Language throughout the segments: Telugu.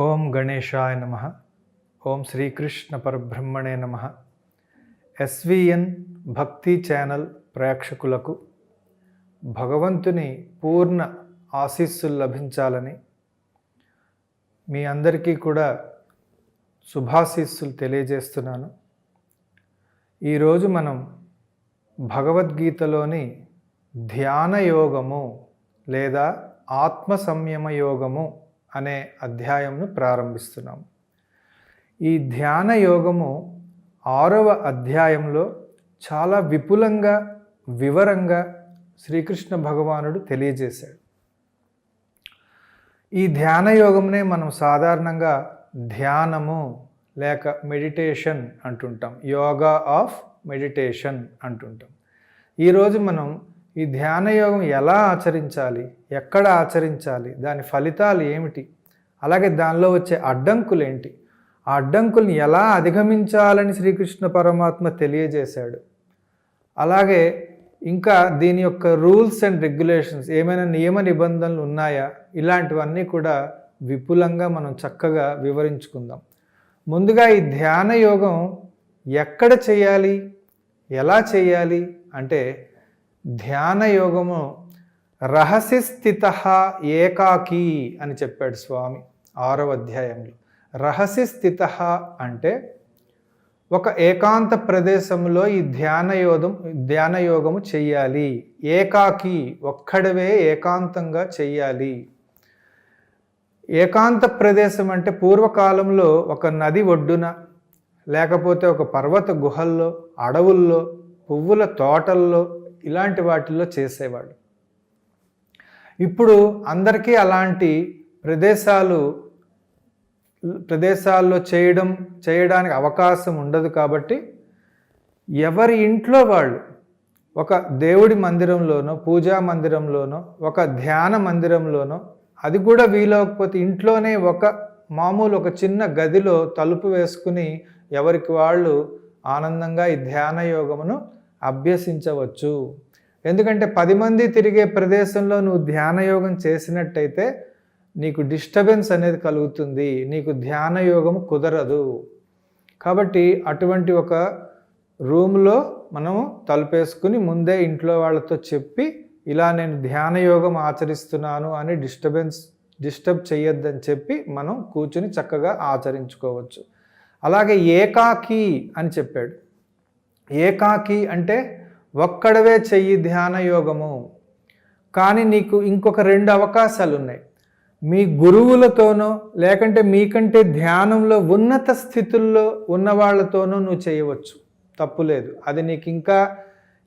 ఓం గణేశాయ నమః. ఓం శ్రీకృష్ణ పరబ్రహ్మణే నమః. ఎస్విఎన్ భక్తి ఛానల్ ప్రేక్షకులకు భగవంతుని పూర్ణ ఆశీస్సులు లభించాలని మీ అందరికీ కూడా శుభాశీస్సులు తెలియజేస్తున్నాను. ఈరోజు మనం భగవద్గీతలోని ధ్యాన యోగము లేదా ఆత్మ సంయమ యోగము అనే అధ్యాయంను ప్రారంభిస్తున్నాము. ఈ ధ్యాన యోగము 6వ అధ్యాయంలో చాలా విపులంగా వివరంగా శ్రీకృష్ణ భగవానుడు తెలియజేశాడు. ఈ ధ్యాన యోగంనే మనం సాధారణంగా ధ్యానము లేక మెడిటేషన్ అంటుంటాం, యోగా ఆఫ్ మెడిటేషన్ అంటుంటాం. ఈరోజు మనం ఈ ధ్యాన యోగం ఎలా ఆచరించాలి, ఎక్కడ ఆచరించాలి, దాని ఫలితాలు ఏమిటి, అలాగే దానిలో వచ్చే అడ్డంకులు ఏంటి, ఆ అడ్డంకుల్ని ఎలా అధిగమించాలని శ్రీకృష్ణ పరమాత్మ తెలియజేశాడు. అలాగే ఇంకా దీని యొక్క రూల్స్ అండ్ రెగ్యులేషన్స్, ఏమైనా నియమ నిబంధనలు ఉన్నాయా, ఇలాంటివన్నీ కూడా విపులంగా మనం చక్కగా వివరించుకుందాం. ముందుగా ఈ ధ్యాన యోగం ఎక్కడ చేయాలి, ఎలా చేయాలి అంటే, ధ్యాన యోగము రహస్య స్థిత ఏకాకి అని చెప్పాడు స్వామి 6వ అధ్యాయంలో. రహస్య స్థిత అంటే ఒక ఏకాంత ప్రదేశంలో ఈ ధ్యాన యోగము చెయ్యాలి. ఏకాకి, ఒక్కడవే ఏకాంతంగా చెయ్యాలి. ఏకాంత ప్రదేశం అంటే పూర్వకాలంలో ఒక నది ఒడ్డున, లేకపోతే ఒక పర్వత గుహల్లో, అడవుల్లో, పువ్వుల తోటల్లో, ఇలాంటి వాటిల్లో చేసేవాడు. ఇప్పుడు అందరికీ అలాంటి ప్రదేశాల్లో చేయడానికి అవకాశం ఉండదు. కాబట్టి ఎవరి ఇంట్లో వాళ్ళు ఒక దేవుడి మందిరంలోనో, పూజా మందిరంలోనో, ఒక ధ్యాన మందిరంలోనో, అది కూడా వీలవకపోతే ఇంట్లోనే ఒక చిన్న గదిలో తలుపు వేసుకుని ఎవరికి వాళ్ళు ఆనందంగా ఈ ధ్యాన యోగమును అభ్యసించవచ్చు. ఎందుకంటే 10 మంది తిరిగే ప్రదేశంలో నువ్వు ధ్యాన యోగం చేసినట్టయితే నీకు డిస్టర్బెన్స్ అనేది కలుగుతుంది, నీకు ధ్యాన యోగము కుదరదు. కాబట్టి అటువంటి ఒక రూమ్లో మనము తలుపేసుకుని ముందే ఇంట్లో వాళ్ళతో చెప్పి, ఇలా నేను ధ్యాన యోగం ఆచరిస్తున్నాను అని డిస్టర్బ్ చేయొద్దని చెప్పి మనం కూర్చుని చక్కగా ఆచరించుకోవచ్చు. అలాగే ఏకాకి అని చెప్పాడు. ఏకాకి అంటే ఒక్కడవే చెయ్యి ధ్యాన యోగము. కానీ నీకు ఇంకొక 2 అవకాశాలు ఉన్నాయి. మీ గురువులతోనో, లేకంటే మీకంటే ధ్యానంలో ఉన్నత స్థితుల్లో ఉన్న వాళ్ళతోనో నువ్వు చేయవచ్చు, తప్పులేదు. అది నీకు ఇంకా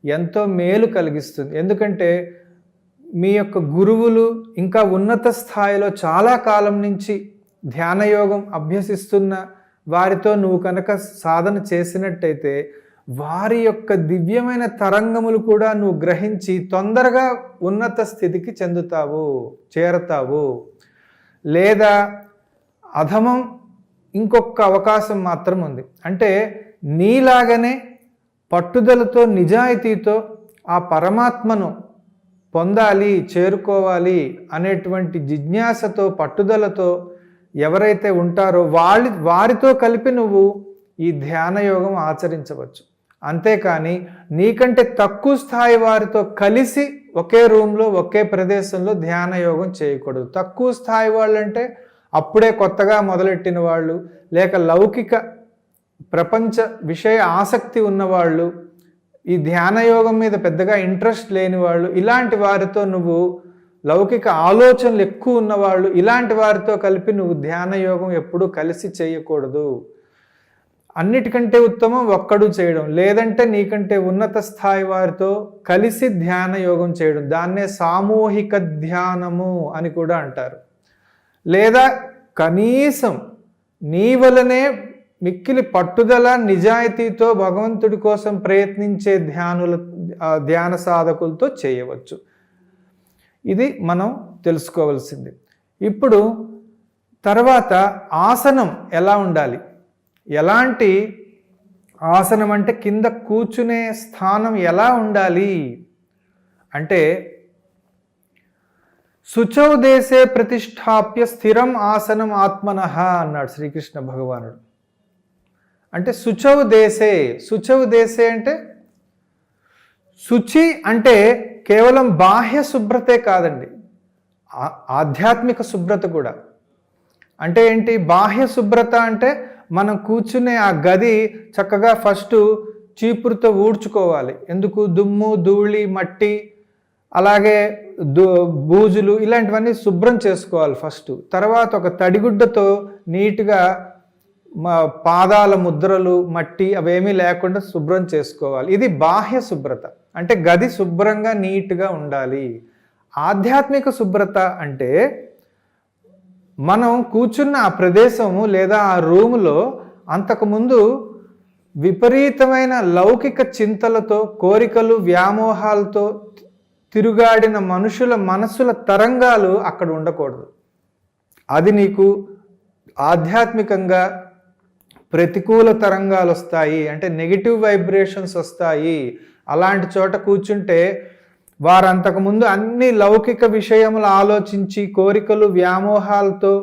ఎంతో మేలు కలిగిస్తుంది. ఎందుకంటే మీ యొక్క గురువులు ఇంకా ఉన్నత స్థాయిలో చాలా కాలం నుంచి ధ్యానయోగం అభ్యసిస్తున్న వారితో నువ్వు కనుక సాధన చేసినట్టయితే వారి యొక్క దివ్యమైన తరంగములు కూడా నువ్వు గ్రహించి తొందరగా ఉన్నత స్థితికి చేరతావు. లేదా అధమం ఇంకొక అవకాశం మాత్రం ఉంది. అంటే నీలాగనే పట్టుదలతో, నిజాయితీతో ఆ పరమాత్మను పొందాలి, చేరుకోవాలి అనేటువంటి జిజ్ఞాసతో, పట్టుదలతో ఎవరైతే ఉంటారో వారితో కలిపి నువ్వు ఈ ధ్యాన యోగం ఆచరించవచ్చు. అంతేకాని నీకంటే తక్కువ స్థాయి వారితో కలిసి ఒకే రూమ్లో, ఒకే ప్రదేశంలో ధ్యాన యోగం చేయకూడదు. తక్కువ స్థాయి వాళ్ళంటే అప్పుడే కొత్తగా మొదలెట్టిన వాళ్ళు, లేక లౌకిక ప్రపంచ విషయ ఆసక్తి ఉన్నవాళ్ళు, ఈ ధ్యాన యోగం మీద పెద్దగా ఇంట్రెస్ట్ లేని వాళ్ళు, ఇలాంటి వారితో నువ్వు, లౌకిక ఆలోచనలు ఎక్కువ ఉన్నవాళ్ళు, ఇలాంటి వారితో కలిపి నువ్వు ధ్యాన యోగం ఎప్పుడూ కలిసి చేయకూడదు. అన్నిటికంటే ఉత్తమం ఒక్కడు చేయడం, లేదంటే నీకంటే ఉన్నత స్థాయి వారితో కలిసి ధ్యాన యోగం చేయడం. దాన్నే సామూహిక ధ్యానము అని కూడా అంటారు. లేదా కనీసం నీ వలనే మిక్కిలి పట్టుదల, నిజాయితీతో భగవంతుడి కోసం ప్రయత్నించే ధ్యాన సాధకులతో చేయవచ్చు. ఇది మనం తెలుసుకోవాల్సింది. ఇప్పుడు తర్వాత ఆసనం ఎలా ఉండాలి, ఎలాంటి ఆసనం అంటే కింద కూర్చునే స్థానం ఎలా ఉండాలి అంటే, శుచౌ దేశే ప్రతిష్టాప్య స్థిరం ఆసనం ఆత్మనః అన్నాడు శ్రీకృష్ణ భగవానుడు. అంటే శుచౌ దేశే అంటే శుచి అంటే కేవలం బాహ్య శుభ్రతే కాదండి, ఆధ్యాత్మిక శుభ్రత కూడా. అంటే ఏంటి బాహ్య శుభ్రత అంటే మనం కూర్చునే ఆ గది చక్కగా ఫస్ట్ చీపురుతో ఊడ్చుకోవాలి. ఎందుకు? దుమ్ము ధూళి మట్టి అలాగే బూజులు ఇలాంటివన్నీ శుభ్రం చేసుకోవాలి ఫస్ట్. తర్వాత ఒక తడిగుడ్డతో నీట్గా పాదాల ముద్రలు మట్టి అవేమీ లేకుండా శుభ్రం చేసుకోవాలి. ఇది బాహ్య శుభ్రత, అంటే గది శుభ్రంగా నీట్గా ఉండాలి. ఆధ్యాత్మిక శుభ్రత అంటే మనం కూర్చున్న ఆ ప్రదేశము లేదా ఆ రూములో అంతకుముందు విపరీతమైన లౌకిక చింతలతో కోరికలు వ్యామోహాలతో తిరుగాడిన మనుషుల మనసుల తరంగాలు అక్కడ ఉండకూడదు. అది నీకు ఆధ్యాత్మికంగా ప్రతికూల తరంగాలు వస్తాయి, అంటే నెగిటివ్ వైబ్రేషన్స్ వస్తాయి. అలాంటి చోట కూర్చుంటే వారు అంతకుముందు అన్ని లౌకిక విషయములు ఆలోచించి కోరికలు వ్యామోహాలతో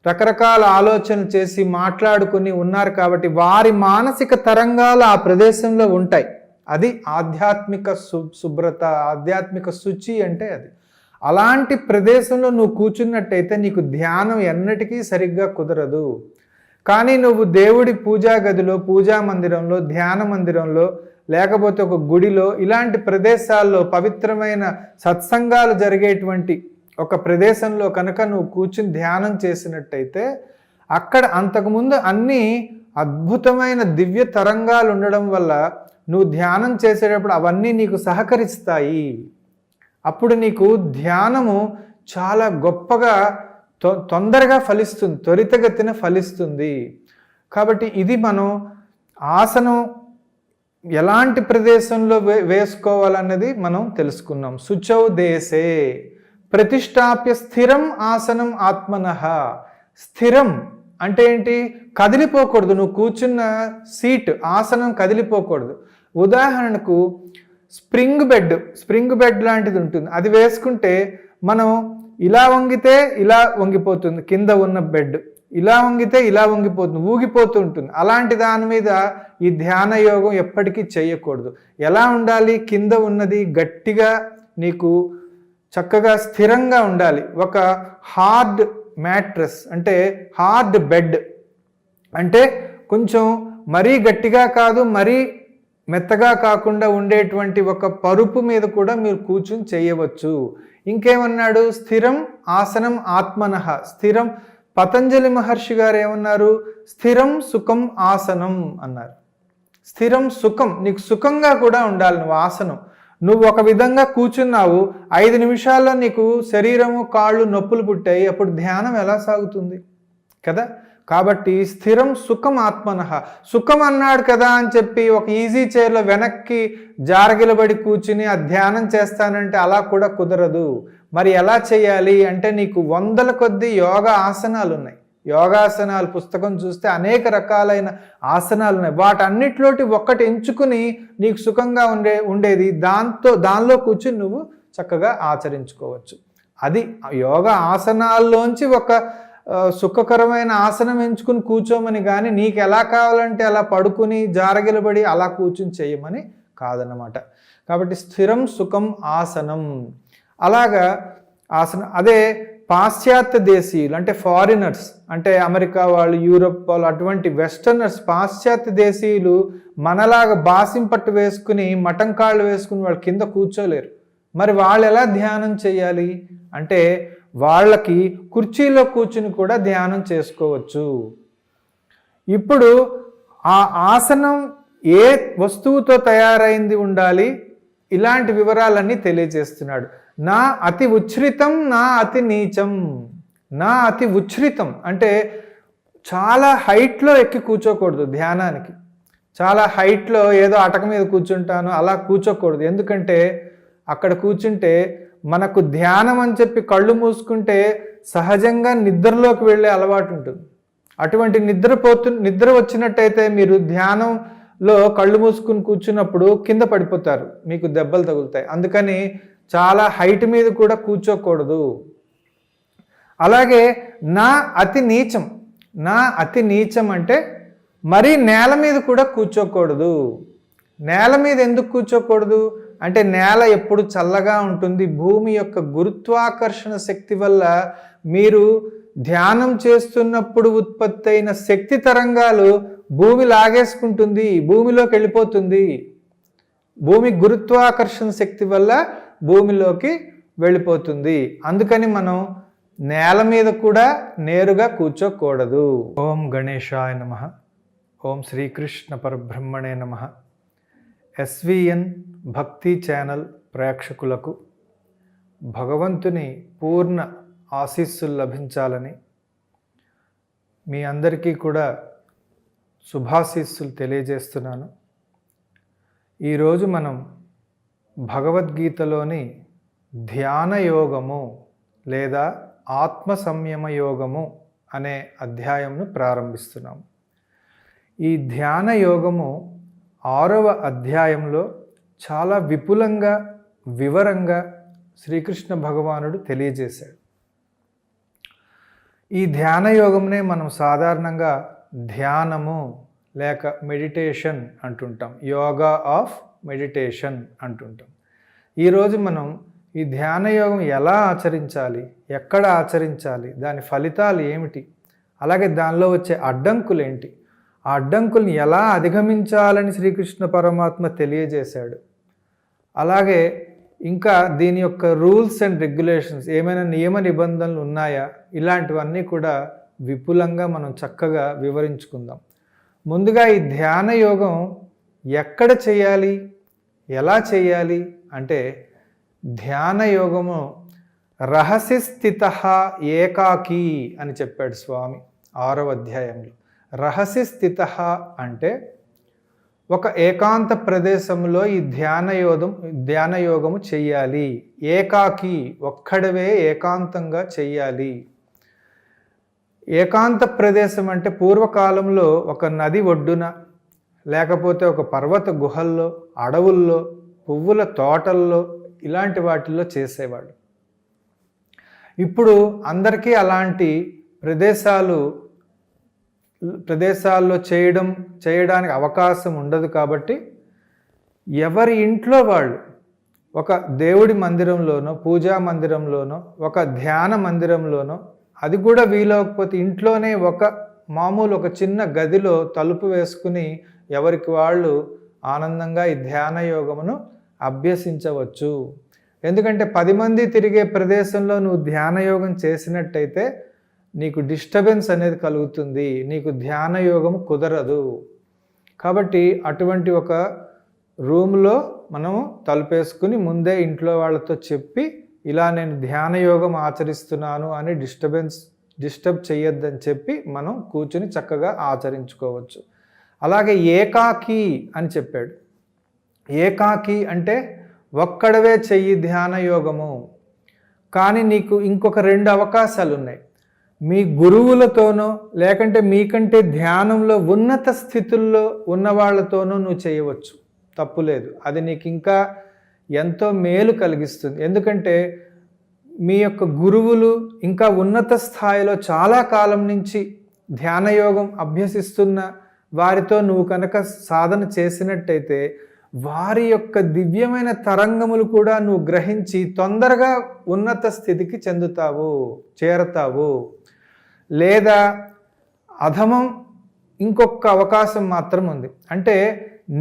రకరకాల ఆలోచనలు చేసి మాట్లాడుకుని ఉన్నారు కాబట్టి వారి మానసిక తరంగాలు ఆ ప్రదేశంలో ఉంటాయి. అది ఆధ్యాత్మిక శుభ్రత, ఆధ్యాత్మిక శుచి అంటే అది. అలాంటి ప్రదేశంలో నువ్వు కూర్చున్నట్టయితే నీకు ధ్యానం ఎన్నటికీ సరిగ్గా కుదరదు. కానీ నువ్వు దేవుడి పూజా గదిలో, పూజా మందిరంలో, ధ్యాన మందిరంలో, లేకపోతే ఒక గుడిలో, ఇలాంటి ప్రదేశాల్లో పవిత్రమైన సత్సంగాలు జరిగేటువంటి ఒక ప్రదేశంలో కనుక నువ్వు కూర్చుని ధ్యానం చేసినట్టయితే అక్కడ అంతకుముందు అన్ని అద్భుతమైన దివ్య తరంగాలు ఉండడం వల్ల నువ్వు ధ్యానం చేసేటప్పుడు అవన్నీ నీకు సహకరిస్తాయి. అప్పుడు నీకు ధ్యానము చాలా గొప్పగా తొందరగా ఫలిస్తుంది, త్వరితగతిన ఫలిస్తుంది. కాబట్టి ఇది మనం ఆసనం ఎలాంటి ప్రదేశంలో వేసుకోవాలన్నది మనం తెలుసుకున్నాం. శుచౌ దేశే ప్రతిష్టాప్య స్థిరం ఆసనం ఆత్మనః. స్థిరం అంటే ఏంటి? కదిలిపోకూడదు. నువ్వు కూర్చున్న సీట్ ఆసనం కదిలిపోకూడదు. ఉదాహరణకు స్ప్రింగ్ బెడ్ లాంటిది ఉంటుంది. అది వేసుకుంటే మనం ఇలా వంగితే ఇలా వంగిపోతుంది, కింద ఉన్న బెడ్ ఇలా వంగితే ఇలా వంగిపోతుంది, ఊగిపోతూ ఉంటుంది. అలాంటి దాని మీద ఈ ధ్యాన యోగం ఎప్పటికీ చేయకూడదు. ఎలా ఉండాలి? కింద ఉన్నది గట్టిగా నీకు చక్కగా స్థిరంగా ఉండాలి. ఒక హార్డ్ మ్యాట్రెస్ అంటే హార్డ్ బెడ్ అంటే కొంచెం మరీ గట్టిగా కాదు, మరీ మెత్తగా కాకుండా ఉండేటువంటి ఒక పరుపు మీద కూడా మీరు కూర్చుని చేయవచ్చు. ఇంకేమన్నాడు? స్థిరం ఆసనం ఆత్మనః. స్థిరం, పతంజలి మహర్షి గారు ఏమన్నారు? స్థిరం సుఖం ఆసనం అన్నారు. స్థిరం సుఖం, నీకు సుఖంగా కూడా ఉండాలి నువ్వు ఆసనం. నువ్వు ఒక విధంగా కూర్చున్నావు, 5 నిమిషాల్లో నీకు శరీరము కాళ్ళు నొప్పులు పుట్టాయి, అప్పుడు ధ్యానం ఎలా సాగుతుంది కదా? కాబట్టి స్థిరం సుఖం ఆత్మనః. సుఖం అన్నాడు కదా అని చెప్పి ఒక ఈజీ చైర్లో వెనక్కి జారగిలబడి కూర్చుని ఆ ధ్యానం చేస్తానంటే అలా కూడా కుదరదు. మరి ఎలా చేయాలి అంటే నీకు 100ల కొద్దీ యోగా ఆసనాలు ఉన్నాయి. యోగాసనాలు పుస్తకం చూస్తే అనేక రకాలైన ఆసనాలు ఉన్నాయి. వాటన్నిటిలోటి ఒక్కటి ఎంచుకుని నీకు సుఖంగా ఉండేది దానిలో కూర్చుని నువ్వు చక్కగా ఆచరించుకోవచ్చు. అది యోగా ఆసనాల్లోంచి ఒక సుఖకరమైన ఆసనం ఎంచుకుని కూర్చోమని కానీ నీకు ఎలా కావాలంటే అలా పడుకుని జారగిలబడి అలా కూర్చుని చేయమని కాదన్నమాట. కాబట్టి స్థిరం సుఖం ఆసనం. అలాగా ఆసనం. అదే పాశ్చాత్య దేశీయులు అంటే ఫారినర్స్, అంటే అమెరికా వాళ్ళు, యూరోప్ వాళ్ళు, అటువంటి వెస్టర్నర్స్, పాశ్చాత్య దేశీయులు మనలాగా బాసింపట్టు వేసుకుని మటం కాళ్ళు వేసుకుని వాళ్ళు కింద కూర్చోలేరు. మరి వాళ్ళు ఎలా ధ్యానం చేయాలి అంటే వాళ్ళకి కుర్చీలో కూర్చుని కూడా ధ్యానం చేసుకోవచ్చు. ఇప్పుడు ఆ ఆసనం ఏ వస్తువుతో తయారైంది ఉండాలి, ఇలాంటి వివరాలన్నీ తెలియజేస్తున్నాడు. నా అతి ఉచ్ఛ్రితం, నా అతి నీచం. నా అతి ఉచ్ఛ్రితం అంటే చాలా హైట్లో ఎక్కి కూర్చోకూడదు ధ్యానానికి. చాలా హైట్లో ఏదో అటక మీద కూర్చుంటాను అలా కూర్చోకూడదు. ఎందుకంటే అక్కడ కూర్చుంటే మనకు ధ్యానం అని చెప్పి కళ్ళు మూసుకుంటే సహజంగా నిద్రలోకి వెళ్ళే అలవాటు ఉంటుంది. అటువంటి నిద్ర వచ్చినట్టయితే మీరు ధ్యానంలో కళ్ళు మూసుకుని కూర్చున్నప్పుడు కింద పడిపోతారు, మీకు దెబ్బలు తగులుతాయి. అందుకని చాలా హైట్ మీద కూడా కూర్చోకూడదు. అలాగే నా అతి నీచం. నా అతి నీచం అంటే మరీ నేల మీద కూడా కూర్చోకూడదు. నేల మీద ఎందుకు కూర్చోకూడదు అంటే నేల ఎప్పుడు చల్లగా ఉంటుంది. భూమి యొక్క గురుత్వాకర్షణ శక్తి వల్ల మీరు ధ్యానం చేస్తున్నప్పుడు ఉత్పత్తి అయిన శక్తి తరంగాలు భూమి లాగేసుకుంటుంది, భూమిలోకి వెళ్ళిపోతుంది. భూమి గురుత్వాకర్షణ శక్తి వల్ల భూమిలోకి వెళ్ళిపోతుంది. అందుకని మనం నేల మీద కూడా నేరుగా కూర్చోకూడదు. ఓం గణేశాయ నమః. ఓం శ్రీకృష్ణ పరబ్రహ్మణే నమః. ఎస్విఎన్ భక్తి ఛానల్ ప్రేక్షకులకు భగవంతుని పూర్ణ ఆశీస్సులు లభించాలని మీ అందరికీ కూడా శుభాశీస్సులు తెలియజేస్తున్నాను. ఈరోజు మనం భగవద్గీతలోని ధ్యాన యోగము లేదా ఆత్మ సంయమ యోగము అనే అధ్యాయంను ప్రారంభిస్తున్నాం. ఈ ధ్యాన యోగము 6వ అధ్యాయంలో చాలా విపులంగా వివరంగా శ్రీకృష్ణ భగవానుడు తెలియజేశాడు. ఈ ధ్యాన యోగంనే మనం సాధారణంగా ధ్యానము లేక మెడిటేషన్ అంటుంటాం, యోగా ఆఫ్ మెడిటేషన్ అంటుంటాం. ఈరోజు మనం ఈ ధ్యాన యోగం ఎలా ఆచరించాలి, ఎక్కడ ఆచరించాలి, దాని ఫలితాలు ఏమిటి, అలాగే దానిలో వచ్చే అడ్డంకులు ఏంటి, ఆ అడ్డంకుల్ని ఎలా అధిగమించాలని శ్రీకృష్ణ పరమాత్మ తెలియజేశాడు. అలాగే ఇంకా దీని యొక్క రూల్స్ అండ్ రెగ్యులేషన్స్, ఏమైనా నియమ నిబంధనలు ఉన్నాయా, ఇలాంటివన్నీ కూడా విపులంగా మనం చక్కగా వివరించుకుందాం. ముందుగా ఈ ధ్యాన యోగం ఎక్కడ చేయాలి, ఎలా చేయాలి అంటే ధ్యాన యోగము రహస్యస్థిత ఏకాకి అని చెప్పాడు స్వామి 6వ అధ్యాయంలో. రహస్యస్థిత అంటే ఒక ఏకాంత ప్రదేశంలో ఈ ధ్యాన యోగము చెయ్యాలి. ఏకాకి, ఒక్కడవే ఏకాంతంగా చెయ్యాలి. ఏకాంత ప్రదేశం అంటే పూర్వకాలంలో ఒక నది ఒడ్డున, లేకపోతే ఒక పర్వత గుహల్లో, అడవుల్లో, పువ్వుల తోటల్లో, ఇలాంటి వాటిల్లో చేసేవాడు. ఇప్పుడు అందరికీ అలాంటి ప్రదేశాల్లో చేయడానికి అవకాశం ఉండదు. కాబట్టి ఎవరి ఇంట్లో వాళ్ళు ఒక దేవుడి మందిరంలోనో, పూజా మందిరంలోనో, ఒక ధ్యాన మందిరంలోనో, అది కూడా వీలవకపోతే ఇంట్లోనే ఒక చిన్న గదిలో తలుపు వేసుకుని ఎవరికి వాళ్ళు ఆనందంగా ఈ ధ్యాన యోగమును అభ్యసించవచ్చు. ఎందుకంటే 10 మంది తిరిగే ప్రదేశంలో నువ్వు ధ్యాన యోగం చేసినట్టయితే నీకు డిస్టర్బెన్స్ అనేది కలుగుతుంది, నీకు ధ్యాన యోగము కుదరదు. కాబట్టి అటువంటి ఒక రూమ్లో మనము తలుపేసుకుని ముందే ఇంట్లో వాళ్ళతో చెప్పి ఇలా నేను ధ్యాన యోగం ఆచరిస్తున్నాను అని డిస్టర్బ్ చేయొద్దని చెప్పి మనం కూర్చుని చక్కగా ఆచరించుకోవచ్చు. అలాగే ఏకాకి అని చెప్పాడు. ఏకాకి అంటే ఒక్కడవే చెయ్యి ధ్యాన యోగము. కానీ నీకు ఇంకొక 2 అవకాశాలు ఉన్నాయి. మీ గురువులతోనో లేకంటే మీకంటే ధ్యానంలో ఉన్నత స్థితుల్లో ఉన్న వాళ్ళతోనో నువ్వు చేయవచ్చు, తప్పులేదు. అది నీకు ఇంకా ఎంతో మేలు కలిగిస్తుంది. ఎందుకంటే మీ యొక్క గురువులు ఇంకా ఉన్నత స్థాయిలో చాలా కాలం నుంచి ధ్యానయోగం అభ్యసిస్తున్న వారితో నువ్వు కనుక సాధన చేసినట్టయితే వారి యొక్క దివ్యమైన తరంగములు కూడా నువ్వు గ్రహించి తొందరగా ఉన్నత స్థితికి చేరతావు. లేదా అధమం ఇంకొక అవకాశం మాత్రం ఉంది. అంటే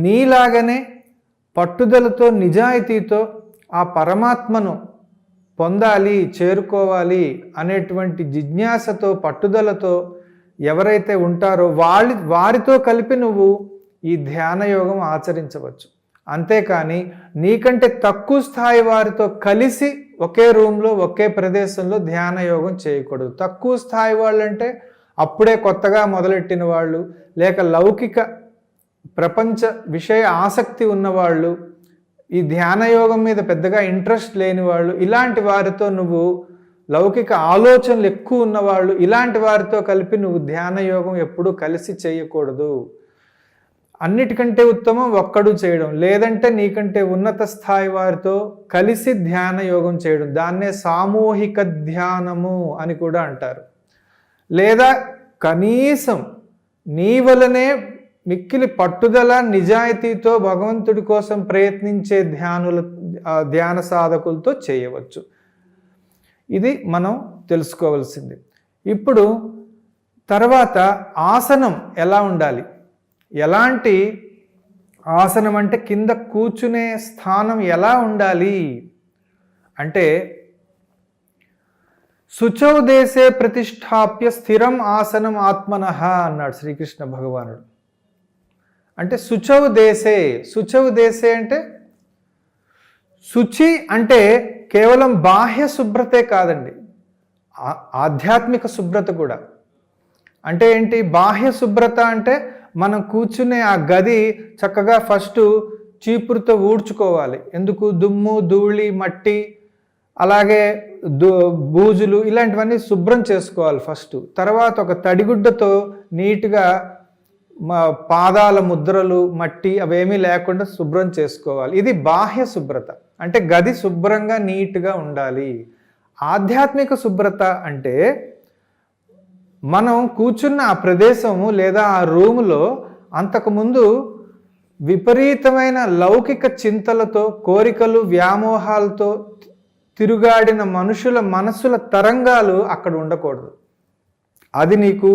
నీలాగనే పట్టుదలతో, నిజాయితీతో ఆ పరమాత్మను పొందాలి, చేరుకోవాలి అనేటువంటి జిజ్ఞాసతో, పట్టుదలతో ఎవరైతే ఉంటారో వారితో కలిపి నువ్వు ఈ ధ్యాన యోగం ఆచరించవచ్చు. అంతేకాని నీకంటే తక్కువ స్థాయి వారితో కలిసి ఒకే రూమ్లో, ఒకే ప్రదేశంలో ధ్యాన యోగం చేయకూడదు. తక్కువ స్థాయి వాళ్ళంటే అప్పుడే కొత్తగా మొదలెట్టిన వాళ్ళు, లేక లౌకిక ప్రపంచ విషయ ఆసక్తి ఉన్నవాళ్ళు, ఈ ధ్యాన యోగం మీద పెద్దగా ఇంట్రెస్ట్ లేని వాళ్ళు, ఇలాంటి వారితో నువ్వు, లౌకిక ఆలోచనలు ఎక్కువ ఉన్నవాళ్ళు, ఇలాంటి వారితో కలిపి నువ్వు ధ్యాన యోగం ఎప్పుడూ కలిసి చేయకూడదు. అన్నిటికంటే ఉత్తమం ఒక్కడు చేయడం, లేదంటే నీకంటే ఉన్నత స్థాయి వారితో కలిసి ధ్యాన యోగం చేయడం. దాన్నే సామూహిక ధ్యానము అని కూడా అంటారు. లేదా కనీసం నీ వలనే మిక్కిలి పట్టుదల నిజాయితీతో భగవంతుడి కోసం ప్రయత్నించే ధ్యాన సాధకులతో చేయవచ్చు. ఇది మనం తెలుసుకోవాల్సింది. ఇప్పుడు తర్వాత ఆసనం ఎలా ఉండాలి, ఎలాంటి ఆసనం అంటే కింద కూర్చునే స్థానం ఎలా ఉండాలి అంటే శుచౌ దేశే ప్రతిష్టాప్య స్థిరం ఆసనం ఆత్మనః అన్నాడు శ్రీకృష్ణ భగవానుడు. అంటే శుచౌ దేశే అంటే శుచి అంటే కేవలం బాహ్య శుభ్రతే కాదండి, ఆధ్యాత్మిక శుభ్రత కూడా. అంటే ఏంటి బాహ్య శుభ్రత అంటే మనం కూర్చునే ఆ గది చక్కగా ఫస్ట్ చీపురుతో ఊడ్చుకోవాలి. ఎందుకు? దుమ్ము ధూళి మట్టి అలాగే బూజులు ఇలాంటివన్నీ శుభ్రం చేసుకోవాలి ఫస్ట్. తర్వాత ఒక తడిగుడ్డతో నీట్గా పాదాల ముద్రలు మట్టి అవేమీ లేకుండా శుభ్రం చేసుకోవాలి. ఇది బాహ్య శుభ్రత, అంటే గది శుభ్రంగా నీట్గా ఉండాలి. ఆధ్యాత్మిక శుభ్రత అంటే మనం కూర్చున్న ఆ ప్రదేశము లేదా ఆ రూములో అంతకుముందు విపరీతమైన లౌకిక చింతలతో కోరికలు వ్యామోహాలతో తిరుగాడిన మనుషుల మనసుల తరంగాలు అక్కడ ఉండకూడదు. అది నీకు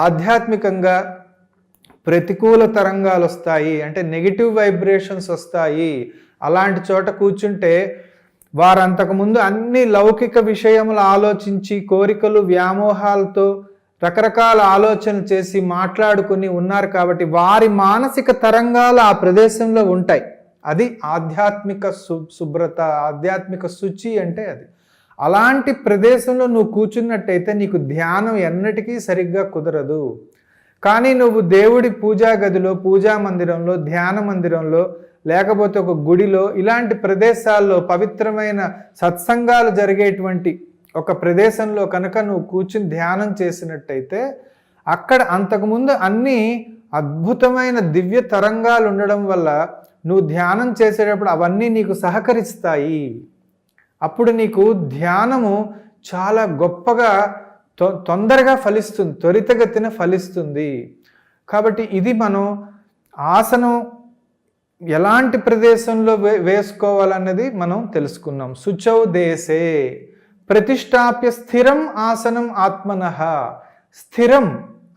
ఆధ్యాత్మికంగా ప్రతికూల తరంగాలు వస్తాయి, అంటే నెగిటివ్ వైబ్రేషన్స్ వస్తాయి. అలాంటి చోట కూర్చుంటే వారు అంతకుముందు అన్ని లౌకిక విషయములు ఆలోచించి కోరికలు వ్యామోహాలతో రకరకాల ఆలోచనలు చేసి మాట్లాడుకుని ఉన్నారు కాబట్టి వారి మానసిక తరంగాలు ఆ ప్రదేశంలో ఉంటాయి. అది ఆధ్యాత్మిక శుభ్రత, ఆధ్యాత్మిక శుచి అంటే అది. అలాంటి ప్రదేశంలో నువ్వు కూర్చున్నట్టయితే నీకు ధ్యానం ఎన్నటికీ సరిగ్గా కుదరదు. కానీ నువ్వు దేవుడి పూజా గదిలో, పూజా మందిరంలో, ధ్యాన మందిరంలో, లేకపోతే ఒక గుడిలో, ఇలాంటి ప్రదేశాల్లో పవిత్రమైన సత్సంగాలు జరిగేటువంటి ఒక ప్రదేశంలో కనుక నువ్వు కూర్చుని ధ్యానం చేసినట్టయితే అక్కడ అంతకుముందు అన్ని అద్భుతమైన దివ్య తరంగాలు ఉండడం వల్ల నువ్వు ధ్యానం చేసేటప్పుడు అవన్నీ నీకు సహకరిస్తాయి. అప్పుడు నీకు ధ్యానము చాలా గొప్పగా తొందరగా ఫలిస్తుంది, త్వరితగతిన ఫలిస్తుంది. కాబట్టి ఇది మనం ఆసనం ఎలాంటి ప్రదేశంలో వేసుకోవాలన్నది మనం తెలుసుకున్నాం. శుచౌ దేశే ప్రతిష్టాప్య స్థిరం ఆసనం ఆత్మనః. స్థిరం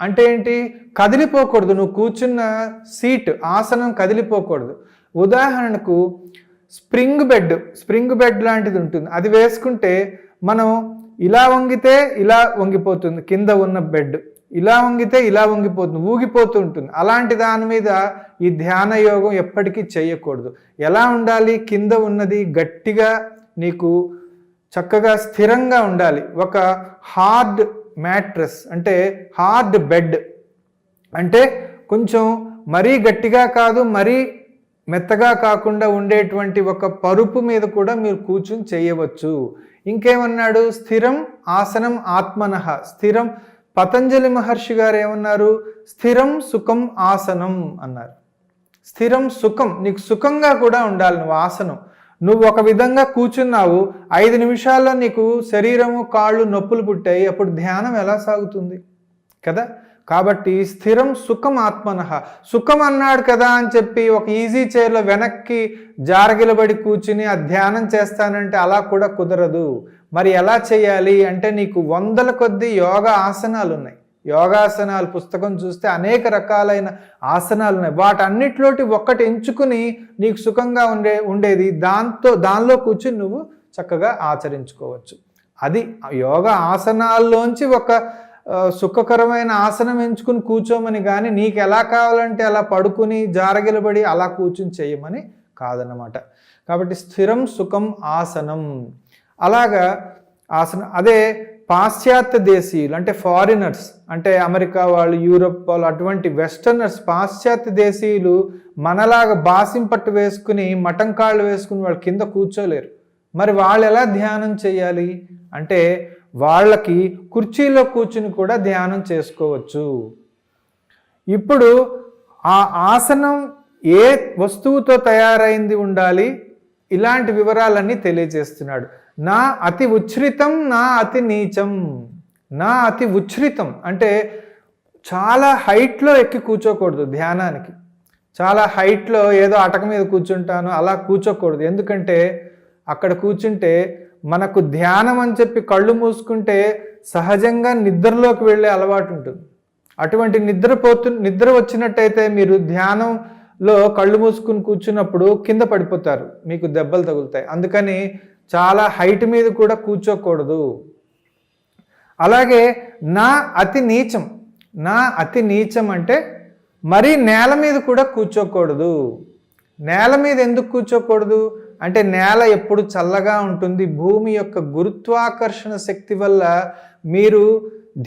అంటే ఏంటి? కదిలిపోకూడదు. నువ్వు కూర్చున్న సీట్ ఆసనం కదిలిపోకూడదు. ఉదాహరణకు స్ప్రింగ్ బెడ్ లాంటిది ఉంటుంది. అది వేసుకుంటే మనం ఇలా వంగితే ఇలా వంగిపోతుంది, కింద ఉన్న బెడ్ ఇలా వంగితే ఇలా వంగిపోతుంది, ఊగిపోతూ ఉంటుంది. అలాంటి దాని మీద ఈ ధ్యాన యోగం ఎప్పటికీ చేయకూడదు. ఎలా ఉండాలి? కింద ఉన్నది గట్టిగా నీకు చక్కగా స్థిరంగా ఉండాలి. ఒక హార్డ్ మ్యాట్రెస్ అంటే హార్డ్ బెడ్ అంటే కొంచెం మరీ గట్టిగా కాదు, మరీ మెత్తగా కాకుండా ఉండేటువంటి ఒక పరుపు మీద కూడా మీరు కూర్చుని చేయవచ్చు. ఇంకేమన్నాడు? స్థిరం ఆసనం ఆత్మనః. స్థిరం, పతంజలి మహర్షి గారు ఏమన్నారు? స్థిరం సుఖం ఆసనం అన్నారు. స్థిరం సుఖం, నీకు సుఖంగా కూడా ఉండాలి నువ్వు ఆసనం. నువ్వు ఒక విధంగా కూర్చున్నావు, 5 నిమిషాల్లో నీకు శరీరము కాళ్ళు నొప్పులు పుట్టాయి, అప్పుడు ధ్యానం ఎలా సాగుతుంది కదా? కాబట్టి స్థిరం సుఖం ఆత్మనః. సుఖం అన్నాడు కదా అని చెప్పి ఒక ఈజీ చైర్లో వెనక్కి జారగిలబడి కూర్చుని ఆ ధ్యానం చేస్తానంటే అలా కూడా కుదరదు. మరి ఎలా చేయాలి అంటే నీకు 100ల కొద్దీ యోగా ఆసనాలు ఉన్నాయి. యోగాసనాలు పుస్తకం చూస్తే అనేక రకాలైన ఆసనాలు ఉన్నాయి. వాటన్నిటిలోటి ఒక్కటి ఎంచుకుని నీకు సుఖంగా ఉండేది దానిలో కూర్చుని నువ్వు చక్కగా ఆచరించుకోవచ్చు. అది యోగా ఆసనాల్లోంచి ఒక సుఖకరమైన ఆసనం ఎంచుకుని కూర్చోమని కానీ నీకు ఎలా కావాలంటే అలా పడుకుని జారగిలబడి అలా కూర్చుని చేయమని కాదన్నమాట. కాబట్టి స్థిరం సుఖం ఆసనం. అలాగా ఆసనం. అదే పాశ్చాత్య దేశీయులు అంటే ఫారినర్స్, అంటే అమెరికా వాళ్ళు, యూరోప్ వాళ్ళు, అటువంటి వెస్టర్నర్స్, పాశ్చాత్య దేశీయులు మనలాగా బాసింపట్టు వేసుకుని మటం కాళ్ళు వేసుకుని వాళ్ళు కింద కూర్చోలేరు. మరి వాళ్ళు ఎలా ధ్యానం చేయాలి అంటే వాళ్ళకి కుర్చీలో కూర్చుని కూడా ధ్యానం చేసుకోవచ్చు. ఇప్పుడు ఆ ఆసనం ఏ వస్తువుతో తయారైంది ఉండాలి, ఇలాంటి వివరాలన్నీ తెలియజేస్తున్నాడు. నా అతి ఉచ్ఛ్రితం నా అతి నీచం. నా అతి ఉచ్ఛ్రితం అంటే చాలా హైట్లో ఎక్కి కూర్చోకూడదు ధ్యానానికి. చాలా హైట్లో ఏదో అటక మీద కూర్చుంటాను అలా కూర్చోకూడదు. ఎందుకంటే అక్కడ కూర్చుంటే మనకు ధ్యానం అని చెప్పి కళ్ళు మూసుకుంటే సహజంగా నిద్రలోకి వెళ్ళే అలవాటు ఉంటుంది. అటువంటి నిద్ర వచ్చినట్టయితే మీరు ధ్యానంలో కళ్ళు మూసుకుని కూర్చున్నప్పుడు కింద పడిపోతారు, మీకు దెబ్బలు తగులుతాయి. అందుకని చాలా హైట్ మీద కూడా కూర్చోకూడదు. అలాగే నా అతి నీచం. నా అతి నీచం అంటే మరీ నేల మీద కూడా కూర్చోకూడదు. నేల మీద ఎందుకు కూర్చోకూడదు అంటే నేల ఎప్పుడు చల్లగా ఉంటుంది. భూమి యొక్క గురుత్వాకర్షణ శక్తి వల్ల మీరు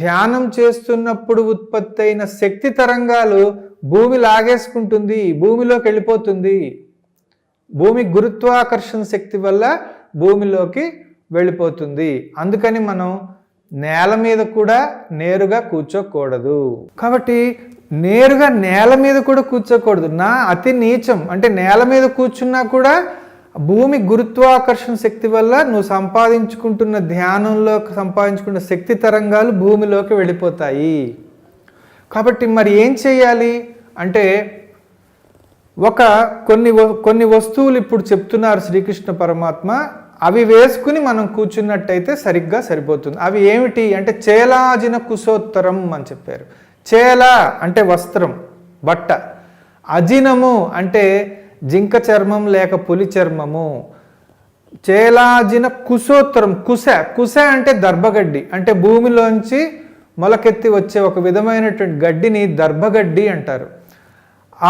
ధ్యానం చేస్తున్నప్పుడు ఉత్పత్తి అయిన శక్తి తరంగాలు భూమి లాగేసుకుంటుంది, భూమిలోకి వెళ్ళిపోతుంది. భూమి గురుత్వాకర్షణ శక్తి వల్ల భూమిలోకి వెళ్ళిపోతుంది. అందుకని మనం నేల మీద కూడా నేరుగా కూర్చోకూడదు. కాబట్టి నేరుగా నేల మీద కూడా కూర్చోకూడదు. నా అతి నీచం అంటే నేల మీద కూర్చున్నా కూడా భూమి గురుత్వాకర్షణ శక్తి వల్ల నువ్వు సంపాదించుకుంటున్న ధ్యానంలో సంపాదించుకున్న శక్తి తరంగాలు భూమిలోకి వెళ్ళిపోతాయి. కాబట్టి మరి ఏం చేయాలి అంటే కొన్ని వస్తువులు ఇప్పుడు చెప్తున్నారు శ్రీకృష్ణ పరమాత్మ. అవి వేసుకుని మనం కూర్చున్నట్టయితే సరిగ్గా సరిపోతుంది. అవి ఏమిటి అంటే చేలాజిన కుశోత్తరం అని చెప్పారు. చేల అంటే వస్త్రం, బట్ట. అజినము అంటే జింక చర్మం లేక పులి చర్మము. చేలాజిన కుశోత్తరం. కుశ అంటే దర్భగడ్డి, అంటే భూమిలోంచి మొలకెత్తి వచ్చే ఒక విధమైనటువంటి గడ్డిని దర్భగడ్డి అంటారు.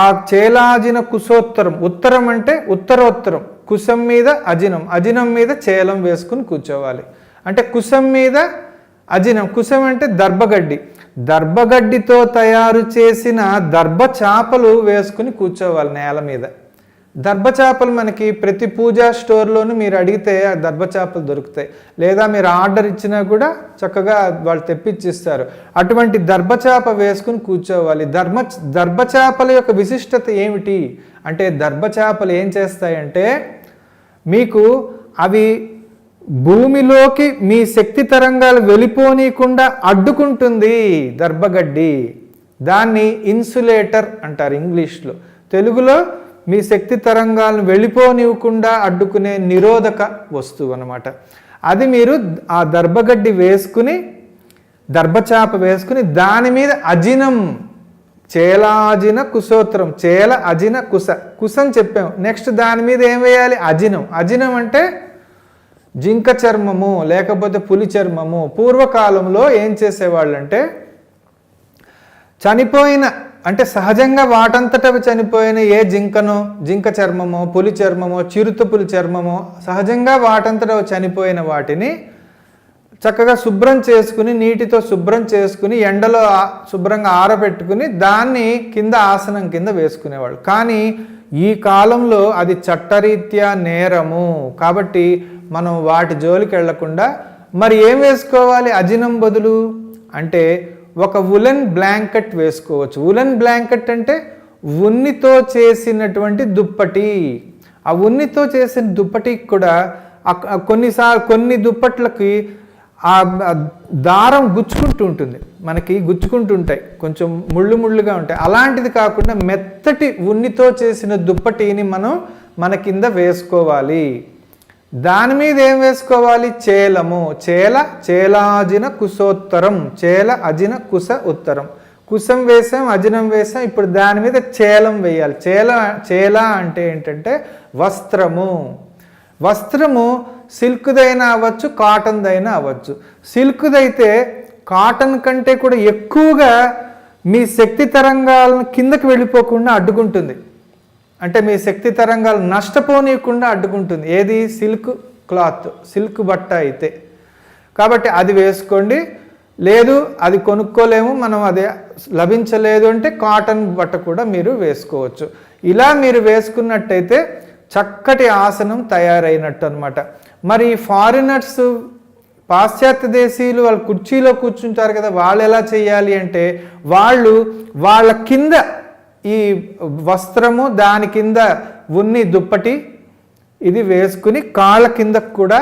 ఆ చేలాజిన కుశోత్తరం. ఉత్తరం అంటే ఉత్తరోత్తరం. కుశం మీద అజినం, అజినం మీద చేలం వేసుకుని కూర్చోవాలి. అంటే కుశం మీద అజినం. కుశం అంటే దర్భగడ్డి. దర్భగడ్డితో తయారు చేసిన దర్భ చాపలు వేసుకుని కూర్చోవాలి నేల మీద. దర్భ చేపలు మనకి ప్రతి పూజా స్టోర్లోనూ మీరు అడిగితే ఆ దర్భ చేపలు దొరుకుతాయి. లేదా మీరు ఆర్డర్ ఇచ్చినా కూడా చక్కగా వాళ్ళు తెప్పించిస్తారు. అటువంటి దర్భ చేప వేసుకుని కూర్చోవాలి. దర్భ చేపల యొక్క విశిష్టత ఏమిటి అంటే దర్భ చేపలు ఏం చేస్తాయంటే మీకు అవి భూమిలోకి మీ శక్తి తరంగాలు వెళ్ళిపోనీయకుండా అడ్డుకుంటుంది దర్భగడ్డి. దాన్ని ఇన్సులేటర్ అంటారు ఇంగ్లీష్లో. తెలుగులో మీ శక్తి తరంగాలను వెళ్ళిపోనివ్వకుండా అడ్డుకునే నిరోధక వస్తువు అన్నమాట. అది మీరు ఆ దర్భగడ్డి వేసుకుని దర్భచాప వేసుకుని దాని మీద అజినం, చేలాజిన కుశోత్తరం. చేల అజిన కుశం చెప్పాం. నెక్స్ట్ దాని మీద ఏం వేయాలి? అజినం. అజినం అంటే జింక చర్మము లేకపోతే పులి చర్మము. పూర్వకాలంలో ఏం చేసేవాళ్ళంటే చనిపోయిన అంటే సహజంగా వాటంతట అవి చనిపోయిన ఏ జింకనో, జింక చర్మమో, పులి చర్మమో, చిరుత పులి చర్మమో సహజంగా వాటంతట చనిపోయిన వాటిని చక్కగా శుభ్రం చేసుకుని నీటితో శుభ్రం చేసుకుని ఎండలో శుభ్రంగా ఆరబెట్టుకుని దాన్ని కింద ఆసనం కింద వేసుకునేవాళ్ళు. కానీ ఈ కాలంలో అది చట్టరీత్యా నేరము. కాబట్టి మనం వాటి జోలికి వెళ్లకుండా మరి ఏం వేసుకోవాలి అజినం బదులు అంటే ఒక ఉలెన్ బ్లాంకెట్ వేసుకోవచ్చు. ఉలెన్ బ్లాంకెట్ అంటే ఉన్నితో చేసినటువంటి దుప్పటి. ఆ ఉన్నితో చేసిన దుప్పటికి కూడా కొన్ని దుప్పట్లకి ఆ దారం గుచ్చుకుంటూ ఉంటుంది, మనకి గుచ్చుకుంటూ ఉంటాయి, కొంచెం ముళ్ళుగా ఉంటాయి. అలాంటిది కాకుండా మెత్తటి ఉన్నితో చేసిన దుప్పటిని మనం మన కింద వేసుకోవాలి. దాని మీద ఏం వేసుకోవాలి? చేలము. చేలాజిన కుశోత్తరం. చేల అజిన కుశ ఉత్తరం. కుశం వేసాం, అజినం వేసాం. ఇప్పుడు దాని మీద చేలం వేయాలి. చేల అంటే ఏంటంటే వస్త్రము. వస్త్రము సిల్క్దైనా అవ్వచ్చు, కాటన్దైనా అవ్వచ్చు. సిల్క్దైతే కాటన్ కంటే కూడా ఎక్కువగా మీ శక్తి తరంగాలను కిందకి వెళ్ళిపోకుండా అడ్డుకుంటుంది. అంటే మీ శక్తి తరంగాలు నష్టపోనీయకుండా అడ్డుకుంటుంది. ఏది? సిల్క్ క్లాత్, సిల్క్ బట్ట అయితే. కాబట్టి అది వేసుకోండి. లేదు అది కొనుక్కోలేము, మనం అది లభించలేదు అంటే కాటన్ బట్ట కూడా మీరు వేసుకోవచ్చు. ఇలా మీరు వేసుకున్నట్టయితే చక్కటి ఆసనం తయారైనట్టు అనమాట. మరి ఫారినర్స్, పాశ్చాత్య దేశీయులు వాళ్ళు కుర్చీలో కూర్చుంటారు కదా, వాళ్ళు ఎలా చేయాలి అంటే వాళ్ళ కింద ఈ వస్త్రము, దాని కింద ఉన్ని దుప్పటి ఇది వేసుకుని కాళ్ళ కిందకు కూడా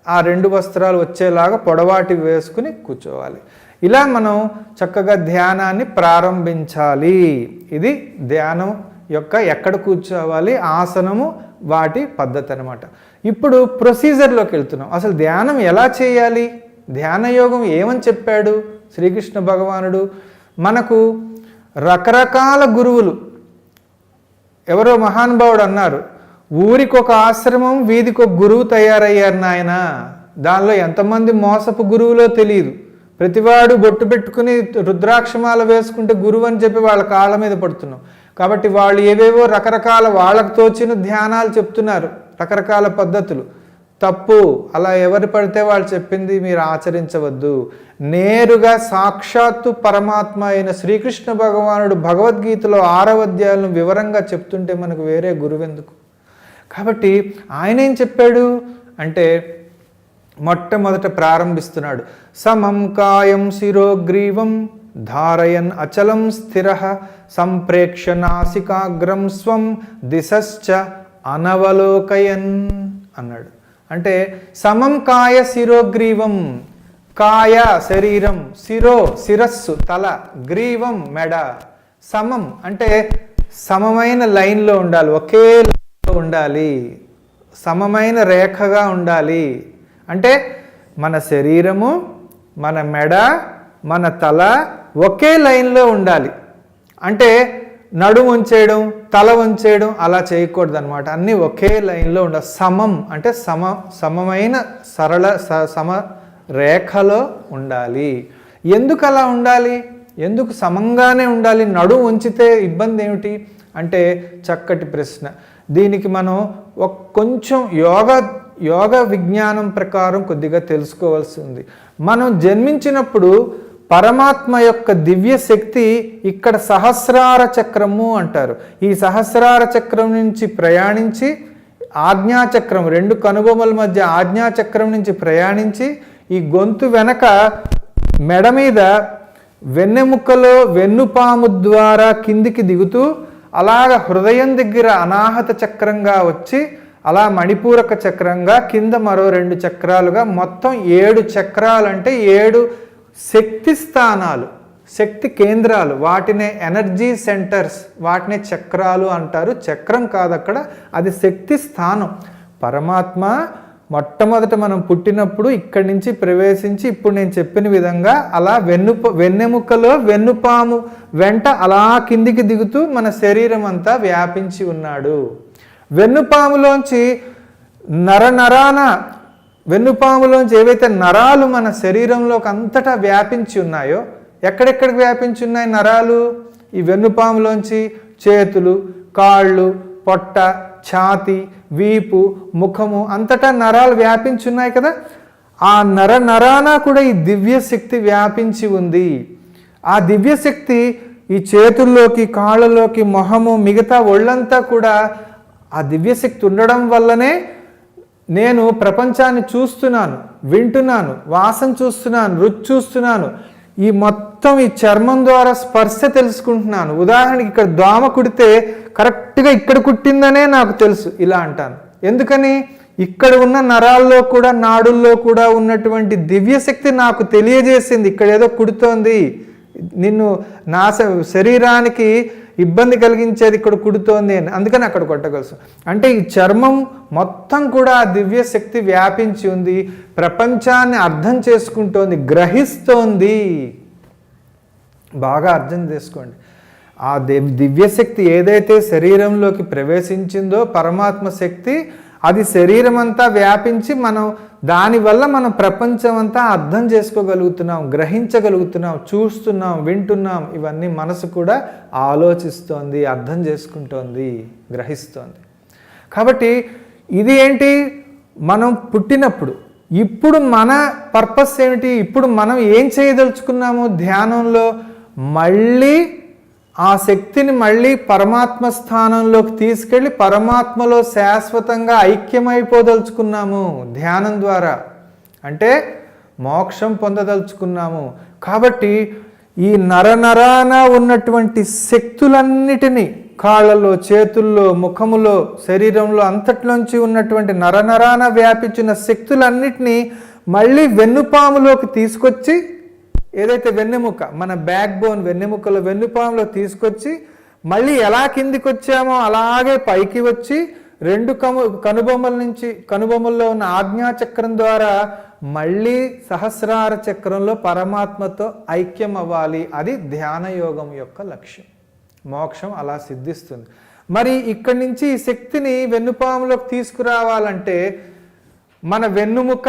ఆ 2 వస్త్రాలు వచ్చేలాగా పొడవాటి వేసుకుని కూర్చోవాలి. ఇలా మనం చక్కగా ధ్యానాన్ని ప్రారంభించాలి. ఇది ధ్యానం యొక్క ఎక్కడ కూర్చోవాలి, ఆసనము, వాటి పద్ధతి అనమాట. ఇప్పుడు ప్రొసీజర్లోకి వెళ్తున్నాం. అసలు ధ్యానం ఎలా చేయాలి, ధ్యాన యోగం ఏమని చెప్పాడు శ్రీకృష్ణ భగవానుడు? మనకు రకరకాల గురువులు, ఎవరో మహానుభావుడు అన్నారు, ఊరికొక ఆశ్రమం, వీధికొక గురువు తయారయ్యారు నాయన. దానిలో ఎంతమంది మోసపు గురువులో తెలియదు. ప్రతివాడు బొట్టు పెట్టుకుని రుద్రాక్షమాల వేసుకుంటే గురువు అని చెప్పి వాళ్ళ కాళ్ళ మీద పడుతున్నాం. కాబట్టి వాళ్ళు ఏవేవో రకరకాల వాళ్ళకు తోచిన ధ్యానాలు చెప్తున్నారు, రకరకాల పద్ధతులు. తప్పు. అలా ఎవరు పడితే వాళ్ళు చెప్పింది మీరు ఆచరించవద్దు. నేరుగా సాక్షాత్తు పరమాత్మ అయిన శ్రీకృష్ణ భగవానుడు భగవద్గీతలో 6వ అధ్యాయాలను వివరంగా చెప్తుంటే మనకు వేరే గురువెందుకు? కాబట్టి ఆయన ఏం చెప్పాడు అంటే, మొట్టమొదట ప్రారంభిస్తున్నాడు. సమం కాయం శిరోగ్రీవం ధారయన్ అచలం స్థిరః సంప్రేక్ష నాసికాగ్రం స్వం దిశశ్చ అనవలోకయన్ అన్నాడు. అంటే సమం కాయ శిరోగ్రీవం, కాయ శరీరం, శిరో శిరస్సు తల, గ్రీవం మెడ. సమం అంటే సమమైన లైన్లో ఉండాలి, ఒకే లైన్లో ఉండాలి, సమమైన రేఖగా ఉండాలి. అంటే మన శరీరము, మన మెడ, మన తల ఒకే లైన్లో ఉండాలి. అంటే నడుము ఉంచేయడం, తల ఉంచేయడం అలా చేయకూడదు అనమాట. అన్నీ ఒకే లైన్లో ఉండాలి. సమం అంటే సమమైన సరళ సమ రేఖలో ఉండాలి. ఎందుకు అలా ఉండాలి? ఎందుకు సమంగానే ఉండాలి? నడుము ఉంచితే ఇబ్బంది ఏమిటి అంటే చక్కటి ప్రశ్న. దీనికి మనం కొంచెం యోగ విజ్ఞానం ప్రకారం కొద్దిగా తెలుసుకోవాల్సి ఉంది. మనం జన్మించినప్పుడు పరమాత్మ యొక్క దివ్య శక్తి ఇక్కడ సహస్రార చక్రము అంటారు. ఈ సహస్రార చక్రం నుంచి ప్రయాణించి ఆజ్ఞాచక్రం, 2 కనుబొమ్మల మధ్య ఆజ్ఞాచక్రం నుంచి ప్రయాణించి ఈ గొంతు వెనక మెడ మీద వెన్నెముకలో వెన్నుపాము ద్వారా కిందికి దిగుతూ అలాగ హృదయం దగ్గర అనాహత చక్రంగా వచ్చి అలా మణిపూరక చక్రంగా కింద మరో 2 చక్రాలుగా మొత్తం 7 చక్రాలు. అంటే 7 శక్తి స్థానాలు, శక్తి కేంద్రాలు. వాటినే ఎనర్జీ సెంటర్స్, వాటినే చక్రాలు అంటారు. చక్రం కాదు అక్కడ, అది శక్తి స్థానం. పరమాత్మ మొట్టమొదట మనం పుట్టినప్పుడు ఇక్కడి నుంచి ప్రవేశించి ఇప్పుడు నేను చెప్పిన విధంగా అలా వెన్నెముకలో వెన్నుపాము వెంట అలా కిందికి దిగుతూ మన శరీరం అంతా వ్యాపించి ఉన్నాడు. వెన్నుపాములోంచి వెన్నుపాములోంచి ఏవైతే నరాలు మన శరీరంలోకి అంతటా వ్యాపించి ఉన్నాయో, ఎక్కడెక్కడికి వ్యాపించి ఉన్నాయి నరాలు? ఈ వెన్నుపాములోంచి చేతులు, కాళ్ళు, పొట్ట, ఛాతి, వీపు, ముఖము అంతటా నరాలు వ్యాపించి ఉన్నాయి కదా. ఆ నరాన కూడా ఈ దివ్య శక్తి వ్యాపించి ఉంది. ఆ దివ్య శక్తి ఈ చేతుల్లోకి, కాళ్ళలోకి, మొహము, మిగతా ఒళ్ళంతా కూడా ఆ దివ్యశక్తి ఉండడం వల్లనే నేను ప్రపంచాన్ని చూస్తున్నాను, వింటున్నాను, వాసన చూస్తున్నాను, రుచి చూస్తున్నాను. ఈ మొత్తం ఈ చర్మం ద్వారా స్పర్శ తెలుసుకుంటున్నాను. ఉదాహరణకి ఇక్కడ దోమ కుడితే కరెక్ట్గా ఇక్కడ కుట్టిందనే నాకు తెలుసు, ఇలా అంటాను. ఎందుకని? ఇక్కడ ఉన్న నరాల్లో కూడా, నాడుల్లో కూడా ఉన్నటువంటి దివ్యశక్తి నాకు తెలియజేసింది ఇక్కడ ఏదో కుడుతోంది, నిన్ను నా శరీరానికి ఇబ్బంది కలిగించేది ఇక్కడ కుడుతోంది అని. అందుకని అక్కడ కొట్టగలుసు. అంటే ఈ చర్మం మొత్తం కూడా ఆ దివ్య శక్తి వ్యాపించి ఉంది, ప్రపంచాన్ని అర్థం చేసుకుంటోంది, గ్రహిస్తోంది. బాగా అర్థం చేసుకోండి. ఆ దివ్యశక్తి ఏదైతే శరీరంలోకి ప్రవేశించిందో పరమాత్మ శక్తి, అది శరీరం అంతా వ్యాపించి దానివల్ల మనం ప్రపంచం అంతా అర్థం చేసుకోగలుగుతున్నాం, గ్రహించగలుగుతున్నాం, చూస్తున్నాం, వింటున్నాం. ఇవన్నీ మనసు కూడా ఆలోచిస్తోంది, అర్థం చేసుకుంటోంది, గ్రహిస్తోంది. కాబట్టి ఇది ఏంటి? మనం పుట్టినప్పుడు. ఇప్పుడు మన పర్పస్ ఏమిటి? ఇప్పుడు మనం ఏం చేయదలుచుకున్నాము ధ్యానంలో? మళ్ళీ ఆ శక్తిని మళ్ళీ పరమాత్మ స్థానంలోకి తీసుకెళ్ళి పరమాత్మలో శాశ్వతంగా ఐక్యమైపోదలుచుకున్నాము ధ్యానం ద్వారా. అంటే మోక్షం పొందదలుచుకున్నాము. కాబట్టి ఈ నరనరాన ఉన్నటువంటి శక్తులన్నిటినీ, కాళ్ళలో, చేతుల్లో, ముఖములో, శరీరంలో అంతట్లోంచి ఉన్నటువంటి నరనరాన వ్యాపించిన శక్తులన్నిటినీ మళ్ళీ వెన్నుపాములోకి తీసుకొచ్చి, ఏదైతే వెన్నెముక, మన బ్యాక్ బోన్ వెన్నెముకలో వెన్నుపాములో తీసుకొచ్చి మళ్ళీ ఎలా కిందికి వచ్చామో అలాగే పైకి వచ్చి రెండు కనుబొమ్మల్లో ఉన్న ఆజ్ఞాచక్రం ద్వారా మళ్ళీ సహస్రార చక్రంలో పరమాత్మతో ఐక్యం అవ్వాలి. అది ధ్యాన యోగం యొక్క లక్ష్యం. మోక్షం అలా సిద్ధిస్తుంది. మరి ఇక్కడి నుంచి ఈ శక్తిని వెన్నుపాములోకి తీసుకురావాలంటే మన వెన్నుముక,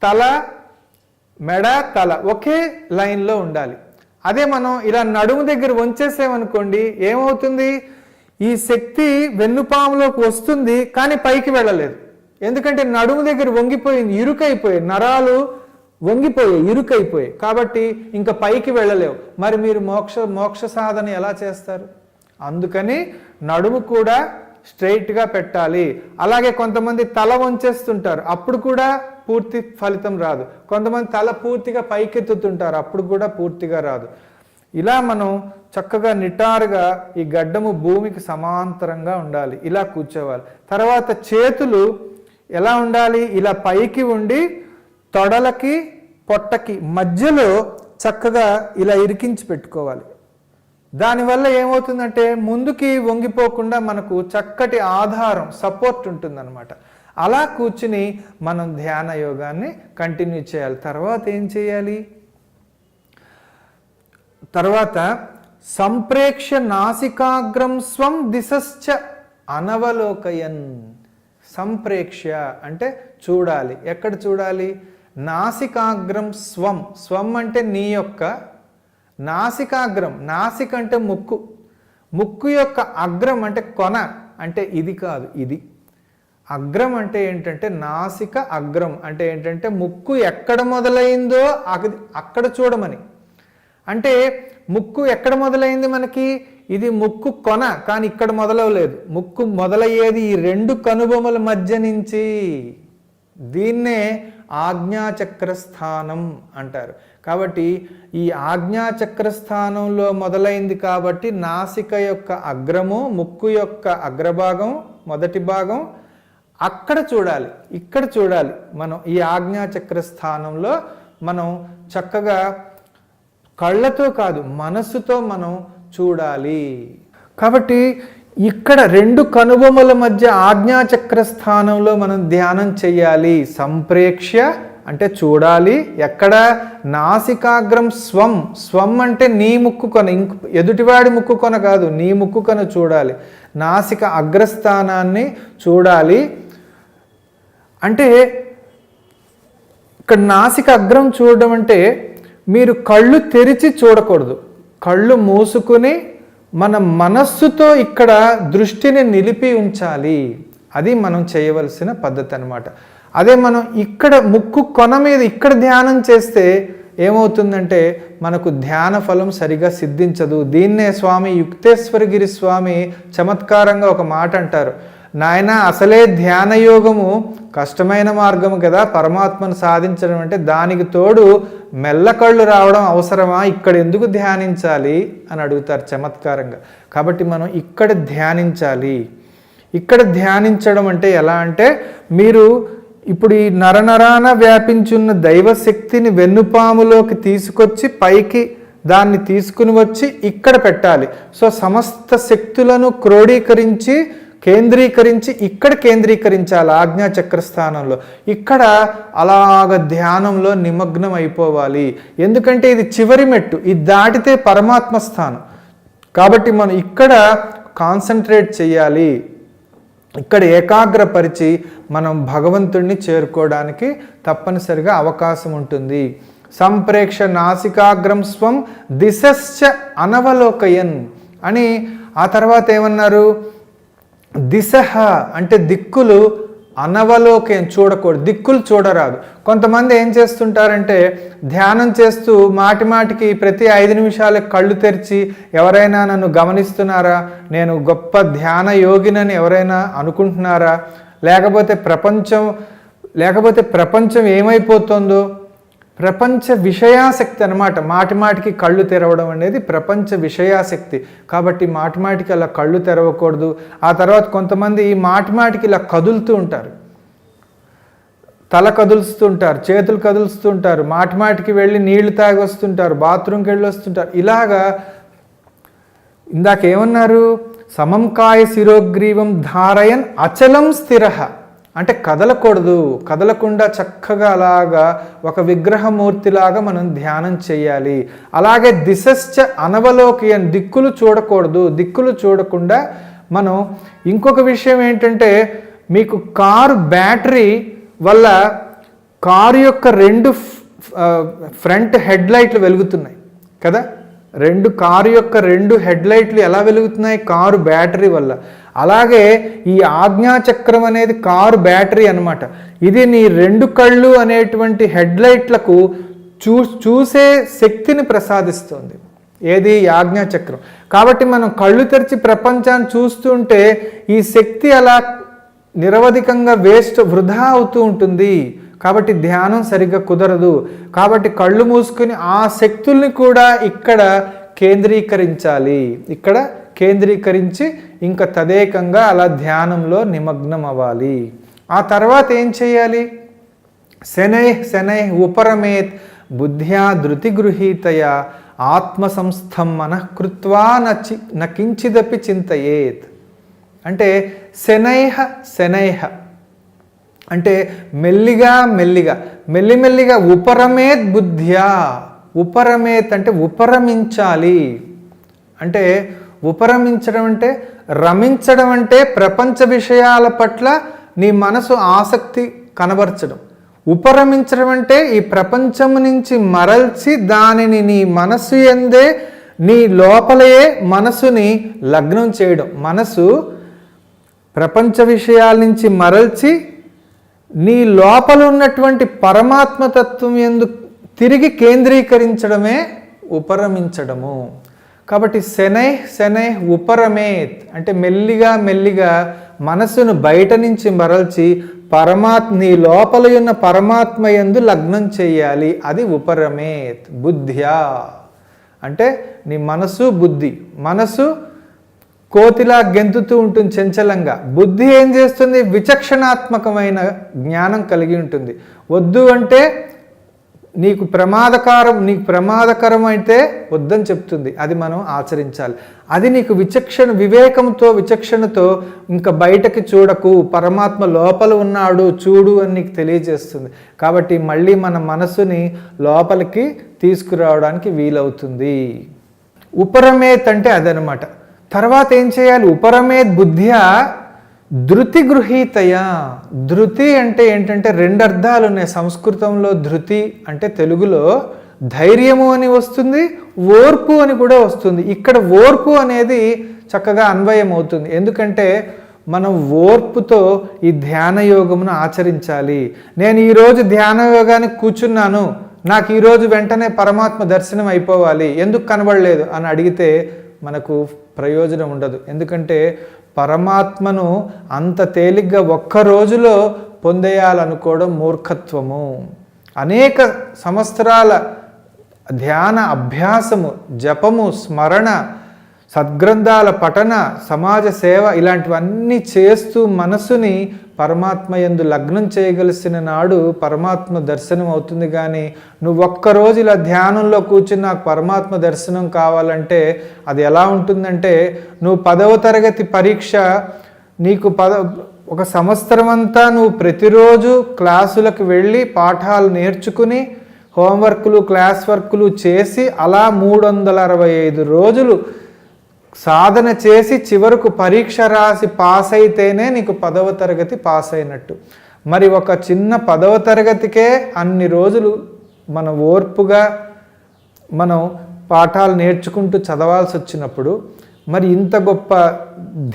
తల, మెడ, తల ఒకే లైన్లో ఉండాలి. అదే మనం ఇలా నడుము దగ్గర వంచేసామనుకోండి, ఏమవుతుంది? ఈ శక్తి వెన్నుపాములోకి వస్తుంది కానీ పైకి వెళ్ళలేదు. ఎందుకంటే నడుము దగ్గర వంగిపోయింది, ఇరుకైపోయాయి, నరాలు వంగిపోయాయి, ఇరుకైపోయాయి. కాబట్టి ఇంకా పైకి వెళ్ళలేవు. మరి మీరు మోక్ష సాధన ఎలా చేస్తారు? అందుకని నడుము కూడా స్ట్రైట్గా పెట్టాలి. అలాగే కొంతమంది తల వంచేస్తుంటారు, అప్పుడు కూడా పూర్తి ఫలితం రాదు. కొంతమంది తల పూర్తిగా పైకెత్తుతుంటారు, అప్పుడు కూడా పూర్తిగా రాదు. ఇలా మనం చక్కగా నిటారుగా ఈ గడ్డము భూమికి సమాంతరంగా ఉండాలి. ఇలా కూర్చోవాలి. తర్వాత చేతులు ఎలా ఉండాలి? ఇలా పైకి ఉండి తొడలకి, పొట్టకి మధ్యలో చక్కగా ఇలా ఇరికించి పెట్టుకోవాలి. దానివల్ల ఏమవుతుందంటే ముందుకి వంగిపోకుండా మనకు చక్కటి ఆధారం, సపోర్ట్ ఉంటుందన్నమాట. అలా కూర్చుని మనం ధ్యాన యోగాన్ని కంటిన్యూ చేయాలి. తర్వాత ఏం చేయాలి? తర్వాత సంప్రేక్ష నాసికాగ్రం స్వం దిశశ్చ అనవలోకయన్. సంప్రేక్ష అంటే చూడాలి. ఎక్కడ చూడాలి? నాసికాగ్రం స్వం. స్వం అంటే నీ యొక్క, నాసికాగ్రం, నాసిక అంటే ముక్కు, ముక్కు యొక్క అగ్రం అంటే కొన, అంటే ఇది కాదు, ఇది. అగ్రం అంటే ఏంటంటే నాసిక అగ్రం అంటే ఏంటంటే ముక్కు ఎక్కడ మొదలైందో అక్కడ చూడమని. అంటే ముక్కు ఎక్కడ మొదలైంది మనకి? ఇది ముక్కు కొన, కానీ ఇక్కడ మొదలవలేదు. ముక్కు మొదలయ్యేది ఈ రెండు కనుబొమ్మల మధ్య నుంచి. దీన్నే ఆజ్ఞాచక్ర స్థానం అంటారు. కాబట్టి ఈ ఆజ్ఞాచక్ర స్థానంలో మొదలైంది కాబట్టి నాసిక యొక్క అగ్రము, ముక్కు యొక్క అగ్రభాగం, మొదటి భాగం అక్కడ చూడాలి, ఇక్కడ చూడాలి. మనం ఈ ఆజ్ఞాచక్ర స్థానంలో మనం చక్కగా కళ్ళతో కాదు మనస్సుతో మనం చూడాలి. కాబట్టి ఇక్కడ రెండు కనుబొమ్మల మధ్య ఆజ్ఞాచక్ర స్థానంలో మనం ధ్యానం చెయ్యాలి. సంప్రేక్ష అంటే చూడాలి. ఎక్కడ? నాసికాగ్రం స్వం. స్వం అంటే నీ ముక్కు కొన, ఎదుటివాడి ముక్కు కొన కాదు, నీ ముక్కు కొన చూడాలి. నాసిక అగ్రస్థానాన్ని చూడాలి. అంటే ఇక్కడ నాసిక అగ్రం చూడడం అంటే మీరు కళ్ళు తెరిచి చూడకూడదు, కళ్ళు మూసుకుని మన మనస్సుతో ఇక్కడ దృష్టిని నిలిపి ఉంచాలి. అది మనం చేయవలసిన పద్ధతి అన్నమాట. అదే మనం ఇక్కడ ముక్కు కొన మీద ఇక్కడ ధ్యానం చేస్తే ఏమవుతుందంటే మనకు ధ్యాన ఫలం సరిగా సిద్ధించదు. దీన్నే స్వామి యుక్తేశ్వరగిరి స్వామి చమత్కారంగా ఒక మాట అంటారు. నాయన, అసలే ధ్యాన యోగము కష్టమైన మార్గము కదా పరమాత్మను సాధించడం అంటే, దానికి తోడు మెల్లకళ్ళు రావడం అవసరమా? ఇక్కడ ఎందుకు ధ్యానించాలి అని అడుగుతారు చమత్కారంగా. కాబట్టి మనం ఇక్కడ ధ్యానించాలి. ఇక్కడ ధ్యానించడం అంటే ఎలా అంటే, మీరు ఇప్పుడు ఈ నరనరాన వ్యాపించున్న దైవశక్తిని వెన్నుపాములోకి తీసుకొచ్చి పైకి దాన్ని తీసుకుని వచ్చి ఇక్కడ పెట్టాలి. సో సమస్త శక్తులను క్రోడీకరించి కేంద్రీకరించి ఇక్కడ కేంద్రీకరించాలి ఆజ్ఞాచక్ర స్థానంలో. ఇక్కడ అలాగ ధ్యానంలో నిమగ్నం అయిపోవాలి. ఎందుకంటే ఇది చివరి మెట్టు, ఇది దాటితే పరమాత్మ స్థానం. కాబట్టి మనం ఇక్కడ కాన్సన్ట్రేట్ చేయాలి. ఇక్కడ ఏకాగ్రపరిచి మనం భగవంతుడిని చేరుకోవడానికి తప్పనిసరిగా అవకాశం ఉంటుంది. సంప్రేక్ష నాసికాగ్రం స్వం దిశశ్చ అనవలోకయన్ అని ఆ తర్వాత ఏమన్నారు? దిశ అంటే దిక్కులు, అనవలోకయం చూడకూడదు, దిక్కులు చూడరాదు. కొంతమంది ఏం చేస్తుంటారంటే ధ్యానం చేస్తూ మాటిమాటికి ప్రతి 5 నిమిషాలకు కళ్ళు తెరిచి ఎవరైనా నన్ను గమనిస్తున్నారా, నేను గొప్ప ధ్యాన యోగినని ఎవరైనా అనుకుంటున్నారా, లేకపోతే ప్రపంచం ఏమైపోతుందో, ప్రపంచ విషయాసక్తి అనమాట. మాటిమాటికి కళ్ళు తెరవడం అనేది ప్రపంచ విషయాసక్తి. కాబట్టి మాటిమాటికి అలా కళ్ళు తెరవకూడదు. ఆ తర్వాత కొంతమంది మాటిమాటికి ఇలా కదులుతూ ఉంటారు, తల కదులుస్తుంటారు, చేతులు కదులుస్తుంటారు, మాటిమాటికి వెళ్ళి నీళ్లు తాగి వస్తుంటారు, బాత్రూమ్కి వెళ్ళి వస్తుంటారు. ఇలాగా ఇందాక ఏమన్నారు, సమం కాయ శిరోగ్రీవం ధారయన్ అచలం స్థిరః అంటే కదలకూడదు, కదలకుండా చక్కగా అలాగా ఒక విగ్రహమూర్తిలాగా మనం ధ్యానం చేయాలి. అలాగే దిశశ్చ అనవలోకయన్ దిక్కులు చూడకూడదు, దిక్కులు చూడకుండా మనం ఇంకొక విషయం ఏంటంటే, మీకు కారు బ్యాటరీ వల్ల కారు యొక్క 2 ఫ్రంట్ హెడ్ లైట్లు వెలుగుతున్నాయి కదా. కారు యొక్క 2 హెడ్ లైట్లు ఎలా వెలుగుతున్నాయి? కారు బ్యాటరీ వల్ల. అలాగే ఈ ఆజ్ఞాచక్రం అనేది కారు బ్యాటరీ అనమాట. ఇది నీ 2 కళ్ళు అనేటువంటి హెడ్ లైట్లకు చూసే శక్తిని ప్రసాదిస్తుంది. ఏది? ఆజ్ఞాచక్రం. కాబట్టి మనం కళ్ళు తెరిచి ప్రపంచాన్ని చూస్తుంటే ఈ శక్తి అలా నిరవధికంగా వృధా అవుతూ ఉంటుంది. కాబట్టి ధ్యానం సరిగ్గా కుదరదు. కాబట్టి కళ్ళు మూసుకుని ఆ శక్తుల్ని కూడా ఇక్కడ కేంద్రీకరించాలి. ఇక్కడ కేంద్రీకరించి ఇంకా తదేకంగా అలా ధ్యానంలో నిమగ్నం అవ్వాలి. ఆ తర్వాత ఏం చేయాలి? శనై ఉపరమేత్ బుద్ధ్యా ధృతి గృహీతయా ఆత్మసంస్థం మనః కృత్వా నకించిదపి చింతయేత్ అంటే శనైహ అంటే మెల్లిమెల్లిగా ఉపరమేత్ బుద్ధ్యా. ఉపరమేత్ అంటే ఉపరమించాలి. అంటే ఉపరమించడం అంటే రమించడం అంటే ప్రపంచ విషయాల పట్ల నీ మనసు ఆసక్తి కనబరచడం. ఉపరమించడం అంటే ఈ ప్రపంచం నుంచి మరల్చి దానిని నీ మనసు యందే, నీ లోపలయే మనసుని లగ్నం చేయడం. మనసు ప్రపంచ విషయాల నుంచి మరల్చి నీ లోపల ఉన్నటువంటి పరమాత్మతత్వం యందు తిరిగి కేంద్రీకరించడమే ఉపరమించడము. కాబట్టి శనై ఉపరమేత్ అంటే మెల్లిగా మనసును బయట నుంచి మరల్చి నీ లోపల ఉన్న పరమాత్మ యందు లగ్నం చేయాలి. అది ఉపరమేత్ బుద్ధ్యా అంటే నీ మనసు బుద్ధి. మనసు కోతిలా గెంతుతూ ఉంటుంది చంచలంగా. బుద్ధి ఏం చేస్తుంది? విచక్షణాత్మకమైన జ్ఞానం కలిగి ఉంటుంది. వద్దు అంటే నీకు ప్రమాదకరం అయితే వద్దని చెప్తుంది. అది మనం ఆచరించాలి. అది నీకు విచక్షణతో ఇంకా బయటకి చూడకు, పరమాత్మ లోపల ఉన్నాడు చూడు అని నీకు తెలియజేస్తుంది. కాబట్టి మళ్ళీ మన మనసుని లోపలికి తీసుకురావడానికి వీలవుతుంది. ఉపరమేత్ అంటే అదనమాట. తర్వాత ఏం చేయాలి? ఉపరమేత్ బుద్ధ్యా ధృతి గృహీతయా. ధృతి అంటే ఏంటంటే 2 అర్థాలు ఉన్నాయి సంస్కృతంలో. ధృతి అంటే తెలుగులో ధైర్యము అని వస్తుంది, ఓర్పు అని కూడా వస్తుంది. ఇక్కడ ఓర్పు అనేది చక్కగా అన్వయం అవుతుంది. ఎందుకంటే మనం ఓర్పుతో ఈ ధ్యాన యోగమును ఆచరించాలి. నేను ఈరోజు ధ్యాన యోగానికి కూర్చున్నాను, నాకు ఈరోజు వెంటనే పరమాత్మ దర్శనం అయిపోవాలి, ఎందుకు కనబడలేదు అని అడిగితే మనకు ప్రయోజనం ఉండదు. ఎందుకంటే పరమాత్మను అంత తేలిగ్గా ఒక్క రోజులో పొందేయాలనుకోవడం మూర్ఖత్వము. అనేక సంవత్సరాల ధ్యాన అభ్యాసము, జపము, స్మరణ, సద్గ్రంథాల పఠన, సమాజ సేవ ఇలాంటివన్నీ చేస్తూ మనసుని పరమాత్మ యందు లగ్నం చేయగలిసిన నాడు పరమాత్మ దర్శనం అవుతుంది. కానీ నువ్వు ఒక్కరోజు ఇలా ధ్యానంలో కూర్చుని నాకు పరమాత్మ దర్శనం కావాలంటే అది ఎలా ఉంటుందంటే, నువ్వు 10వ తరగతి పరీక్ష నీకు ఒక సంవత్సరం అంతా నువ్వు ప్రతిరోజు క్లాసులకు వెళ్ళి పాఠాలు నేర్చుకుని హోంవర్క్లు క్లాస్ వర్క్లు చేసి అలా 365 రోజులు సాధన చేసి చివరకు పరీక్ష రాసి పాస్ అయితేనే నీకు 10వ తరగతి పాస్ అయినట్టు. మరి ఒక చిన్న 10వ తరగతికే అన్ని రోజులు మన ఓర్పుగా మనం పాఠాలు నేర్చుకుంటూ చదవాల్సి వచ్చినప్పుడు మరి ఇంత గొప్ప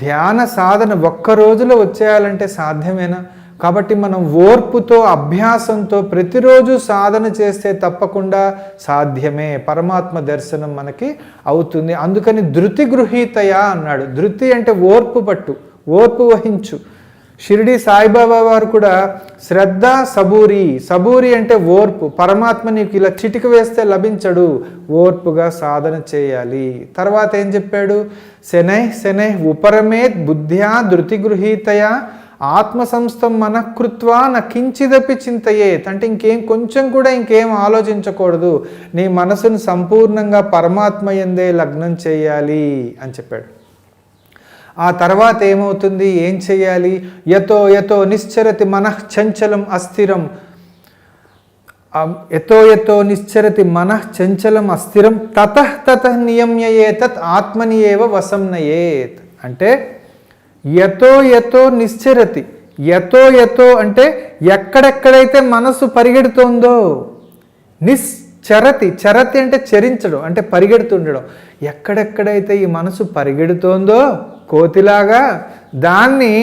ధ్యాన సాధన ఒక్క రోజులో వచ్చేయాలంటే సాధ్యమేనా? కాబట్టి మనం ఓర్పుతో అభ్యాసంతో ప్రతిరోజు సాధన చేస్తే తప్పకుండా సాధ్యమే, పరమాత్మ దర్శనం మనకి అవుతుంది. అందుకని ధృతి గృహీతయా అన్నాడు. ధృతి అంటే ఓర్పు పట్టు, ఓర్పు వహించు. షిరిడి సాయిబాబా వారు కూడా శ్రద్ధ సబూరి, సబూరి అంటే ఓర్పు. పరమాత్మ నీకు ఇలా చిటిక వేస్తే లభించడు, ఓర్పుగా సాధన చేయాలి. తర్వాత ఏం చెప్పాడు? శనై ఉపరమేత్ బుద్ధ్యా ధృతి గృహీతయా ఆత్మసంస్థం మనఃకృత్వా న కించిదపి చింతయేత్. అంటే కొంచెం కూడా ఇంకేం ఆలోచించకూడదు, నీ మనసును సంపూర్ణంగా పరమాత్మ యందే లగ్నం చేయాలి అని చెప్పాడు. ఆ తర్వాత ఏమవుతుంది? ఏం చేయాలి? యతో నిశ్చరతి మనః చంచలం అస్థిరం, యతో నిశ్చరతి మనః చంచలం అస్థిరం తతః నియమ్యేతత్ ఆత్మని ఏవ వశం నయేత్. అంటే యతో నిశ్చరతి, యతో అంటే ఎక్కడెక్కడైతే మనసు పరిగెడుతోందో, చరతి అంటే చరించడం, అంటే పరిగెడుతుండడం. ఎక్కడెక్కడైతే ఈ మనసు పరిగెడుతోందో కోతిలాగా, దాన్ని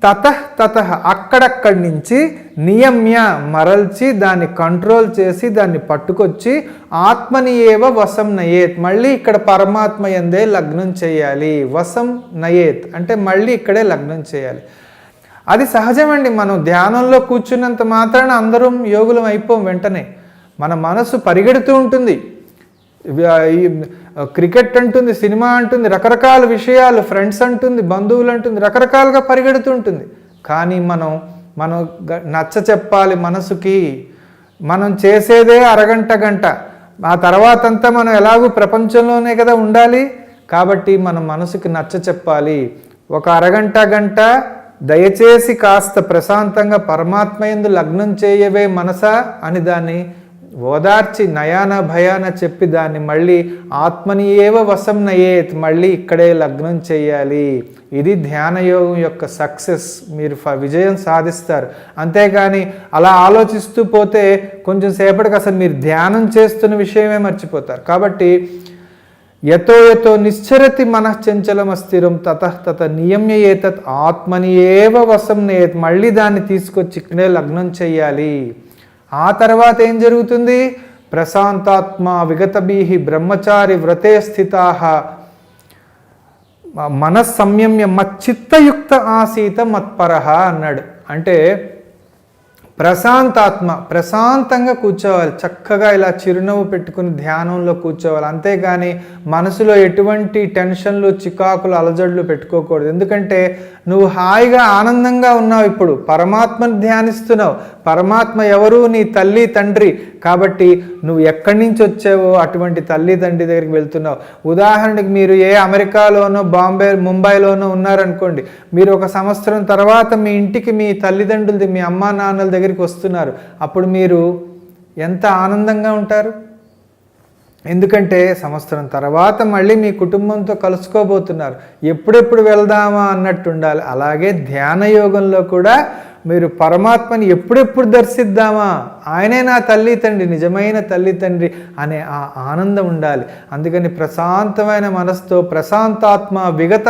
తతః అక్కడక్కడి నుంచి నియమ్య మరల్చి దాన్ని కంట్రోల్ చేసి దాన్ని పట్టుకొచ్చి ఆత్మని ఏవ వశం నయేత్, మళ్ళీ ఇక్కడ పరమాత్మ యందే లగ్నం చేయాలి. వశం నయేత్ అంటే మళ్ళీ ఇక్కడే లగ్నం చేయాలి. అది సహజమండి. మనం ధ్యానంలో కూర్చున్నంత మాత్రాన అందరం యోగులం అయిపోం వెంటనే. మన మనసు పరిగెడుతూ ఉంటుంది. క్రికెట్ అంటుంది, సినిమా అంటుంది, రకరకాల విషయాలు, ఫ్రెండ్స్ అంటుంది, బంధువులు అంటుంది, రకరకాలుగా పరిగెడుతూ ఉంటుంది. కానీ మనం నచ్చ చెప్పాలి మనసుకి. మనం చేసేదే అరగంట గంట, ఆ తర్వాత అంతా మనం ఎలాగూ ప్రపంచంలోనే కదా ఉండాలి. కాబట్టి మన మనసుకి నచ్చ చెప్పాలి. ఒక అరగంట గంట దయచేసి కాస్త ప్రశాంతంగా పరమాత్మ యందు లగ్నం చేయవే మనసా అని దాన్ని ఓదార్చి నయాన భయాన చెప్పి దాన్ని మళ్ళీ ఆత్మని ఏవ వశం నయేత్, మళ్ళీ ఇక్కడే లగ్నం చేయాలి. ఇది ధ్యానయోగం యొక్క సక్సెస్. మీరు విజయం సాధిస్తారు. అంతేగాని అలా ఆలోచిస్తూ పోతే కొంచెం సేపటికి అసలు మీరు ధ్యానం చేస్తున్న విషయమే మర్చిపోతారు. కాబట్టి యతో నిశ్చరతి మనః చంచలం అస్థిరం తతః నియమ్యేతత్ ఆత్మని ఏవ వశం నయేత్, మళ్ళీ దాన్ని తీసుకొచ్చి ఇక్కడే లగ్నం చేయాలి. ఆ తర్వాత ఏం జరుగుతుంది? ప్రశాంతాత్మ విగతభీః బ్రహ్మచారి వ్రతే స్థితాః మనస్సంయమ్య మచ్చిత్తయుక్త ఆసీత మత్పరః అన్నాడు. అంటే ప్రశాంతాత్మ, ప్రశాంతంగా కూర్చోవాలి. చక్కగా ఇలా చిరునవ్వు పెట్టుకుని ధ్యానంలో కూర్చోవాలి. అంతేగాని మనసులో ఎటువంటి టెన్షన్లు, చికాకులు, అలజడులు పెట్టుకోకూడదు. ఎందుకంటే నువ్వు హాయిగా ఆనందంగా ఉన్నావు. ఇప్పుడు పరమాత్మను ధ్యానిస్తున్నావు. పరమాత్మ ఎవరు? నీ తల్లి తండ్రి. కాబట్టి నువ్వు ఎక్కడి నుంచి వచ్చావో అటువంటి తల్లి తండ్రి దగ్గరికి వెళ్తున్నావు. ఉదాహరణకి మీరు అమెరికాలోనో ముంబైలోనో ఉన్నారనుకోండి. మీరు ఒక సంవత్సరం తర్వాత మీ ఇంటికి మీ తల్లిదండ్రులది, మీ అమ్మా నాన్నల దగ్గరికి వస్తున్నారు. అప్పుడు మీరు ఎంత ఆనందంగా ఉంటారు. ఎందుకంటే సంవత్సరం తర్వాత మళ్ళీ మీ కుటుంబంతో కలుసుకోబోతున్నారు. ఎప్పుడెప్పుడు వెళ్దామా అన్నట్టు ఉండాలి. అలాగే ధ్యాన యోగంలో కూడా మీరు పరమాత్మని ఎప్పుడెప్పుడు దర్శిద్దామా, ఆయనే నా తల్లి తండ్రి, నిజమైన తల్లి తండ్రి అనే ఆ ఆనందం ఉండాలి. అందుకని ప్రశాంతమైన మనసుతో ప్రశాంతాత్మ విగత